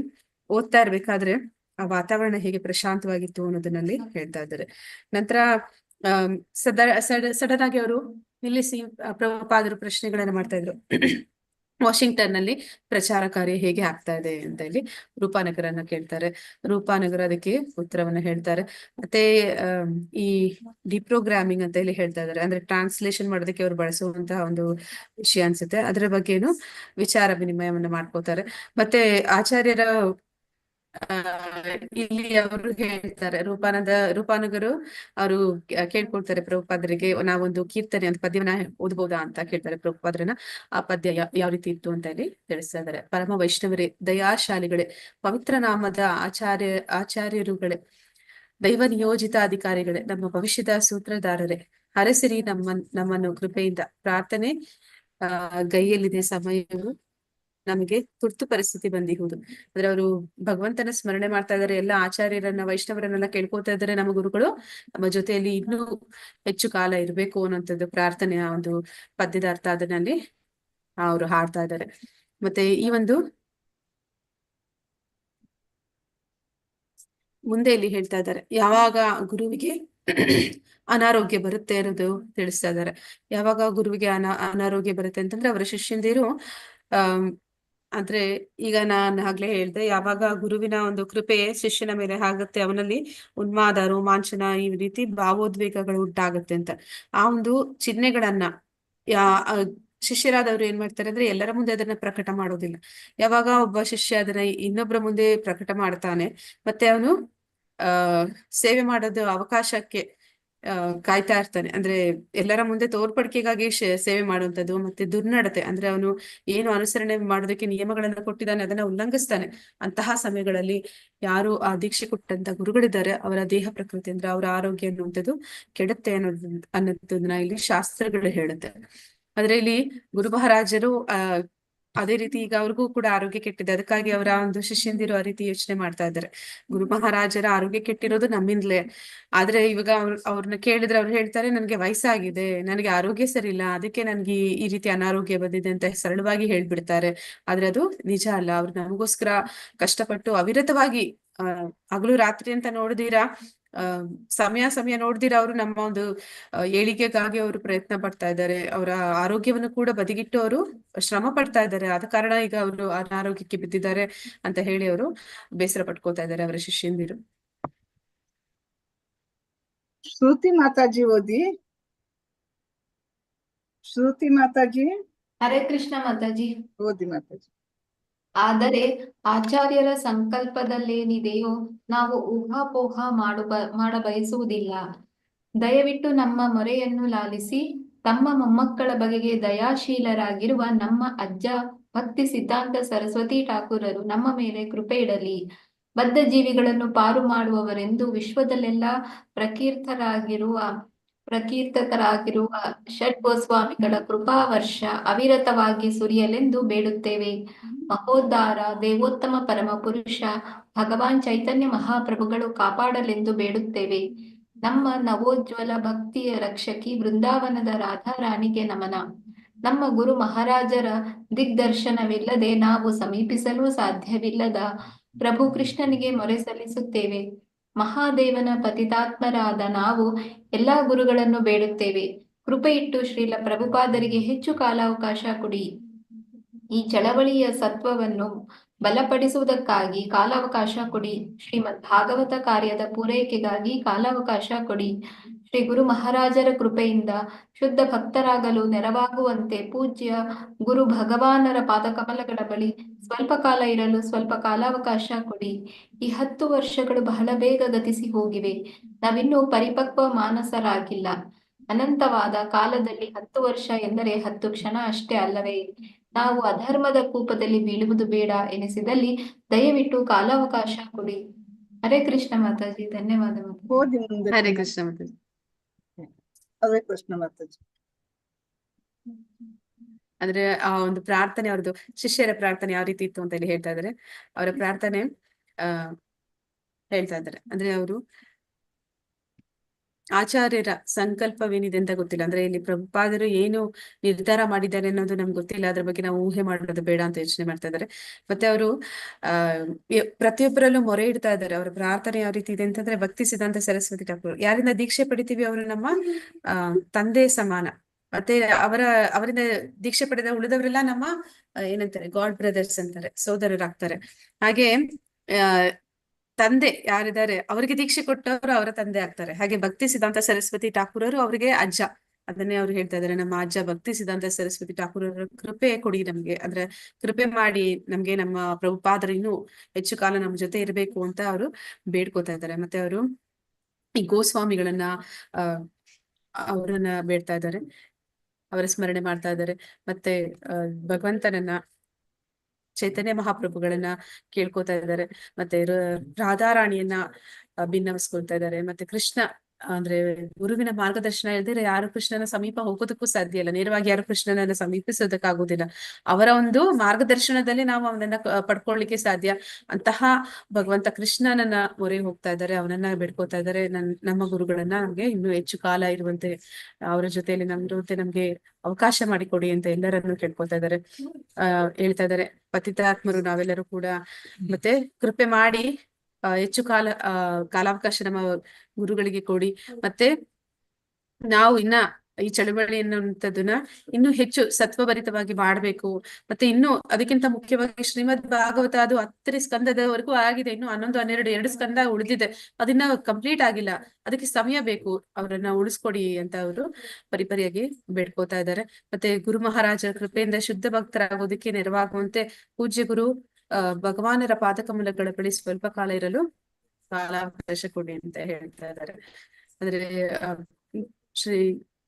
ಓದ್ತಾ ಇರ್ಬೇಕಾದ್ರೆ ಆ ವಾತಾವರಣ ಹೇಗೆ ಪ್ರಶಾಂತವಾಗಿತ್ತು ಅನ್ನೋದನ್ನಲ್ಲಿ ಹೇಳ್ತಾ ಇದ್ದಾರೆ. ನಂತರ ಸಡನ್ ಆಗಿ ಅವರು ನಿಲ್ಲಿಸಿ ಪ್ರಭುಪಾದರು ಪ್ರಶ್ನೆಗಳನ್ನ ಮಾಡ್ತಾ ಇದ್ರು. ವಾಷಿಂಗ್ಟನ್ ನಲ್ಲಿ ಪ್ರಚಾರ ಕಾರ್ಯ ಹೇಗೆ ಆಗ್ತಾ ಇದೆ ಅಂತ ಹೇಳಿ ರೂಪಾನಗರನ್ನ ಕೇಳ್ತಾರೆ. ರೂಪಾನಗರ ಅದಕ್ಕೆ ಉತ್ತರವನ್ನ ಹೇಳ್ತಾರೆ. ಮತ್ತೆ ಈ ಡಿಪ್ರೋಗ್ರಾಮಿಂಗ್ ಅಂತ ಹೇಳಿ ಹೇಳ್ತಾ ಇದ್ದಾರೆ, ಅಂದ್ರೆ ಟ್ರಾನ್ಸ್ಲೇಷನ್ ಮಾಡೋದಕ್ಕೆ ಅವರು ಬಳಸುವಂತಹ ಒಂದು ವಿಷಯ ಅನ್ಸುತ್ತೆ. ಅದರ ಬಗ್ಗೆನು ವಿಚಾರ ವಿನಿಮಯವನ್ನ ಮಾಡ್ಕೋತಾರೆ. ಮತ್ತೆ ಆಚಾರ್ಯರ ಇಲ್ಲಿ ಅವರು ಹೇಳ್ತಾರೆ, ರೂಪಾನಗರು ಅವರು ಕೇಳ್ಕೊಳ್ತಾರೆ ಪ್ರಭುಪಾದರಿಗೆ, ನಾವೊಂದು ಕೀರ್ತನೆ ಒಂದು ಪದ್ಯವನ್ನ ಓದ್ಬೋದಾ ಅಂತ ಕೇಳ್ತಾರೆ ಪ್ರಭುಪಾದರನ್ನ. ಆ ಪದ್ಯ ಯಾವ ರೀತಿ ಇತ್ತು ಅಂತ ಹೇಳಿ ತಿಳಿಸ್ತಾ ಇದ್ದಾರೆ. ಪರಮ ವೈಷ್ಣವರೇ, ದಯಾಶಾಲಿಗಳೇ, ಪವಿತ್ರ ನಾಮದ ಆಚಾರ್ಯರುಗಳೇ, ದೈವ ನಿಯೋಜಿತ ಅಧಿಕಾರಿಗಳೇ, ನಮ್ಮ ಭವಿಷ್ಯದ ಸೂತ್ರಧಾರರೇ, ಹರಸಿರಿ ನಮ್ಮನ್ನು ಕೃಪೆಯಿಂದ. ಪ್ರಾರ್ಥನೆ ಗೈಯಲ್ಲಿದೆ, ಸಮಯವು ನಮಗೆ ತುರ್ತು ಪರಿಸ್ಥಿತಿ ಬಂದಿರುವುದು. ಅಂದ್ರೆ ಅವರು ಭಗವಂತನ ಸ್ಮರಣೆ ಮಾಡ್ತಾ ಇದ್ದಾರೆ, ಎಲ್ಲ ಆಚಾರ್ಯರನ್ನ ವೈಷ್ಣವರನ್ನೆಲ್ಲ ಕೇಳ್ಕೊತಾ ಇದ್ದಾರೆ, ನಮ್ಮ ಗುರುಗಳು ನಮ್ಮ ಜೊತೆಯಲ್ಲಿ ಇನ್ನೂ ಹೆಚ್ಚು ಕಾಲ ಇರ್ಬೇಕು ಅನ್ನೋಂಥದ್ದು ಪ್ರಾರ್ಥನೆಯ ಒಂದು ಪದ್ಯದ ಅರ್ಥ ಅದನ್ನಲ್ಲಿ ಅವರು ಹಾಡ್ತಾ ಇದ್ದಾರೆ. ಮತ್ತೆ ಈ ಒಂದು ಮುಂದೆ ಇಲ್ಲಿ ಹೇಳ್ತಾ ಇದ್ದಾರೆ, ಯಾವಾಗ ಗುರುವಿಗೆ ಅನಾರೋಗ್ಯ ಬರುತ್ತೆ ಅನ್ನೋದು ತಿಳಿಸ್ತಾ ಇದ್ದಾರೆ. ಯಾವಾಗ ಗುರುವಿಗೆ ಅನಾರೋಗ್ಯ ಬರುತ್ತೆ ಅಂತಂದ್ರೆ ಅವರ ಶಿಷ್ಯಂದಿರು ಅಂದ್ರೆ ಈಗ ನಾನು ಆಗ್ಲೇ ಹೇಳ್ದೆ, ಯಾವಾಗ ಗುರುವಿನ ಒಂದು ಕೃಪೆ ಶಿಷ್ಯನ ಮೇಲೆ ಆಗುತ್ತೆ, ಅವನಲ್ಲಿ ಉನ್ಮಾದ, ರೋಮಾಂಚನ, ಈ ರೀತಿ ಭಾವೋದ್ವೇಗಗಳು ಉಂಟಾಗುತ್ತೆ ಅಂತ. ಆ ಒಂದು ಚಿಹ್ನೆಗಳನ್ನ ಶಿಷ್ಯರಾದವ್ರು ಏನ್ ಮಾಡ್ತಾರೆ ಅಂದ್ರೆ ಎಲ್ಲರ ಮುಂದೆ ಅದನ್ನ ಪ್ರಕಟ ಮಾಡೋದಿಲ್ಲ. ಯಾವಾಗ ಒಬ್ಬ ಶಿಷ್ಯ ಅದನ್ನ ಇನ್ನೊಬ್ಬರ ಮುಂದೆ ಪ್ರಕಟ ಮಾಡ್ತಾನೆ, ಮತ್ತೆ ಅವನು ಸೇವೆ ಮಾಡೋದು ಅವಕಾಶಕ್ಕೆ ಕಾಯ್ತಾ ಇರ್ತಾನೆ. ಅಂದ್ರೆ ಎಲ್ಲರ ಮುಂದೆ ತೋರ್ಪಡಿಕೆಗಾಗಿ ಸೇವೆ ಮಾಡುವಂಥದ್ದು, ಮತ್ತೆ ದುರ್ನಡತೆ, ಅಂದ್ರೆ ಅವನು ಏನು ಅನುಸರಣೆ ಮಾಡೋದಕ್ಕೆ ನಿಯಮಗಳನ್ನ ಕೊಟ್ಟಿದ್ದಾನೆ ಅದನ್ನ ಉಲ್ಲಂಘಿಸ್ತಾನೆ. ಅಂತಹ ಸಮಯಗಳಲ್ಲಿ ಯಾರು ಆ ದೀಕ್ಷೆ ಕೊಟ್ಟಂತ ಗುರುಗಳಿದ್ದಾರೆ, ಅವರ ದೇಹ ಪ್ರಕೃತಿ ಅಂದ್ರೆ ಅವರ ಆರೋಗ್ಯ ಅನ್ನುವಂಥದ್ದು ಕೆಡುತ್ತೆ ಅನ್ನೋದನ್ನ ಇಲ್ಲಿ ಶಾಸ್ತ್ರಗಳು ಹೇಳುತ್ತೆ. ಆದ್ರೆ ಇಲ್ಲಿ ಗುರು ಮಹಾರಾಜರು ಅದೇ ರೀತಿ ಈಗ ಅವ್ರಿಗೂ ಕೂಡ ಆರೋಗ್ಯ ಕೆಟ್ಟಿದೆ, ಅದಕ್ಕಾಗಿ ಅವರ ಒಂದು ಶಿಷ್ಯಂದಿರು ಆ ರೀತಿ ಯೋಚನೆ ಮಾಡ್ತಾ ಇದ್ದಾರೆ, ಗುರು ಮಹಾರಾಜರ ಆರೋಗ್ಯ ಕೆಟ್ಟಿರೋದು ನಮ್ಮಿಂದಲೇ. ಆದ್ರೆ ಇವಾಗ ಅವ್ರನ್ನ ಕೇಳಿದ್ರೆ ಅವ್ರು ಹೇಳ್ತಾರೆ, ನನ್ಗೆ ವಯಸ್ಸಾಗಿದೆ, ನನಗೆ ಆರೋಗ್ಯ ಸರಿ ಇಲ್ಲ, ಅದಕ್ಕೆ ನನ್ಗೆ ಈ ರೀತಿ ಅನಾರೋಗ್ಯ ಬಂದಿದೆ ಅಂತ ಸರಳವಾಗಿ ಹೇಳ್ಬಿಡ್ತಾರೆ. ಆದ್ರೆ ಅದು ನಿಜ ಅಲ್ಲ. ಅವ್ರು ನಮಗೋಸ್ಕರ ಕಷ್ಟಪಟ್ಟು ಅವಿರತವಾಗಿ ಹಗಲು ರಾತ್ರಿ ಅಂತ ನೋಡಿದೀರಾ, ಸಮಯ ನೋಡ್ದಿರ ಅವರು ನಮ್ಮ ಒಂದು ಏಳಿಗೆಗಾಗಿ ಅವರು ಪ್ರಯತ್ನ ಪಡ್ತಾ ಇದ್ದಾರೆ. ಅವರ ಆರೋಗ್ಯವನ್ನು ಕೂಡ ಬದಿಗಿಟ್ಟು ಅವರು ಶ್ರಮ ಪಡ್ತಾ ಇದ್ದಾರೆ. ಆದ ಕಾರಣ ಈಗ ಅವರು ಅನಾರೋಗ್ಯಕ್ಕೆ ಬಿದ್ದಿದ್ದಾರೆ ಅಂತ ಹೇಳಿ ಅವರು ಬೇಸರ ಪಡ್ಕೋತಾ ಇದ್ದಾರೆ ಅವರ ಶಿಷ್ಯಂದಿರು. ಶ್ರುತಿ ಮಾತಾಜಿ ಓದಿ. ಶ್ರುತಿ ಮಾತಾಜಿ. ಹರೇ ಕೃಷ್ಣ ಮಾತಾಜಿ. ಓದಿ ಮಾತಾಜಿ. ಆದರೆ ಆಚಾರ್ಯರ ಸಂಕಲ್ಪದಲ್ಲೇನಿದೆಯೋ ನಾವು ಊಹಾಪೋಹ ಮಾಡಬಯಸುವುದಿಲ್ಲ. ದಯವಿಟ್ಟು ನಮ್ಮ ಮೊರೆಯನ್ನು ಲಾಲಿಸಿ ತಮ್ಮ ಮೊಮ್ಮಕ್ಕಳ ಬಗೆಗೆ ದಯಾಶೀಲರಾಗಿರುವ ನಮ್ಮ ಅಜ್ಜ ಭಕ್ತಿ ಸಿದ್ಧಾಂತ ಸರಸ್ವತಿ ಠಾಕೂರರು ನಮ್ಮ ಮೇಲೆ ಕೃಪೆ ಇಡಲಿ. ಬದ್ಧ ಜೀವಿಗಳನ್ನು ಪಾರು ಮಾಡುವವರೆಂದು ವಿಶ್ವದಲ್ಲೆಲ್ಲ ಪ್ರಕೀರ್ತರಾಗಿರುವ ಷಡ್ ಗೋಸ್ವಾಮಿಗಳ ಕೃಪಾವರ್ಷ ಅವಿರತವಾಗಿ ಸುರಿಯಲೆಂದು ಬೇಡುತ್ತೇವೆ. ಮಹೋದ್ಧಾರ ದೇವೋತ್ತಮ ಪರಮ ಪುರುಷ ಭಗವಾನ್ ಚೈತನ್ಯ ಮಹಾಪ್ರಭುಗಳು ಕಾಪಾಡಲೆಂದು ಬೇಡುತ್ತೇವೆ. ನಮ್ಮ ನವೋಜ್ವಲ ಭಕ್ತಿಯ ರಕ್ಷಕಿ ಬೃಂದಾವನದ ರಾಧಾರಾಣಿಗೆ ನಮನ. ನಮ್ಮ ಗುರು ಮಹಾರಾಜರ ದಿಗ್ದರ್ಶನವಿಲ್ಲದೆ ನಾವು ಸಮೀಪಿಸಲು ಸಾಧ್ಯವಿಲ್ಲದ ಪ್ರಭು ಕೃಷ್ಣನಿಗೆ ಮೊರೆ ಸಲ್ಲಿಸುತ್ತೇವೆ. ಮಹಾದೇವನ ಪತಿತಾತ್ಮರಾದ ನಾವು ಎಲ್ಲಾ ಗುರುಗಳನ್ನು ಬೇಡುತ್ತೇವೆ. ಕೃಪೆಯಿಟ್ಟು ಶ್ರೀಲ ಪ್ರಭುಪಾದರಿಗೆ ಹೆಚ್ಚು ಕಾಲಾವಕಾಶ ಕೊಡಿ. ಈ ಚಳವಳಿಯ ಸತ್ವವನ್ನು ಬಲಪಡಿಸುವುದಕ್ಕಾಗಿ ಕಾಲಾವಕಾಶ ಕೊಡಿ. ಶ್ರೀಮದ್ ಭಾಗವತ ಕಾರ್ಯದ ಪೂರೈಕೆಗಾಗಿ ಕಾಲಾವಕಾಶ ಕೊಡಿ. ಶ್ರೀ ಗುರು ಮಹಾರಾಜರ ಕೃಪೆಯಿಂದ ಶುದ್ಧ ಭಕ್ತರಾಗಲು ನೆರವಾಗುವಂತೆ ಪೂಜ್ಯ ಗುರು ಭಗವಾನರ ಪಾದಕಮಲಗಳ ಬಳಿ ಸ್ವಲ್ಪ ಕಾಲ ಇರಲು ಸ್ವಲ್ಪ ಕಾಲಾವಕಾಶ ಕೊಡಿ. ಈ 10 ವರ್ಷಗಳು ಬಹಳ ಬೇಗ ಗತಿಸಿ ಹೋಗಿವೆ. ನಾವಿನ್ನೂ ಪರಿಪಕ್ವ ಮಾನಸರಾಗಿಲ್ಲ. ಅನಂತವಾದ ಕಾಲದಲ್ಲಿ 10 ವರ್ಷ ಎಂದರೆ 10 ಕ್ಷಣ ಅಷ್ಟೇ ಅಲ್ಲವೇ? ನಾವು ಅಧರ್ಮದ ಕೂಪದಲ್ಲಿ ಬೀಳುವುದು ಬೇಡ ಎನಿಸಿದಲ್ಲಿ ದಯವಿಟ್ಟು ಕಾಲಾವಕಾಶ ಕೊಡಿ. ಹರೇ ಕೃಷ್ಣ ಮಾತಾಜಿ, ಧನ್ಯವಾದ ಮಾತಾಜಿ. ಓದಿ ಮುಂದೆ. ಹರೇ ಕೃಷ್ಣ ಮಾತಾಜಿ. ಹರೇ ಕೃಷ್ಣ ಮಾತಾಜಿ. ಅಂದ್ರೆ ಆ ಒಂದು ಪ್ರಾರ್ಥನೆ, ಅವ್ರದ್ದು ಶಿಷ್ಯರ ಪ್ರಾರ್ಥನೆ ಯಾವ ರೀತಿ ಇತ್ತು ಅಂತ ಇಲ್ಲಿ ಹೇಳ್ತಾ ಇದ್ದಾರೆ. ಅವರ ಪ್ರಾರ್ಥನೆ ಹೇಳ್ತಾ ಇದ್ದಾರೆ. ಅಂದ್ರೆ ಅವರು ಆಚಾರ್ಯರ ಸಂಕಲ್ಪವೇನಿದೆ ಅಂತ ಗೊತ್ತಿಲ್ಲ. ಅಂದ್ರೆ ಇಲ್ಲಿ ಪ್ರಭುಪಾದರು ಏನು ನಿರ್ಧಾರ ಮಾಡಿದ್ದಾರೆ ಅನ್ನೋದು ನಮ್ಗೆ ಗೊತ್ತಿಲ್ಲ. ಅದ್ರ ಬಗ್ಗೆ ನಾವು ಊಹೆ ಮಾಡೋದು ಬೇಡ ಅಂತ ಯೋಚನೆ ಮಾಡ್ತಾ ಇದ್ದಾರೆ. ಮತ್ತೆ ಅವರು ಪ್ರತಿಯೊಬ್ಬರಲ್ಲೂ ಮೊರೆ ಇಡ್ತಾ ಇದ್ದಾರೆ. ಅವರ ಪ್ರಾರ್ಥನೆ ಯಾವ ರೀತಿ ಇದೆ ಅಂತಂದ್ರೆ, ಭಕ್ತಿ ಸಿದ್ಧಾಂತ ಸರಸ್ವತಿ ಠಾಕೂರ್ ಯಾರಿಂದ ದೀಕ್ಷೆ ಪಡಿತೀವಿ ಅವರು ನಮ್ಮ ತಂದೆ ಸಮಾನ. ಮತ್ತೆ ಅವರಿಂದ ದೀಕ್ಷೆ ಪಡೆದ ಉಳಿದವರೆಲ್ಲ ನಮ್ಮ ಏನಂತಾರೆ, ಗಾಡ್ ಬ್ರದರ್ಸ್ ಅಂತಾರೆ, ಸೋದರರಾಗ್ತಾರೆ. ಹಾಗೆ ತಂದೆ ಯಾರಿದ್ದಾರೆ ಅವರಿಗೆ ದೀಕ್ಷೆ ಕೊಟ್ಟವರು ಅವರ ತಂದೆ ಆಗ್ತಾರೆ. ಹಾಗೆ ಭಕ್ತಿ ಸಿದ್ಧಾಂತ ಸರಸ್ವತಿ ಠಾಕೂರರು ಅವರಿಗೆ ಅಜ್ಜ. ಅದನ್ನೇ ಅವ್ರು ಹೇಳ್ತಾ ಇದ್ದಾರೆ, ನಮ್ಮ ಅಜ್ಜ ಭಕ್ತಿ ಸಿದ್ಧಾಂತ ಸರಸ್ವತಿ ಠಾಕೂರರ ಕೃಪೆ ಕೊಡಿ ನಮ್ಗೆ, ಅಂದ್ರೆ ಕೃಪೆ ಮಾಡಿ ನಮ್ಗೆ ನಮ್ಮ ಪ್ರಭುಪಾದರು ಇನ್ನೂ ಹೆಚ್ಚು ಕಾಲ ನಮ್ಮ ಜೊತೆ ಇರಬೇಕು ಅಂತ ಅವರು ಬೇಡ್ಕೋತಾ ಇದ್ದಾರೆ. ಮತ್ತೆ ಅವರು ಈ ಗೋಸ್ವಾಮಿಗಳನ್ನ ಅವರನ್ನ ಬೇಡ್ತಾ ಇದ್ದಾರೆ, ಅವರ ಸ್ಮರಣೆ ಮಾಡ್ತಾ ಇದ್ದಾರೆ. ಮತ್ತೆ ಭಗವಂತನನ್ನ, ಚೈತನ್ಯ ಮಹಾಪ್ರಭುಗಳನ್ನ ಕೇಳ್ಕೊತಾ ಇದ್ದಾರೆ. ಮತ್ತೆ ರಾಧಾರಾಣಿಯನ್ನ ಭಿನ್ನವಿಸ್ಕೊಳ್ತಾ ಇದ್ದಾರೆ. ಮತ್ತೆ ಕೃಷ್ಣ ಅಂದ್ರೆ ಗುರುವಿನ ಮಾರ್ಗದರ್ಶನ ಇಲ್ದಿದ್ರೆ ಯಾರು ಕೃಷ್ಣನ ಸಮೀಪ ಹೋಗೋದಕ್ಕೂ ಸಾಧ್ಯ ಇಲ್ಲ. ನೇರವಾಗಿ ಯಾರು ಕೃಷ್ಣನನ್ನ ಸಮೀಪಿಸೋದಕ್ಕಾಗುದಿಲ್ಲ. ಅವರ ಒಂದು ಮಾರ್ಗದರ್ಶನದಲ್ಲಿ ನಾವು ಅವನನ್ನ ಪಡ್ಕೊಳ್ಳಿಕ್ಕೆ ಸಾಧ್ಯ. ಅಂತಹ ಭಗವಂತ ಕೃಷ್ಣನನ್ನ ಮೊರೆ ಹೋಗ್ತಾ ಇದ್ದಾರೆ, ಅವನನ್ನ ಬೇಡ್ಕೋತಾ ಇದ್ದಾರೆ. ನಮ್ಮ ಗುರುಗಳನ್ನ ನಮ್ಗೆ ಇನ್ನೂ ಹೆಚ್ಚು ಕಾಲ ಇರುವಂತೆ, ಅವರ ಜೊತೆಯಲ್ಲಿ ನಮ್ಗಿರುವಂತೆ ನಮ್ಗೆ ಅವಕಾಶ ಮಾಡಿಕೊಡಿ ಅಂತ ಎಲ್ಲರನ್ನು ಕೇಳ್ಕೊತಾ ಇದ್ದಾರೆ. ಹೇಳ್ತಾ ಇದ್ದಾರೆ, ಪತಿತಾತ್ಮರು ನಾವೆಲ್ಲರೂ ಕೂಡ ಮತ್ತೆ ಕೃಪೆ ಮಾಡಿ ಹೆಚ್ಚು ಕಾಲಾವಕಾಶ ನಮ್ಮ ಗುರುಗಳಿಗೆ ಕೊಡಿ. ಮತ್ತೆ ನಾವು ಇನ್ನ ಈ ಚಳವಳಿ ಅನ್ನುವಂಥದ್ದನ್ನ ಇನ್ನೂ ಹೆಚ್ಚು ಸತ್ವಭರಿತವಾಗಿ ಮಾಡ್ಬೇಕು. ಮತ್ತೆ ಇನ್ನು ಅದಕ್ಕಿಂತ ಮುಖ್ಯವಾಗಿ ಶ್ರೀಮದ್ ಭಾಗವತ ಅದು 10 ಸ್ಕಂದದವರೆಗೂ ಆಗಿದೆ, ಇನ್ನು 11, 12, 2 ಸ್ಕಂದ ಉಳಿದಿದೆ. ಅದನ್ನ ಕಂಪ್ಲೀಟ್ ಆಗಿಲ್ಲ, ಅದಕ್ಕೆ ಸಮಯ ಬೇಕು. ಅವರನ್ನ ಉಳಿಸ್ಕೊಡಿ ಅಂತ ಅವರು ಪರಿಪರಿಯಾಗಿ ಬೇಡ್ಕೋತಾ ಇದ್ದಾರೆ. ಮತ್ತೆ ಗುರು ಮಹಾರಾಜರ ಕೃಪೆಯಿಂದ ಶುದ್ಧ ಭಕ್ತರಾಗೋದಕ್ಕೆ ನೆರವಾಗುವಂತೆ ಪೂಜ್ಯ ಗುರು ಭಗವಾನರ ಪಾದಕಮಲಗಳ ಬಳಿ ಸ್ವಲ್ಪ ಕಾಲ ಇರಲು ಕಾಲಾವಕಾಶ ಕೊಡಿ ಅಂತ ಹೇಳ್ತಾ ಇದ್ದಾರೆ. ಅಂದ್ರೆ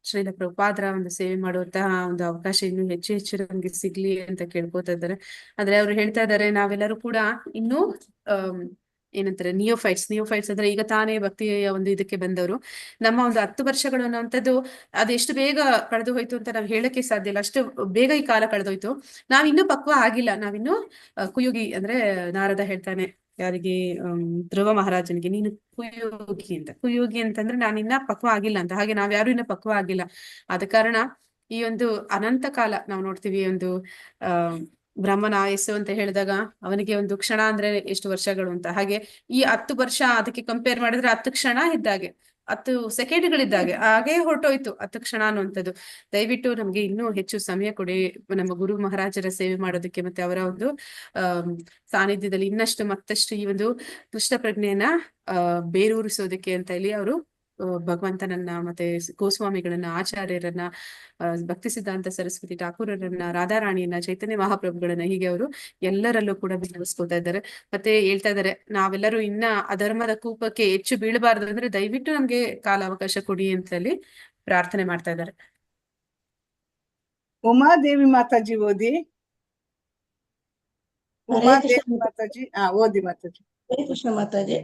ಶ್ರೀಲ ಪ್ರಭುಪಾದರ ಒಂದು ಸೇವೆ ಮಾಡುವಂತಹ ಒಂದು ಅವಕಾಶ ಇನ್ನೂ ಹೆಚ್ಚು ಹೆಚ್ಚು ನಮ್ಗೆ ಸಿಗ್ಲಿ ಅಂತ ಕೇಳ್ಕೊತಾ ಇದ್ದಾರೆ. ಆದ್ರೆ ಅವ್ರು ಹೇಳ್ತಾ ಇದ್ದಾರೆ, ನಾವೆಲ್ಲರೂ ಕೂಡ ಇನ್ನೂ ಏನಂತಾರೆ, ನಿಯೋಫೈಟ್ಸ್ ಅಂದ್ರೆ ಈಗ ತಾನೇ ಭಕ್ತಿಯ ಒಂದು ಇದಕ್ಕೆ ಬಂದವರು. ನಮ್ಮ ಒಂದು 10 ವರ್ಷಗಳು ಅನ್ನುವಂಥದ್ದು ಅದು ಎಷ್ಟು ಬೇಗ ಕಳೆದು ಹೋಯ್ತು ಅಂತ ನಾವು ಹೇಳಕ್ಕೆ ಸಾಧ್ಯ ಇಲ್ಲ. ಅಷ್ಟು ಬೇಗ ಈ ಕಾಲ ಕಳೆದೋಯ್ತು. ನಾವಿನ್ನೂ ಪಕ್ವ ಆಗಿಲ್ಲ. ನಾವಿನ್ನೂ ಕುಯುಗಿ, ಅಂದ್ರೆ ನಾರದ ಹೇಳ್ತಾನೆ ಯಾರಿಗೆ, ಧ್ರುವ ಮಹಾರಾಜನಿಗೆ, ನೀನು ಕುಯೋಗಿ ಅಂತಂದ್ರೆ ನಾನಿನ್ನ ಪಕ್ವ ಆಗಿಲ್ಲ ಅಂತ. ಹಾಗೆ ನಾವ್ಯಾರು ಇನ್ನ ಪಕ್ವ ಆಗಿಲ್ಲ. ಆದ ಕಾರಣ ಈ ಒಂದು ಅನಂತ ಕಾಲ ನಾವು ನೋಡ್ತೀವಿ, ಒಂದು ಬ್ರಹ್ಮನ ಆಯಸ್ಸು ಅಂತ ಹೇಳಿದಾಗ ಅವನಿಗೆ ಒಂದು ಕ್ಷಣ ಅಂದ್ರೆ ಎಷ್ಟು ವರ್ಷಗಳು ಅಂತ. ಹಾಗೆ ಈ 10 ವರ್ಷ ಅದಕ್ಕೆ ಕಂಪೇರ್ ಮಾಡಿದ್ರೆ 10 ಕ್ಷಣ ಇದ್ದಾಗೆ, 10 ಸೆಕೆಂಡ್ಗಳಿದ್ದಾಗೆ ಹಾಗೆ ಹೊರಟೋಯ್ತು 10 ಕ್ಷಣ ಅನ್ನುವಂಥದ್ದು. ದಯವಿಟ್ಟು ನಮ್ಗೆ ಇನ್ನೂ ಹೆಚ್ಚು ಸಮಯ ಕೊಡಿ ನಮ್ಮ ಗುರು ಮಹಾರಾಜರ ಸೇವೆ ಮಾಡೋದಕ್ಕೆ, ಮತ್ತೆ ಅವರ ಒಂದು ಸಾನ್ನಿಧ್ಯದಲ್ಲಿ ಮತ್ತಷ್ಟು ಈ ಒಂದು ಕೃಷ್ಣ ಪ್ರಜ್ಞೆಯನ್ನ ಬೇರೂರಿಸೋದಕ್ಕೆ ಅಂತ ಹೇಳಿ ಅವರು ಭಗವಂತನನ್ನ, ಮತ್ತೆ ಗೋಸ್ವಾಮಿಗಳನ್ನ, ಆಚಾರ್ಯರನ್ನ, ಭಕ್ತಿ ಸಿದ್ಧಾಂತ ಸರಸ್ವತಿ ಠಾಕೂರರನ್ನ, ರಾಧಾರಾಣಿಯನ್ನ, ಚೈತನ್ಯ ಮಹಾಪ್ರಭುಗಳನ್ನ, ಹೀಗೆ ಅವರು ಎಲ್ಲರಲ್ಲೂ ಕೂಡ ಭಿನ್ನವಿಸ್ಕೊತಾ ಇದ್ದಾರೆ. ಮತ್ತೆ ಹೇಳ್ತಾ ಇದ್ದಾರೆ, ನಾವೆಲ್ಲರೂ ಇನ್ನ ಅಧರ್ಮದ ಕೂಪಕ್ಕೆ ಹೆಚ್ಚು ಬೀಳಬಾರದು ಅಂದ್ರೆ ದಯವಿಟ್ಟು ನಮ್ಗೆ ಕಾಲಾವಕಾಶ ಕೊಡಿ ಅಂತ ಹೇಳಿ ಪ್ರಾರ್ಥನೆ ಮಾಡ್ತಾ ಇದ್ದಾರೆ. ಉಮಾದೇವಿ ಮಾತಾಜಿ ಓದಿ. ಉಮಾದೇವಿ ಮಾತಾಜಿ ಓದಿ ಮಾತಾಜಿ. ಹರೇ ಕೃಷ್ಣ ಮಾತಾಜಿ.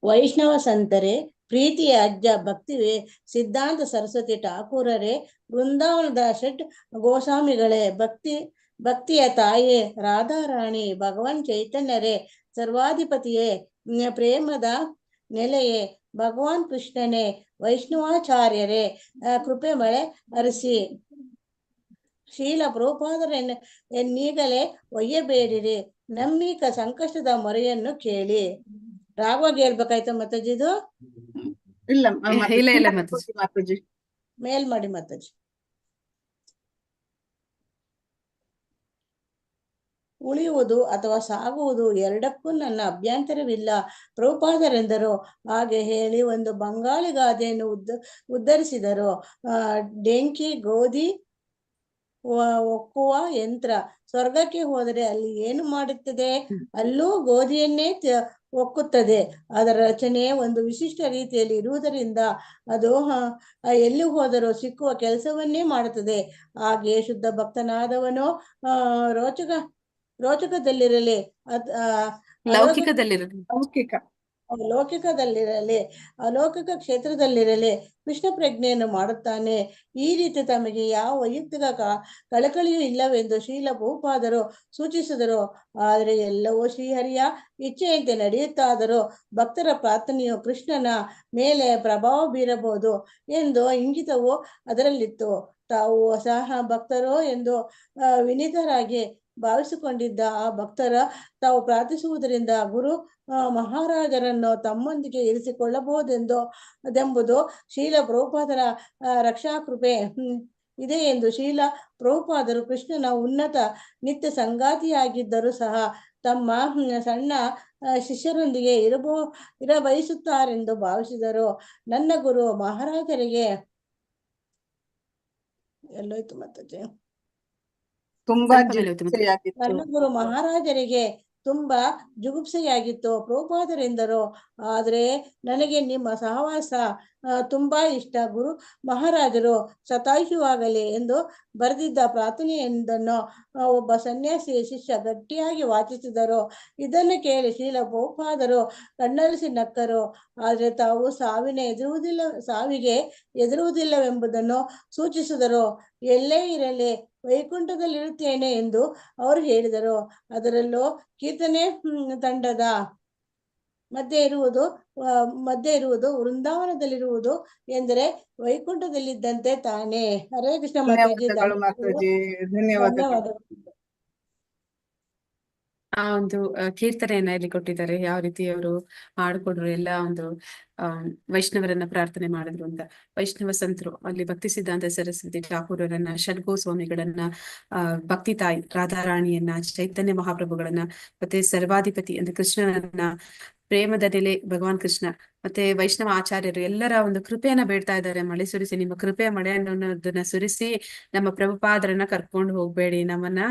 ವೈಷ್ಣವ ಸಂತರೇ, ಪ್ರೀತಿಯ ಅಜ್ಜ ಭಕ್ತಿವೇ, ಸಿದ್ಧಾಂತ ಸರಸ್ವತಿ ಠಾಕೂರರೇ, ವೃಂದಾವನದ ಷಟ್ ಗೋಸ್ವಾಮಿಗಳೇ, ಭಕ್ತಿಯ ತಾಯೇ ರಾಧಾರಾಣಿ, ಭಗವಾನ್ ಚೈತನ್ಯರೇ, ಸರ್ವಾಧಿಪತಿಯೇ, ಪ್ರೇಮದ ನೆಲೆಯೇ ಭಗವಾನ್ ಕೃಷ್ಣನೇ, ವೈಷ್ಣವಾಚಾರ್ಯರೇ, ಕೃಪೆ ಮಳೆ ಹರಿಸಿ ಶೀಲ ಪ್ರಭುಪಾದರನ್ನೀಗಲೇ ಒಯ್ಯಬೇಡಿರಿ, ನಮ್ಮೀಗ ಸಂಕಷ್ಟದ ಮೊರೆಯನ್ನು ಕೇಳಿ. ರಾಗವಾಗಿ ಹೇಳ್ಬೇಕಾಯ್ತು ಮಾತಾಜಿ ಇದು? ಇಲ್ಲ ಇಲ್ಲ ಇಲ್ಲ ಮಾತಾಜಿ. ಮಾತಾಜಿ ಮೇಲ್ ಮಾಡಿ ಮಾತಾಜಿ. ಉಳಿಯುವುದು ಅಥವಾ ಸಾಗುವುದು ಎರಡಕ್ಕೂ ನನ್ನ ಅಭ್ಯಂತರವಿಲ್ಲ, ಪ್ರಭುಪಾದರೆಂದರು. ಹಾಗೆ ಹೇಳಿ ಒಂದು ಬಂಗಾಳಿ ಗಾದೆಯನ್ನು ಉದ್ಧರಿಸಿದರು. ಡೆಂಕಿ ಗೋಧಿ ಒಕ್ಕುವ ಯಂತ್ರ ಸ್ವರ್ಗಕ್ಕೆ ಹೋದರೆ ಅಲ್ಲಿ ಏನು ಮಾಡುತ್ತದೆ? ಅಲ್ಲೂ ಗೋಧಿಯನ್ನೇ ಒಕ್ಕುತ್ತದೆ. ಅದರ ರಚನೆ ಒಂದು ವಿಶಿಷ್ಟ ರೀತಿಯಲ್ಲಿ ಇರುವುದರಿಂದ ಅದು ಎಲ್ಲಿ ಹೋದರೂ ಸಿಕ್ಕುವ ಕೆಲಸವನ್ನೇ ಮಾಡುತ್ತದೆ. ಹಾಗೆ ಶುದ್ಧ ಭಕ್ತನಾದವನು ರೋಚಕದಲ್ಲಿರಲಿ ಲೌಕಿಕದಲ್ಲಿರಲಿ ಲೌಕಿಕದಲ್ಲಿರಲಿ ಅಲೌಕಿಕ ಕ್ಷೇತ್ರದಲ್ಲಿರಲಿ ಕೃಷ್ಣ ಪ್ರಜ್ಞೆಯನ್ನು ಮಾಡುತ್ತಾನೆ. ಈ ರೀತಿ ತಮಗೆ ಯಾವ ವೈಯಕ್ತಿಕ ಕಳಕಳಿಯೂ ಇಲ್ಲವೆಂದು ಶೀಲ ಪ್ರಭುಪಾದರು ಸೂಚಿಸಿದರು. ಆದರೆ ಎಲ್ಲವೂ ಶ್ರೀಹರಿಯ ಇಚ್ಛೆಯಂತೆ ನಡೆಯುತ್ತಾದರೂ ಭಕ್ತರ ಪ್ರಾರ್ಥನೆಯು ಕೃಷ್ಣನ ಮೇಲೆ ಪ್ರಭಾವ ಬೀರಬಹುದು ಎಂದು ಇಂಗಿತವು ಅದರಲ್ಲಿತ್ತು. ತಾವು ಸಹ ಭಕ್ತರೋ ಎಂದು ವಿನೀತರಾಗಿ ಭಾವಿಸಿಕೊಂಡಿದ್ದ ಆ ಭಕ್ತರ ತಾವು ಪ್ರಾರ್ಥಿಸುವುದರಿಂದ ಗುರು ಮಹಾರಾಜರನ್ನು ತಮ್ಮೊಂದಿಗೆ ಇರಿಸಿಕೊಳ್ಳಬಹುದೆಂಬುದು ಶೀಲ ಪ್ರಭುಪಾದರ ರಕ್ಷಾಕೃಪೆ ಇದೆ ಎಂದು ಶೀಲ ಪ್ರಭುಪಾದರು ಕೃಷ್ಣನ ಉನ್ನತ ನಿತ್ಯ ಸಂಗಾತಿಯಾಗಿದ್ದರೂ ಸಹ ತಮ್ಮ ಸಣ್ಣ ಶಿಷ್ಯರೊಂದಿಗೆ ಇರಬಯಸುತ್ತಾರೆಂದು ಭಾವಿಸಿದರು. ನನ್ನ ಗುರು ಮಹಾರಾಜರಿಗೆ ಎಲ್ಲೋಯ್ತು ಮಾತಾಜಿ? ತುಂಬಾ ಜಿಗುಪ್ಸೆಯಾಗಿತ್ತು. ನನ್ನ ಗುರು ಮಹಾರಾಜರಿಗೆ ತುಂಬಾ ಜುಗುಪ್ಸೆಯಾಗಿತ್ತು. ಪ್ರಭುಪಾದರೆಂದರು, ಆದರೆ ನನಗೆ ನಿಮ್ಮ ಸಹವಾಸ ತುಂಬಾ ಇಷ್ಟ. ಗುರು ಮಹಾರಾಜರು ಶತಾಯುಷವಾಗಲಿ ಎಂದು ಬರೆದಿದ್ದ ಪ್ರಾರ್ಥನೆಯೊಂದನ್ನು ಒಬ್ಬ ಸನ್ಯಾಸಿ ಶಿಷ್ಯ ಗಟ್ಟಿಯಾಗಿ ವಾಚಿಸಿದರು. ಇದನ್ನು ಕೇಳಿ ಶೀಲ ಪ್ರಭುಪಾದರು ಕಣ್ಣರಿಸಿ ನಕ್ಕರು. ಆದರೆ ತಾವು ಸಾವಿಗೆ ಎದುರುವುದಿಲ್ಲವೆಂಬುದನ್ನು ಸೂಚಿಸಿದರು. ಎಲ್ಲೇ ಇರಲಿ ವೈಕುಂಠದಲ್ಲಿರುತ್ತೇನೆ ಎಂದು ಅವರು ಹೇಳಿದರು. ಅದರಲ್ಲೂ ಕೀರ್ತನೆ ತಂಡದ ಮಧ್ಯೆ ಇರುವುದು ವೃಂದಾವನದಲ್ಲಿರುವುದು ಎಂದರೆ ವೈಕುಂಠದಲ್ಲಿದ್ದಂತೆ ತಾನೇ. ಹರೇ ಕೃಷ್ಣ ಮಾತಾಜಿ. ಧನ್ಯವಾದಗಳು. ಆ ಒಂದು ಕೀರ್ತನೆಯನ್ನ ಇಲ್ಲಿ ಕೊಟ್ಟಿದ್ದಾರೆ, ಯಾವ ರೀತಿ ಅವರು ಹಾಡ್ಕೊಂಡ್ರು, ಎಲ್ಲ ಒಂದು ವೈಷ್ಣವರನ್ನ ಪ್ರಾರ್ಥನೆ ಮಾಡಿದ್ರು ಅಂತ. ವೈಷ್ಣವ ಸಂತರು ಅಲ್ಲಿ ಭಕ್ತಿ ಸಿದ್ಧಾಂತ ಸರಸ್ವತಿ ಠಾಕೂರರನ್ನ, ಷಡ್ಗೋಸ್ವಾಮಿಗಳನ್ನ, ಭಕ್ತಿ ತಾಯಿ ರಾಧಾರಾಣಿಯನ್ನ, ಚೈತನ್ಯ ಮಹಾಪ್ರಭುಗಳನ್ನ, ಮತ್ತೆ ಸರ್ವಾಧಿಪತಿ ಅಂದ್ರೆ ಕೃಷ್ಣನನ್ನ, ಪ್ರೇಮದ ನೆಲೆ ಭಗವಾನ್ ಕೃಷ್ಣ, ಮತ್ತೆ ವೈಷ್ಣವ ಆಚಾರ್ಯರು ಎಲ್ಲರ ಒಂದು ಕೃಪೆಯನ್ನ ಬೇಡ್ತಾ ಇದ್ದಾರೆ. ಮಳೆ ಸುರಿಸಿ, ನಿಮ್ಮ ಕೃಪೆಯ ಮಳೆ ಅನ್ನೋದನ್ನ ಸುರಿಸಿ ನಮ್ಮ ಪ್ರಭುಪಾದರನ್ನ ಕರ್ಕೊಂಡು ಹೋಗ್ಬೇಡಿ, ನಮ್ಮನ್ನ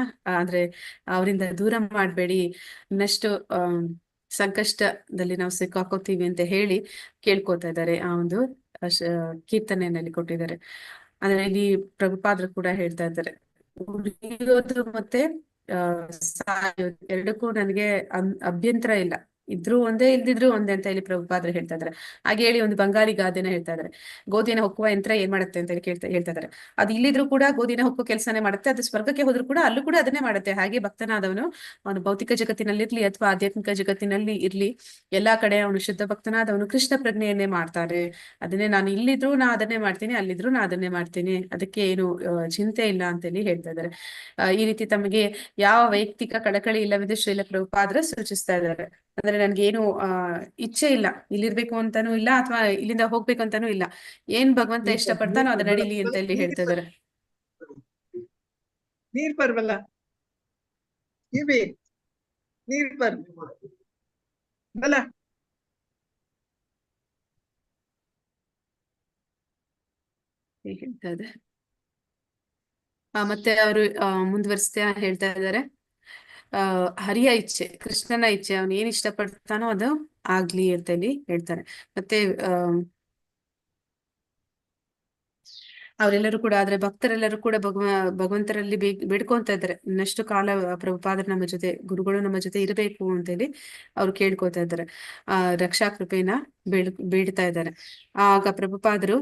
ಅಂದ್ರೆ ಅವರಿಂದ ದೂರ ಮಾಡ್ಬೇಡಿ, ಇನ್ನಷ್ಟು ಸಂಕಷ್ಟದಲ್ಲಿ ನಾವು ಸಿಕ್ಕಾಕೋತೀವಿ ಅಂತ ಹೇಳಿ ಕೇಳ್ಕೊತಾ ಇದ್ದಾರೆ. ಆ ಒಂದು ಕೀರ್ತನೆಯಲ್ಲಿ ಕೊಟ್ಟಿದ್ದಾರೆ. ಅಂದ್ರೆ ಇಲ್ಲಿ ಪ್ರಭುಪಾದರು ಕೂಡ ಹೇಳ್ತಾ ಇದ್ದಾರೆ, ಉಳಿಯೋದು ಮತ್ತೆ ಸಾಯೋದು ಎರಡಕ್ಕೂ ನನಗೆ ಅಭ್ಯಂತರ ಇಲ್ಲ, ಇದ್ರು ಒಂದೇ ಇಲ್ದಿದ್ರು ಒಂದೇ ಅಂತ ಹೇಳಿ ಪ್ರಭುಪಾದರು ಹೇಳ್ತಾ ಇದಾರೆ. ಹಾಗೆ ಹೇಳಿ ಒಂದು ಬಂಗಾಳಿ ಗಾದೆನ ಹೇಳ್ತಾ ಇದಾರೆ, ಗೋಧಿಯನ್ನು ಹೊಕ್ಕುವ ಯಂತ್ರ ಏನ್ ಮಾಡುತ್ತೆ ಅಂತ ಹೇಳಿ ಹೇಳ್ತಾ ಇದಾರೆ. ಅದು ಇಲ್ಲಿದ್ರು ಕೂಡ ಗೋಧಿನ ಹೊಕ್ಕೋ ಕೆಲಸನೇ ಮಾಡುತ್ತೆ, ಅದು ಸ್ವರ್ಗಕ್ಕೆ ಹೋದ್ರು ಕೂಡ ಅಲ್ಲೂ ಕೂಡ ಅದನ್ನೇ ಮಾಡುತ್ತೆ. ಹಾಗೆ ಭಕ್ತನಾದವನು ಅವನು ಭೌತಿಕ ಜಗತ್ತಿನಲ್ಲಿ ಇರ್ಲಿ ಅಥವಾ ಆಧ್ಯಾತ್ಮಿಕ ಜಗತ್ತಿನಲ್ಲಿ ಇರ್ಲಿ, ಎಲ್ಲಾ ಕಡೆ ಅವನು ಶುದ್ಧ ಭಕ್ತನಾದವನು ಕೃಷ್ಣ ಪ್ರಜ್ಞೆಯನ್ನೇ ಮಾಡ್ತಾನೆ. ಅದನ್ನೇ ನಾನು ಇಲ್ಲಿದ್ರು ನಾ ಅದನ್ನೇ ಮಾಡ್ತೀನಿ, ಅಲ್ಲಿದ್ರು ನಾ ಅದನ್ನೇ ಮಾಡ್ತೀನಿ, ಅದಕ್ಕೆ ಏನು ಚಿಂತೆ ಇಲ್ಲ ಅಂತೇಳಿ ಹೇಳ್ತಾ ಇದ್ದಾರೆ. ಈ ರೀತಿ ತಮಗೆ ಯಾವ ವೈಯಕ್ತಿಕ ಕಳಕಳಿ ಇಲ್ಲವೆಂದು ಶ್ರೀಲ ಪ್ರಭುಪಾದರು ಸೂಚಿಸ್ತಾ ಇದ್ದಾರೆ. ಅಂದ್ರೆ ನನ್ಗೇನು ಇಚ್ಛೆ ಇಲ್ಲ, ಇಲ್ಲಿರ್ಬೇಕು ಅಂತಾನೂ ಇಲ್ಲ ಅಥವಾ ಇಲ್ಲಿಂದ ಹೋಗ್ಬೇಕು ಅಂತಾನೂ ಇಲ್ಲ, ಏನ್ ಭಗವಂತ ಇಷ್ಟಪಡ್ತಾನೋ ಅದ ನಡೀಲಿ ಅಂತ ಹೇಳಿ ಹೇಳ್ತಾ ಇದಾರೆ. ನೀರ್ ಬರ್ಬಲ್ಲ ನೀರ್ ಬಲ್ಲ ಹೇಳ್ತಾ ಇದೆ. ಮತ್ತೆ ಅವರು ಮುಂದುವರಿಸ್ತಾ ಹೇಳ್ತಾ ಇದ್ದಾರೆ, ಹರಿಯ ಇಚ್ಛೆ, ಕೃಷ್ಣನ ಇಚ್ಛೆ, ಅವನು ಏನ್ ಇಷ್ಟಪಡ್ತಾನೋ ಅದು ಆಗ್ಲಿ ಅಂತ ಹೇಳಿ ಹೇಳ್ತಾರೆ. ಮತ್ತೆ ಅವರೆಲ್ಲರೂ ಕೂಡ, ಆದ್ರೆ ಭಕ್ತರೆಲ್ಲರೂ ಕೂಡ ಭಗವಂತರಲ್ಲಿ ಬೇಡ್ಕೊಂತ ಇದ್ದಾರೆ, ಇನ್ನಷ್ಟು ಕಾಲ ಪ್ರಭುಪಾದರು ನಮ್ಮ ಜೊತೆ, ಗುರುಗಳು ನಮ್ಮ ಜೊತೆ ಇರಬೇಕು ಅಂತೇಳಿ ಅವ್ರು ಕೇಳ್ಕೊತಾ ಇದ್ದಾರೆ. ರಕ್ಷಾ ಕೃಪೆನ ಬೇಡ್ತಾ ಇದ್ದಾರೆ. ಆಗ ಪ್ರಭುಪಾದರು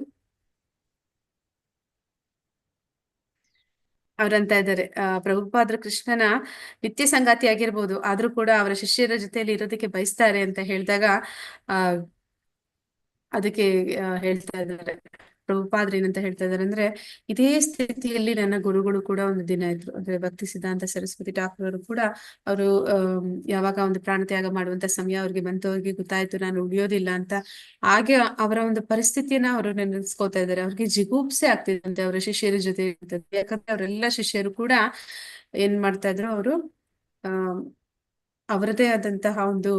ಅವ್ರಂತ ಇದ್ದಾರೆ, ಪ್ರಭುಪಾದರು ಕೃಷ್ಣನ ನಿತ್ಯ ಸಂಗಾತಿ ಆಗಿರ್ಬೋದು, ಆದ್ರೂ ಕೂಡ ಅವರ ಶಿಷ್ಯರ ಜೊತೆಯಲ್ಲಿ ಇರೋದಕ್ಕೆ ಬಯಸ್ತಾರೆ ಅಂತ ಹೇಳಿದಾಗ ಅದಕ್ಕೆ ಹೇಳ್ತಾ ಇದ್ದಾರೆ ಪ್ರಭುಪಾದ್ರು ಏನಂತ ಹೇಳ್ತಾ ಇದ್ದಾರೆ ಅಂದ್ರೆ, ಇದೇ ಸ್ಥಿತಿಯಲ್ಲಿ ನನ್ನ ಗುರುಗಳು ಕೂಡ ಒಂದು ದಿನ ಇದ್ರು. ಅಂದ್ರೆ ಭಕ್ತಿ ಸಿದ್ಧಾಂತ ಸರಸ್ವತಿ ಠಾಕೂರ್ ಅವರು ಕೂಡ ಅವರು ಯಾವಾಗ ಒಂದು ಪ್ರಾಣತ್ಯಾಗ ಮಾಡುವಂತ ಸಮಯ ಅವ್ರಿಗೆ ಬಂತು, ಅವ್ರಿಗೆ ಗೊತ್ತಾಯ್ತು ನಾನು ಉಳಿಯೋದಿಲ್ಲ ಅಂತ. ಹಾಗೆ ಅವರ ಒಂದು ಪರಿಸ್ಥಿತಿಯನ್ನ ಅವರು ನೆನೆಸ್ಕೋತಾ ಇದ್ದಾರೆ. ಅವ್ರಿಗೆ ಜಿಗುಪ್ಸೆ ಆಗ್ತಿದೆ ಅವರ ಶಿಷ್ಯರ ಜೊತೆ. ಯಾಕಂದ್ರೆ ಅವರೆಲ್ಲ ಶಿಷ್ಯರು ಕೂಡ ಏನ್ ಮಾಡ್ತಾ ಇದ್ರು, ಅವರು ಅವರದೇ ಆದಂತಹ ಒಂದು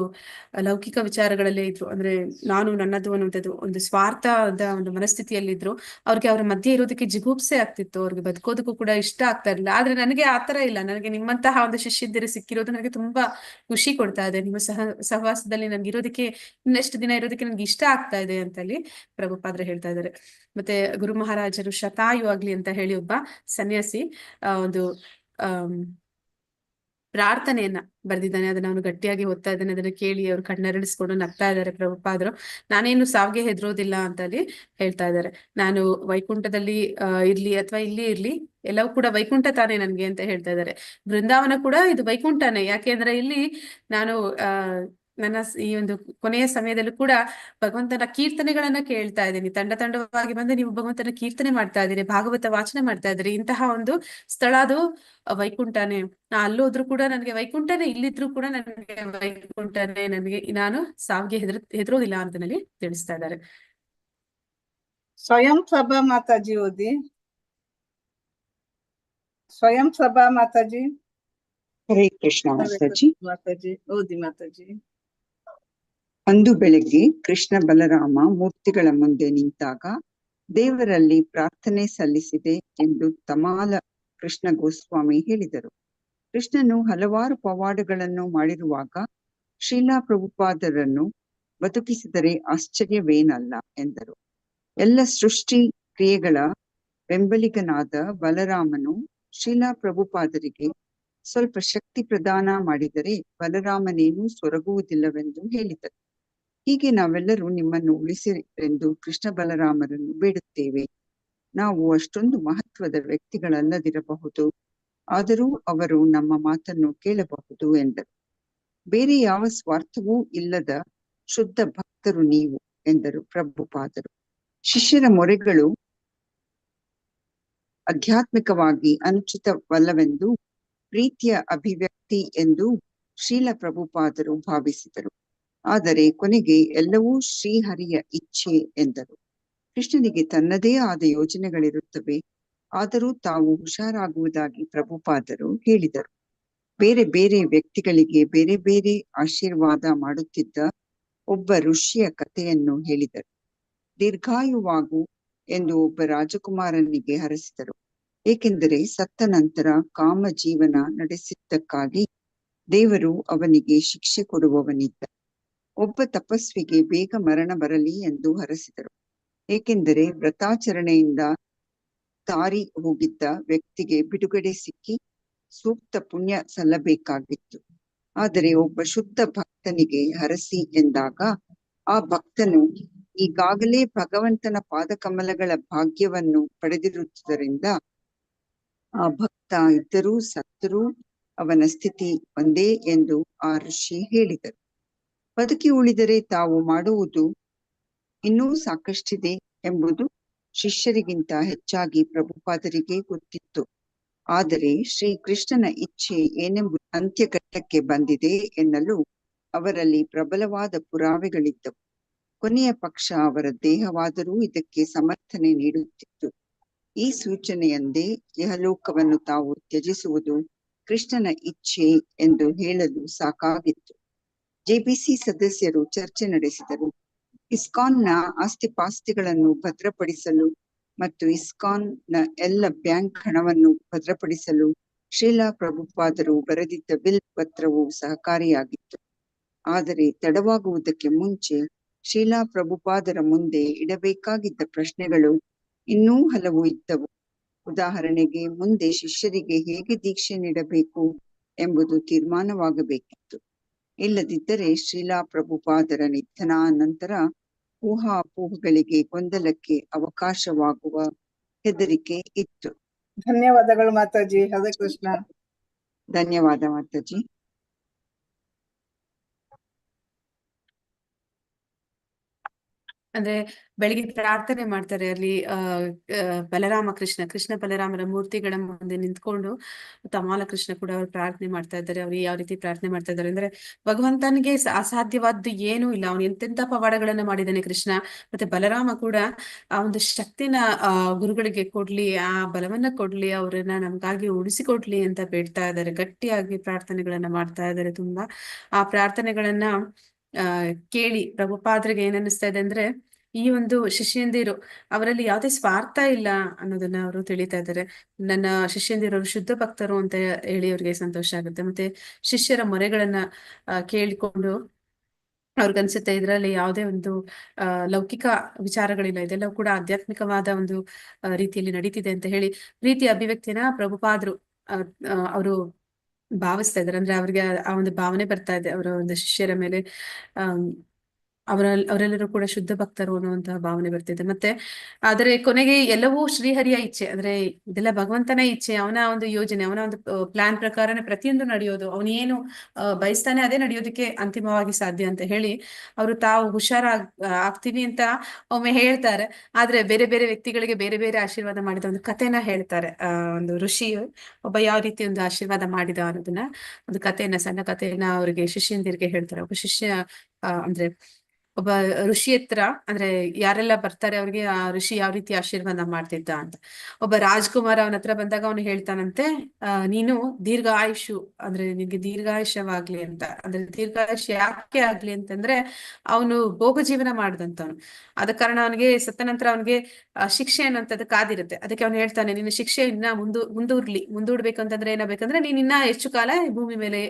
ಲೌಕಿಕ ವಿಚಾರಗಳಲ್ಲೇ ಇದ್ರು. ಅಂದ್ರೆ ನಾನು ನನ್ನದು ಅನ್ನುವಂಥದ್ದು ಒಂದು ಸ್ವಾರ್ಥದ ಒಂದು ಮನಸ್ಥಿತಿಯಲ್ಲಿದ್ರು. ಅವ್ರಿಗೆ ಅವರ ಮಧ್ಯೆ ಇರೋದಕ್ಕೆ ಜಿಗುಪ್ಸೆ ಆಗ್ತಿತ್ತು, ಅವ್ರಿಗೆ ಬದುಕೋದಕ್ಕೂ ಕೂಡ ಇಷ್ಟ ಆಗ್ತಾ ಇರಲಿಲ್ಲ. ಆದ್ರೆ ನನಗೆ ಆತರ ಇಲ್ಲ, ನನಗೆ ನಿಮ್ಮಂತಹ ಒಂದು ಶಿಷ್ಯಂದಿರು ಸಿಕ್ಕಿರೋದು ನನಗೆ ತುಂಬಾ ಖುಷಿ ಕೊಡ್ತಾ ಇದೆ. ನಿಮ್ಮ ಸಹವಾಸದಲ್ಲಿ ನನ್ಗೆ ಇರೋದಕ್ಕೆ, ಇನ್ನೆಷ್ಟು ದಿನ ಇರೋದಕ್ಕೆ ನನ್ಗೆ ಇಷ್ಟ ಆಗ್ತಾ ಇದೆ ಅಂತಲ್ಲಿ ಪ್ರಭುಪಾದ್ರು ಹೇಳ್ತಾ ಇದ್ದಾರೆ. ಮತ್ತೆ ಗುರು ಮಹಾರಾಜರು ಶತಾಯು ಆಗ್ಲಿ ಅಂತ ಹೇಳಿ ಒಬ್ಬ ಸನ್ಯಾಸಿ ಒಂದು ಪ್ರಾರ್ಥನೆಯನ್ನ ಬರೆದಿದ್ದಾನೆ. ಅದನ್ನ ಅವನು ಗಟ್ಟಿಯಾಗಿ ಓದ್ತಾ ಇದ್ದಾನೆ. ಅದನ್ನ ಕೇಳಿ ಅವ್ರು ಕಣ್ಣರಳಿಸ್ಕೊಂಡು ನಗ್ತಾ ಇದ್ದಾರೆ ಪ್ರಭುಪಾದರು. ನಾನೇನು ಸಾವಿಗೆ ಹೆದರೋದಿಲ್ಲ ಅಂತ ಅಲ್ಲಿ ಹೇಳ್ತಾ ಇದ್ದಾರೆ. ನಾನು ವೈಕುಂಠದಲ್ಲಿ ಇರ್ಲಿ ಅಥವಾ ಇಲ್ಲಿ ಇರ್ಲಿ, ಎಲ್ಲವೂ ಕೂಡ ವೈಕುಂಠ ತಾನೇ ನನ್ಗೆ ಅಂತ ಹೇಳ್ತಾ ಇದ್ದಾರೆ. ಬೃಂದಾವನ ಕೂಡ ಇದು ವೈಕುಂಠನೇ. ಯಾಕೆ ಅಂದ್ರೆ ಇಲ್ಲಿ ನಾನು ನನ್ನ ಈ ಒಂದು ಕೊನೆಯ ಸಮಯದಲ್ಲೂ ಕೂಡ ಭಗವಂತನ ಕೀರ್ತನೆಗಳನ್ನ ಕೇಳ್ತಾ ಇದ್ದೀನಿ. ತಂಡವಾಗಿ ಬಂದು ನೀವು ಭಗವಂತನ ಕೀರ್ತನೆ ಮಾಡ್ತಾ ಇದ್ದೀರಿ, ಭಾಗವತ ವಾಚನ ಮಾಡ್ತಾ ಇದ್ದೀರಿ. ಇಂತಹ ಒಂದು ಸ್ಥಳ ಅದು ವೈಕುಂಠನೇ. ಅಲ್ಲೋದ್ರು ಕೂಡ ನನಗೆ ವೈಕುಂಠನೇ, ಇಲ್ಲಿದ್ರು ಕೂಡ ನನಗೆ ವೈಕುಂಠನೇ. ನನಗೆ ನಾನು ಸಾವಿಗೆ ಹೆದರೋದಿಲ್ಲ ಅಂತ ನನಗೆ ತಿಳಿಸ್ತಾ ಇದ್ದಾರೆ. ಸ್ವಯಂ ಸಭಾ ಮಾತಾಜಿ ಓದಿ. ಸ್ವಯಂ ಸಭಾ ಮಾತಾಜಿ. ಹರೇ ಕೃಷ್ಣ ಮಾತಾಜಿ. ಮಾತಾಜಿ ಓದಿ ಮಾತಾಜಿ. ಅಂದು ಬೆಳಗ್ಗೆ ಕೃಷ್ಣ ಬಲರಾಮ ಮೂರ್ತಿಗಳ ಮುಂದೆ ನಿಂತಾಗ ದೇವರಲ್ಲಿ ಪ್ರಾರ್ಥನೆ ಸಲ್ಲಿಸಿದೆ ಎಂದು ತಮಾಲ ಕೃಷ್ಣ ಗೋಸ್ವಾಮಿ ಹೇಳಿದರು. ಕೃಷ್ಣನು ಹಲವಾರು ಪವಾಡಗಳನ್ನು ಮಾಡಿರುವಾಗ ಶ್ರೀಲಾ ಪ್ರಭುಪಾದರನ್ನು ಬದುಕಿಸಿದರೆ ಆಶ್ಚರ್ಯವೇನಲ್ಲ ಎಂದರು. ಎಲ್ಲ ಸೃಷ್ಟಿ ಕ್ರಿಯೆಗಳ ಬೆಂಬಲಿಗನಾದ ಬಲರಾಮನು ಶ್ರೀಲಾ ಪ್ರಭುಪಾದರಿಗೆ ಸ್ವಲ್ಪ ಶಕ್ತಿ ಪ್ರದಾನ ಮಾಡಿದರೆ ಬಲರಾಮನೇನು ಸೊರಗುವುದಿಲ್ಲವೆಂದು ಹೇಳಿದರು. ಹೀಗೆ ನಾವೆಲ್ಲರೂ ನಿಮ್ಮನ್ನು ಉಳಿಸಿರೆಂದು ಕೃಷ್ಣ ಬಲರಾಮರನ್ನು ಬೇಡುತ್ತೇವೆ. ನಾವು ಅಷ್ಟೊಂದು ಮಹತ್ವದ ವ್ಯಕ್ತಿಗಳಲ್ಲದಿರಬಹುದು, ಆದರೂ ಅವರು ನಮ್ಮ ಮಾತನ್ನು ಕೇಳಬಹುದು ಎಂದರು. ಬೇರೆ ಯಾವ ಸ್ವಾರ್ಥವೂ ಇಲ್ಲದ ಶುದ್ಧ ಭಕ್ತರು ನೀವು ಎಂದರು ಪ್ರಭುಪಾದರು. ಶಿಷ್ಯರ ಮೊರೆಗಳು ಆಧ್ಯಾತ್ಮಿಕವಾಗಿ ಅನುಚಿತವಲ್ಲವೆಂದು, ಪ್ರೀತಿಯ ಅಭಿವ್ಯಕ್ತಿ ಎಂದು ಶ್ರೀಲ ಪ್ರಭುಪಾದರು ಭಾವಿಸಿದರು. ಆದರೆ ಕೊನೆಗೆ ಎಲ್ಲವೂ ಶ್ರೀಹರಿಯ ಇಚ್ಛೆ ಎಂದರು. ಕೃಷ್ಣನಿಗೆ ತನ್ನದೇ ಆದ ಯೋಜನೆಗಳಿರುತ್ತವೆ, ಆದರೂ ತಾವು ಹುಷಾರಾಗುವುದಾಗಿ ಪ್ರಭುಪಾದರು ಹೇಳಿದರು. ಬೇರೆ ಬೇರೆ ವ್ಯಕ್ತಿಗಳಿಗೆ ಬೇರೆ ಬೇರೆ ಆಶೀರ್ವಾದ ಮಾಡುತ್ತಿದ್ದ ಒಬ್ಬ ಋಷಿಯ ಕಥೆಯನ್ನು ಹೇಳಿದರು. ದೀರ್ಘಾಯುವಾಗು ಎಂದು ಒಬ್ಬ ರಾಜಕುಮಾರನಿಗೆ ಹರಸಿದರು. ಏಕೆಂದರೆ ಸತ್ತ ನಂತರ ಕಾಮ ಜೀವನ ನಡೆಸಿದ್ದಕ್ಕಾಗಿ ದೇವರು ಅವನಿಗೆ ಶಿಕ್ಷೆ ಕೊಡುವವನಿದ್ದ. ಒಬ್ಬ ತಪಸ್ವಿಗೆ ಬೇಗ ಮರಣ ಬರಲಿ ಎಂದು ಹರಸಿದರು. ಏಕೆಂದರೆ ವ್ರತಾಚರಣೆಯಿಂದ ತಾರಿ ಹೋಗಿದ್ದ ವ್ಯಕ್ತಿಗೆ ಬಿಡುಗಡೆ ಸಿಕ್ಕಿ ಸೂಕ್ತ ಪುಣ್ಯ ಸಲ್ಲಬೇಕಾಗಿತ್ತು. ಆದರೆ ಒಬ್ಬ ಶುದ್ಧ ಭಕ್ತನಿಗೆ ಹರಸಿ ಎಂದಾಗ ಆ ಭಕ್ತನು ಈಗಾಗಲೇ ಭಗವಂತನ ಪಾದಕಮಲಗಳ ಭಾಗ್ಯವನ್ನು ಪಡೆದಿರುವುದರಿಂದ ಆ ಭಕ್ತ ಇದ್ದರೂ ಸತ್ತರೂ ಅವನ ಸ್ಥಿತಿ ಒಂದೇ ಎಂದು ಆ ಋಷಿ ಹೇಳಿದರು. ಬದುಕಿ ಉಳಿದರೆ ತಾವು ಮಾಡುವುದು ಇನ್ನೂ ಸಾಕಷ್ಟಿದೆ ಎಂಬುದು ಶಿಷ್ಯರಿಗಿಂತ ಹೆಚ್ಚಾಗಿ ಪ್ರಭುಪಾದರಿಗೆ ಗೊತ್ತಿತ್ತು. ಆದರೆ ಶ್ರೀ ಕೃಷ್ಣನ ಇಚ್ಛೆ ಏನೆಂಬುದು ಅಂತ್ಯಘಟ್ಟಕ್ಕೆ ಬಂದಿದೆ ಎನ್ನಲು ಅವರಲ್ಲಿ ಪ್ರಬಲವಾದ ಪುರಾವೆಗಳಿದ್ದವು. ಕೊನೆಯ ಪಕ್ಷ ಅವರ ದೇಹವಾದರೂ ಇದಕ್ಕೆ ಸಮರ್ಥನೆ ನೀಡುತ್ತಿತ್ತು. ಈ ಸೂಚನೆಯಂದೇ ಇಹಲೋಕವನ್ನು ತಾವು ತ್ಯಜಿಸುವುದು ಕೃಷ್ಣನ ಇಚ್ಛೆ ಎಂದು ಹೇಳಲು ಸಾಕಾಗಿತ್ತು. ಜೆಬಿಸಿ ಸದಸ್ಯರು ಚರ್ಚೆ ನಡೆಸಿದರು. ಇಸ್ಕಾನ್ನ ಆಸ್ತಿಪಾಸ್ತಿಗಳನ್ನು ಭದ್ರಪಡಿಸಲು ಮತ್ತು ಇಸ್ಕಾನ್ನ ಎಲ್ಲ ಬ್ಯಾಂಕ್ ಹಣವನ್ನು ಭದ್ರಪಡಿಸಲು ಶ್ರೀಲಾ ಪ್ರಭುಪಾದರು ಬರೆದಿದ್ದ ಬಿಲ್ ಪತ್ರವು ಸಹಕಾರಿಯಾಗಿತ್ತು. ಆದರೆ ತಡವಾಗುವುದಕ್ಕೆ ಮುಂಚೆ ಶ್ರೀಲಾ ಪ್ರಭುಪಾದರ ಮುಂದೆ ಇಡಬೇಕಾಗಿದ್ದ ಪ್ರಶ್ನೆಗಳು ಇನ್ನೂ ಹಲವು ಇದ್ದವು. ಉದಾಹರಣೆಗೆ, ಮುಂದೆ ಶಿಷ್ಯರಿಗೆ ಹೇಗೆ ದೀಕ್ಷೆ ನೀಡಬೇಕು ಎಂಬುದು ತೀರ್ಮಾನವಾಗಬೇಕಿತ್ತು. ಇಲ್ಲದಿದ್ದರೆ ಶ್ರೀಲಾ ಪ್ರಭುಪಾದರ ನಿಧನ ನಂತರ ಊಹಾಪೋಹಗಳಿಗೆ, ಗೊಂದಲಕ್ಕೆ ಅವಕಾಶವಾಗುವ ಹೆದರಿಕೆ ಇತ್ತು. ಧನ್ಯವಾದಗಳು ಮಾತಾಜಿ. ಹರೇ ಕೃಷ್ಣ. ಧನ್ಯವಾದ ಮಾತಾಜಿ. ಅಂದ್ರೆ ಬೆಳಿಗ್ಗೆ ಪ್ರಾರ್ಥನೆ ಮಾಡ್ತಾರೆ ಅಲ್ಲಿ ಬಲರಾಮ ಕೃಷ್ಣ ಬಲರಾಮರ ಮೂರ್ತಿಗಳ ಮುಂದೆ ನಿಂತ್ಕೊಂಡು ತಮಾಲ ಕೃಷ್ಣ ಕೂಡ ಅವ್ರು ಪ್ರಾರ್ಥನೆ ಮಾಡ್ತಾ ಇದ್ದಾರೆ. ಅವ್ರು ಯಾವ ರೀತಿ ಪ್ರಾರ್ಥನೆ ಮಾಡ್ತಾ ಇದ್ದಾರೆ ಅಂದ್ರೆ, ಭಗವಂತನಿಗೆ ಅಸಾಧ್ಯವಾದ್ದು ಏನೂ ಇಲ್ಲ, ಅವನು ಎಂತೆಂತ ಪವಾಡಗಳನ್ನ ಮಾಡಿದ್ದಾನೆ ಕೃಷ್ಣ. ಮತ್ತೆ ಬಲರಾಮ ಕೂಡ ಆ ಒಂದು ಶಕ್ತಿನ ಗುರುಗಳಿಗೆ ಕೊಡ್ಲಿ, ಆ ಬಲವನ್ನ ಕೊಡ್ಲಿ, ಅವ್ರನ್ನ ನಮ್ಗಾಗಿ ಉಳಿಸಿಕೊಡ್ಲಿ ಅಂತ ಬೇಡ್ತಾ ಇದ್ದಾರೆ. ಗಟ್ಟಿಯಾಗಿ ಪ್ರಾರ್ಥನೆಗಳನ್ನ ಮಾಡ್ತಾ ಇದ್ದಾರೆ. ತುಂಬಾ ಆ ಪ್ರಾರ್ಥನೆಗಳನ್ನ ಕೇಳಿ ಪ್ರಭುಪಾದ್ರಿಗೆ ಏನ್ ಅನ್ನಿಸ್ತಾ ಇದೆ ಅಂದ್ರೆ, ಈ ಒಂದು ಶಿಷ್ಯಂದಿರು ಅವರಲ್ಲಿ ಯಾವುದೇ ಸ್ವಾರ್ಥ ಇಲ್ಲ ಅನ್ನೋದನ್ನ ಅವರು ತಿಳಿತಾ ಇದ್ದಾರೆ. ನನ್ನ ಶಿಷ್ಯಂದಿರು ಶುದ್ಧ ಭಕ್ತರು ಅಂತ ಹೇಳಿ ಅವ್ರಿಗೆ ಸಂತೋಷ ಆಗುತ್ತೆ. ಮತ್ತೆ ಶಿಷ್ಯರ ಮೊರೆಗಳನ್ನ ಕೇಳಿಕೊಂಡು ಅವ್ರಿಗನ್ಸುತ್ತೆ ಇದರಲ್ಲಿ ಯಾವುದೇ ಒಂದು ಲೌಕಿಕ ವಿಚಾರಗಳಿಲ್ಲ, ಇದೆಲ್ಲ ಕೂಡ ಆಧ್ಯಾತ್ಮಿಕವಾದ ಒಂದು ರೀತಿಯಲ್ಲಿ ನಡೀತಿದೆ ಅಂತ ಹೇಳಿ ಪ್ರೀತಿ ಅಭಿವ್ಯಕ್ತಿನ ಪ್ರಭುಪಾದ್ರು ಅವರು ಭಾವಿಸ್ತಾ ಇದ್ದಾರೆ. ಅಂದ್ರೆ ಅವ್ರಿಗೆ ಆ ಒಂದು ಭಾವನೆ ಬರ್ತಾ ಇದೆ ಅವರ ಒಂದು ಶಿಷ್ಯರ ಮೇಲೆ. ಅವರೆಲ್ಲರೂ ಕೂಡ ಶುದ್ಧ ಭಕ್ತರು ಅನ್ನುವಂತಹ ಭಾವನೆ ಬರ್ತಿದೆ. ಮತ್ತೆ ಆದರೆ ಕೊನೆಗೆ ಎಲ್ಲವೂ ಶ್ರೀಹರಿಯ ಇಚ್ಛೆ, ಅಂದ್ರೆ ಇದೆಲ್ಲ ಭಗವಂತನ ಇಚ್ಛೆ, ಅವನ ಒಂದು ಯೋಜನೆ, ಅವನ ಒಂದು ಪ್ಲಾನ್ ಪ್ರಕಾರನೇ ಪ್ರತಿಯೊಂದು ನಡೆಯೋದು. ಅವನೇನು ಬಯಸ್ತಾನೆ ಅದೇ ನಡೆಯೋದಕ್ಕೆ ಅಂತಿಮವಾಗಿ ಸಾಧ್ಯ ಅಂತ ಹೇಳಿ ಅವರು ತಾವು ಆಗ್ತೀವಿ ಅಂತ ಒಮ್ಮೆ ಹೇಳ್ತಾರೆ. ಆದ್ರೆ ಬೇರೆ ಬೇರೆ ವ್ಯಕ್ತಿಗಳಿಗೆ ಬೇರೆ ಬೇರೆ ಆಶೀರ್ವಾದ ಮಾಡಿದ ಒಂದು ಕಥೆನ ಹೇಳ್ತಾರೆ. ಒಂದು ಋಷಿಯು ಒಬ್ಬ ಯಾವ ರೀತಿ ಒಂದು ಆಶೀರ್ವಾದ ಮಾಡಿದ ಅನ್ನೋದನ್ನ, ಒಂದು ಕಥೆಯನ್ನ, ಸಣ್ಣ ಕಥೆಯನ್ನ ಅವರಿಗೆ ಶಿಷ್ಯಂದಿರಿಗೆ ಹೇಳ್ತಾರೆ. ಒಬ್ಬ ಶಿಷ್ಯ ಅಂದ್ರೆ ಒಬ್ಬ ಋಷಿ ಹತ್ರ, ಅಂದ್ರೆ ಯಾರೆಲ್ಲ ಬರ್ತಾರೆ ಅವ್ರಿಗೆ ಆ ಋಷಿ ಯಾವ ರೀತಿ ಆಶೀರ್ವಾದ ಮಾಡ್ತಿದ್ದ ಅಂತ. ಒಬ್ಬ ರಾಜ್ಕುಮಾರ್ ಅವನ ಹತ್ರ ಬಂದಾಗ ಅವನು ಹೇಳ್ತಾನಂತೆ, ನೀನು ದೀರ್ಘಾಯುಷು, ಅಂದ್ರೆ ನಿನ್ಗೆ ದೀರ್ಘಾಯುಷ್ಯವಾಗ್ಲಿ ಅಂತ. ಅಂದ್ರೆ ದೀರ್ಘಾಯುಷ್ಯ ಯಾಕೆ ಆಗ್ಲಿ ಅಂತಂದ್ರೆ, ಅವನು ಭೋಗ ಜೀವನ ಮಾಡಿದಂತವನು. ಆದ ಕಾರಣ ಅವನಿಗೆ ಸತ್ತ ನಂತರ ಅವನಿಗೆ ಶಿಕ್ಷೆ ಅನ್ನುವಂಥದ್ದು ಕಾದಿರುತ್ತೆ. ಅದಕ್ಕೆ ಅವನು ಹೇಳ್ತಾನೆ, ನಿನ್ನ ಶಿಕ್ಷೆ ಇನ್ನ ಮುಂದೂಡ್ಬೇಕು ಅಂತಂದ್ರೆ ಏನಾಗಬೇಕಂದ್ರೆ, ನೀನ್ ಇನ್ನ ಹೆಚ್ಚು ಕಾಲ ಭೂಮಿ ಮೇಲೆ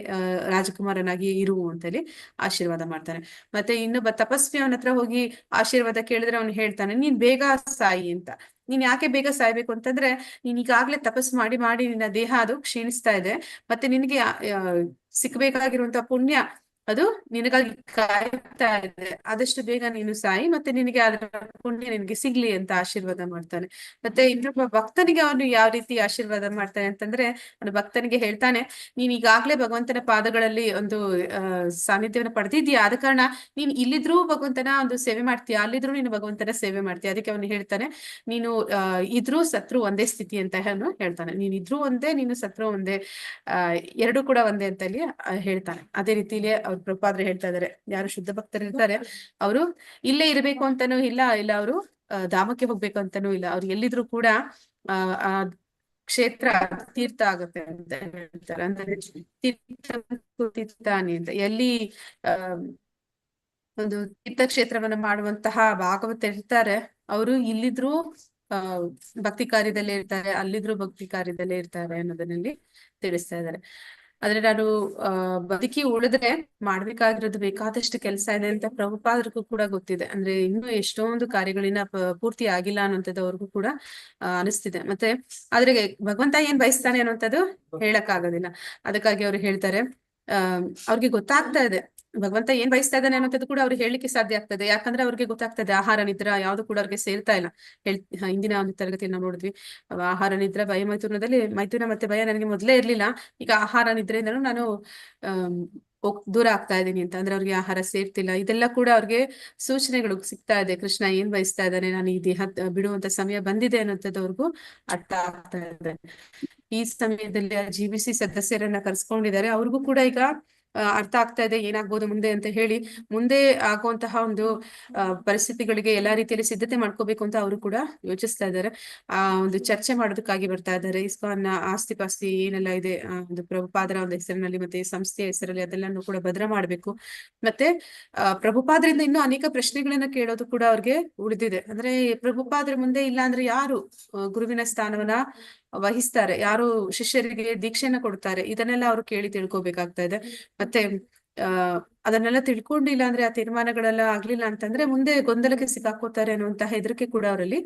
ರಾಜಕುಮಾರನಾಗಿ ಇರು ಅಂತೇಳಿ ಆಶೀರ್ವಾದ ಮಾಡ್ತಾನೆ. ಮತ್ತೆ ಇನ್ನೊಬ್ಬ ತಪಸ್ವಿ ಅವನ ಹತ್ರ ಹೋಗಿ ಆಶೀರ್ವಾದ ಕೇಳಿದ್ರೆ ಅವನು ಹೇಳ್ತಾನೆ, ನೀನ್ ಬೇಗ ಸಾಯಿ ಅಂತ. ನೀನ್ ಯಾಕೆ ಬೇಗ ಸಾಯ್ಬೇಕು ಅಂತಂದ್ರೆ, ನೀನ್ ಈಗಾಗ್ಲೇ ತಪಸ್ ಮಾಡಿ ಮಾಡಿ ನಿನ್ನ ದೇಹ ಅದು ಕ್ಷೀಣಿಸ್ತಾ ಇದೆ. ಮತ್ತೆ ನಿನಗೆ ಸಿಕ್ಬೇಕಾಗಿರುವಂತ ಪುಣ್ಯ ಅದು ನಿನಗಾಗಿ ಕಾಯ್ತಾ ಇದೆ. ಆದಷ್ಟು ಬೇಗ ನೀನು ಸಾಯಿ, ಮತ್ತೆ ನಿನಗೆ ಅದರ ಪುಣ್ಯ ನಿನಗೆ ಸಿಗ್ಲಿ ಅಂತ ಆಶೀರ್ವಾದ ಮಾಡ್ತಾನೆ. ಮತ್ತೆ ಇನ್ನೊಬ್ಬ ಭಕ್ತನಿಗೆ ಅವನು ಯಾವ ರೀತಿ ಆಶೀರ್ವಾದ ಮಾಡ್ತಾನೆ ಅಂತಂದ್ರೆ, ಅವನು ಭಕ್ತನಿಗೆ ಹೇಳ್ತಾನೆ, ನೀನ್ ಈಗಾಗ್ಲೇ ಭಗವಂತನ ಪಾದಗಳಲ್ಲಿ ಒಂದು ಸಾನ್ನಿಧ್ಯವನ್ನು ಪಡೆದಿದ್ಯಾ, ಆದ ಕಾರಣ ನೀನ್ ಇಲ್ಲಿದ್ರೂ ಭಗವಂತನ ಒಂದು ಸೇವೆ ಮಾಡ್ತೀಯ, ಅಲ್ಲಿದ್ರು ನೀನು ಭಗವಂತನ ಸೇವೆ ಮಾಡ್ತೀಯ. ಅದಕ್ಕೆ ಅವನು ಹೇಳ್ತಾನೆ, ನೀನು ಇದ್ರೂ ಸತ್ರು ಒಂದೇ ಸ್ಥಿತಿ ಅಂತ ಹೇಳ್ತಾನೆ. ನೀನ್ ಇದ್ರೂ ಒಂದೇ, ನೀನು ಸತ್ರು ಒಂದೇ, ಎರಡೂ ಕೂಡ ಒಂದೇ ಅಂತ ಹೇಳಿ ಹೇಳ್ತಾನೆ. ಅದೇ ರೀತಿಲಿ ಅವ್ರು ಪ್ರಭುಪಾದ್ರು ಹೇಳ್ತಾ ಇದಾರೆ, ಯಾರು ಶುದ್ಧ ಭಕ್ತರು ಇರ್ತಾರೆ ಅವರು ಇಲ್ಲೇ ಇರಬೇಕು ಅಂತಾನೂ ಇಲ್ಲ ಅವರು ಧಾಮಕ್ಕೆ ಹೋಗ್ಬೇಕು ಅಂತಾನೂ ಇಲ್ಲ. ಅವ್ರು ಎಲ್ಲಿದ್ರು ಕೂಡ ಆ ಕ್ಷೇತ್ರ ತೀರ್ಥ ಆಗುತ್ತೆ ಅಂತ ಹೇಳ್ತಾರೆ. ಅಂದ್ರೆ ತೀರ್ಥಾನಿ ಅಂತ, ಎಲ್ಲಿ ಒಂದು ತೀರ್ಥಕ್ಷೇತ್ರವನ್ನ ಮಾಡುವಂತಹ ಭಾಗವತ ಇರ್ತಾರೆ, ಅವರು ಇಲ್ಲಿದ್ರು ಭಕ್ತಿ ಕಾರ್ಯದಲ್ಲೇ ಇರ್ತಾರೆ, ಅಲ್ಲಿದ್ರು ಭಕ್ತಿ ಕಾರ್ಯದಲ್ಲೇ ಇರ್ತಾರೆ ಅನ್ನೋದನ್ನಲ್ಲಿ ತಿಳಿಸ್ತಾ ಇದ್ದಾರೆ. ಆದ್ರೆ ನಾನು ಬದುಕಿ ಉಳಿದ್ರೆ ಮಾಡ್ಬೇಕಾಗಿರೋದು ಬೇಕಾದಷ್ಟು ಕೆಲಸ ಇದೆ ಅಂತ ಪ್ರಭುಪಾದರಿಗೂ ಕೂಡ ಗೊತ್ತಿದೆ. ಅಂದ್ರೆ ಇನ್ನೂ ಎಷ್ಟೊಂದು ಕಾರ್ಯಗಳಿನ ಪೂರ್ತಿ ಆಗಿಲ್ಲ ಅನ್ನುವಂಥದ್ದು ಅವ್ರಿಗೂ ಕೂಡ ಅನಿಸ್ತಿದೆ. ಮತ್ತೆ ಆದ್ರೆ ಭಗವಂತ ಏನ್ ಬಯಸ್ತಾನೆ ಅನ್ನುವಂಥದ್ದು ಹೇಳಕ್ ಆಗೋದಿಲ್ಲ. ಅದಕ್ಕಾಗಿ ಅವ್ರು ಹೇಳ್ತಾರೆ, ಅವ್ರಿಗೆ ಗೊತ್ತಾಗ್ತಾ ಇದೆ ಭಗವಂತ ಏನ್ ಬಯಸ್ತಾ ಇದ್ದಾನೆ ಅನ್ನೋಂಥದ್ದು ಕೂಡ ಅವ್ರಿಗೆ ಹೇಳಲಿಕ್ಕೆ ಸಾಧ್ಯ ಆಗ್ತದೆ. ಯಾಕಂದ್ರೆ ಅವ್ರಿಗೆ ಗೊತ್ತಾಗ್ತದೆ ಆಹಾರ ನಿದ್ರಾ ಯಾವ್ದು ಕೂಡ ಅವ್ರಿಗೆ ಸೇರ್ತಾ ಇಲ್ಲ. ಹಿಂದಿನ ಒಂದು ತರಗತಿಯನ್ನು ನೋಡಿದ್ವಿ, ಆಹಾರ ನಿದ್ರಾ ಭಯ ಮೈಥುನದಲ್ಲಿ, ಮೈಥುನ ಮತ್ತೆ ಭಯ ನನಗೆ ಮೊದಲೇ ಇರ್ಲಿಲ್ಲ, ಈಗ ಆಹಾರ ನಿದ್ರೆಯಿಂದನೂ ನಾನು ದೂರ ಆಗ್ತಾ ಇದ್ದೀನಿ ಅಂತ. ಅಂದ್ರೆ ಅವ್ರಿಗೆ ಆಹಾರ ಸೇರ್ತಿಲ್ಲ. ಇದೆಲ್ಲ ಕೂಡ ಅವ್ರಿಗೆ ಸೂಚನೆಗಳು ಸಿಗ್ತಾ ಇದೆ, ಕೃಷ್ಣ ಏನ್ ಬಯಸ್ತಾ ಇದ್ದಾನೆ, ನಾನು ಈ ದೇಹ ಬಿಡುವಂತ ಸಮಯ ಬಂದಿದೆ ಅನ್ನೋಂಥದ್ದು ಅವ್ರಿಗೂ ಅರ್ಥ ಆಗ್ತಾ ಇದೆ. ಈ ಸಮಯದಲ್ಲಿ GBC ಸದಸ್ಯರನ್ನ ಕರ್ಸ್ಕೊಂಡಿದ್ದಾರೆ, ಅವ್ರಿಗೂ ಕೂಡ ಈಗ ಅರ್ಥ ಆಗ್ತಾ ಇದೆ ಏನಾಗ್ಬೋದು ಮುಂದೆ ಅಂತ ಹೇಳಿ. ಮುಂದೆ ಆಗುವಂತಹ ಒಂದು ಪರಿಸ್ಥಿತಿಗಳಿಗೆ ಎಲ್ಲಾ ರೀತಿಯಲ್ಲಿ ಸಿದ್ಧತೆ ಮಾಡ್ಕೋಬೇಕು ಅಂತ ಅವರು ಕೂಡ ಯೋಚಿಸ್ತಾ ಇದ್ದಾರೆ. ಒಂದು ಚರ್ಚೆ ಮಾಡೋದಕ್ಕಾಗಿ ಬರ್ತಾ ಇದ್ದಾರೆ. ಇಸ್ಕಾನ್ನ ಆಸ್ತಿ ಪಾಸ್ತಿ ಏನೆಲ್ಲ ಇದೆ ಒಂದು ಪ್ರಭುಪಾದರ ಒಂದು ಹೆಸರಿನಲ್ಲಿ ಮತ್ತೆ ಸಂಸ್ಥೆಯ ಹೆಸರಲ್ಲಿ ಅದೆಲ್ಲನೂ ಕೂಡ ಭದ್ರ ಮಾಡ್ಬೇಕು. ಮತ್ತೆ ಪ್ರಭುಪಾದರಿಂದ ಇನ್ನೂ ಅನೇಕ ಪ್ರಶ್ನೆಗಳನ್ನ ಕೇಳೋದು ಕೂಡ ಅವ್ರಿಗೆ ಉಳಿದಿದೆ. ಅಂದ್ರೆ ಪ್ರಭುಪಾದ್ರ ಮುಂದೆ ಇಲ್ಲ ಅಂದ್ರೆ ಯಾರು ಗುರುವಿನ ಸ್ಥಾನವನ್ನ ವಹಿಸ್ತಾರೆ, ಯಾರು ಶಿಷ್ಯರಿಗೆ ದೀಕ್ಷೆನ ಕೊಡ್ತಾರೆ, ಇದನ್ನೆಲ್ಲ ಅವರು ಕೇಳಿ ತಿಳ್ಕೊಬೇಕಾಗ್ತಾ ಇದೆ. ಮತ್ತೆ ಅದನ್ನೆಲ್ಲ ತಿಳ್ಕೊಂಡಿಲ್ಲ ಅಂದ್ರೆ, ಆ ತೀರ್ಮಾನಗಳೆಲ್ಲ ಆಗ್ಲಿಲ್ಲ ಅಂತಂದ್ರೆ ಮುಂದೆ ಗೊಂದಲಕ್ಕೆ ಸಿಕ್ಕಾಕೋತಾರೆ ಅನ್ನುವಂತಹ ಹೆದರಿಕೆ ಕೂಡ ಅವರಲ್ಲಿ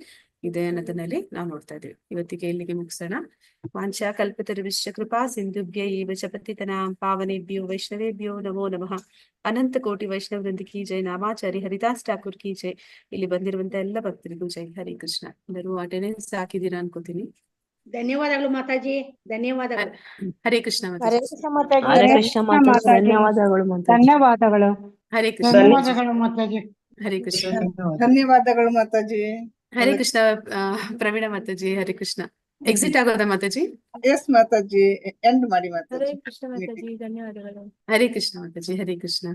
ಇದೆ ಅನ್ನೋದನ್ನಲ್ಲಿ ನಾವು ನೋಡ್ತಾ ಇದ್ದೀವಿ. ಇವತ್ತಿಗೆ ಇಲ್ಲಿಗೆ ಮುಗಿಸೋಣ. ವಾಂಛಾ ಕಲ್ಪತರುಶ್ಚ ಕೃಪಾ ಸಿಂಧುಭ್ಯ ಏವ ಚ ಪತಿತನಾಂ ಪಾವನೇಭ್ಯೋ ವೈಷ್ಣವೇಭ್ಯೋ ನಮೋ ನಮಃ. ಅನಂತ ಕೋಟಿ ವೈಷ್ಣವ ವೃಂದ ಕಿ ಜೈ. ನಾಮಾಚಾರಿ ಹರಿದಾಸ್ ಠಾಕೂರ್ ಕಿ ಜೈ. ಇಲ್ಲಿ ಬಂದಿರುವಂತ ಎಲ್ಲ ಭಕ್ತರಿಗೂ ಜೈ. ಹರಿ ಕೃಷ್ಣ. ಎಲ್ಲರೂ ಅಟೆಂಡೆನ್ಸ್ ಹಾಕಿದ್ದೀರಾ ಅನ್ಕೋತೀನಿ. ಧನ್ಯವಾದಗಳು ಮಾತಾಜಿ, ಧನ್ಯವಾದಗಳು. ಹರೇ ಕೃಷ್ಣ ಹರೇ ಮಾತಾಜಿ. ಕೃಷ್ಣ ಮಾತಾಜಿ. ಹರೇ ಹರೇ ಕೃಷ್ಣ ಕೃಷ್ಣ ಮಾತಾಜಿ. ಮಾತಾಜಿ. ಧನ್ಯವಾದಗಳು ಮಾತಾಜಿ. ಧನ್ಯವಾದಗಳು. ಹರೇ ಕೃಷ್ಣ ಧನ್ಯವಾದಗಳು ಮಾತಾಜಿ. ಹರೇ ಕೃಷ್ಣ. ಧನ್ಯವಾದಗಳು ಮಾತಾಜಿ. ಹರೇ ಕೃಷ್ಣ ಪ್ರವೀಣ ಮಾತಾಜಿ. ಹರೇ ಕೃಷ್ಣ. ಎಕ್ಸಿಟ್ ಆಗೋದಾ ಮಾತಾಜಿ? ಎಸ್ ಮಾತಾಜಿ, ಎಂಡ್ ಮಾಡಿ ಮಾತಾಜಿ. ಹರೇ ಕೃಷ್ಣ ಮಾತಾಜಿ. ಧನ್ಯವಾದಗಳು. ಹರೇ ಕೃಷ್ಣ ಮಾತಾಜಿ. ಹರೇ ಕೃಷ್ಣ.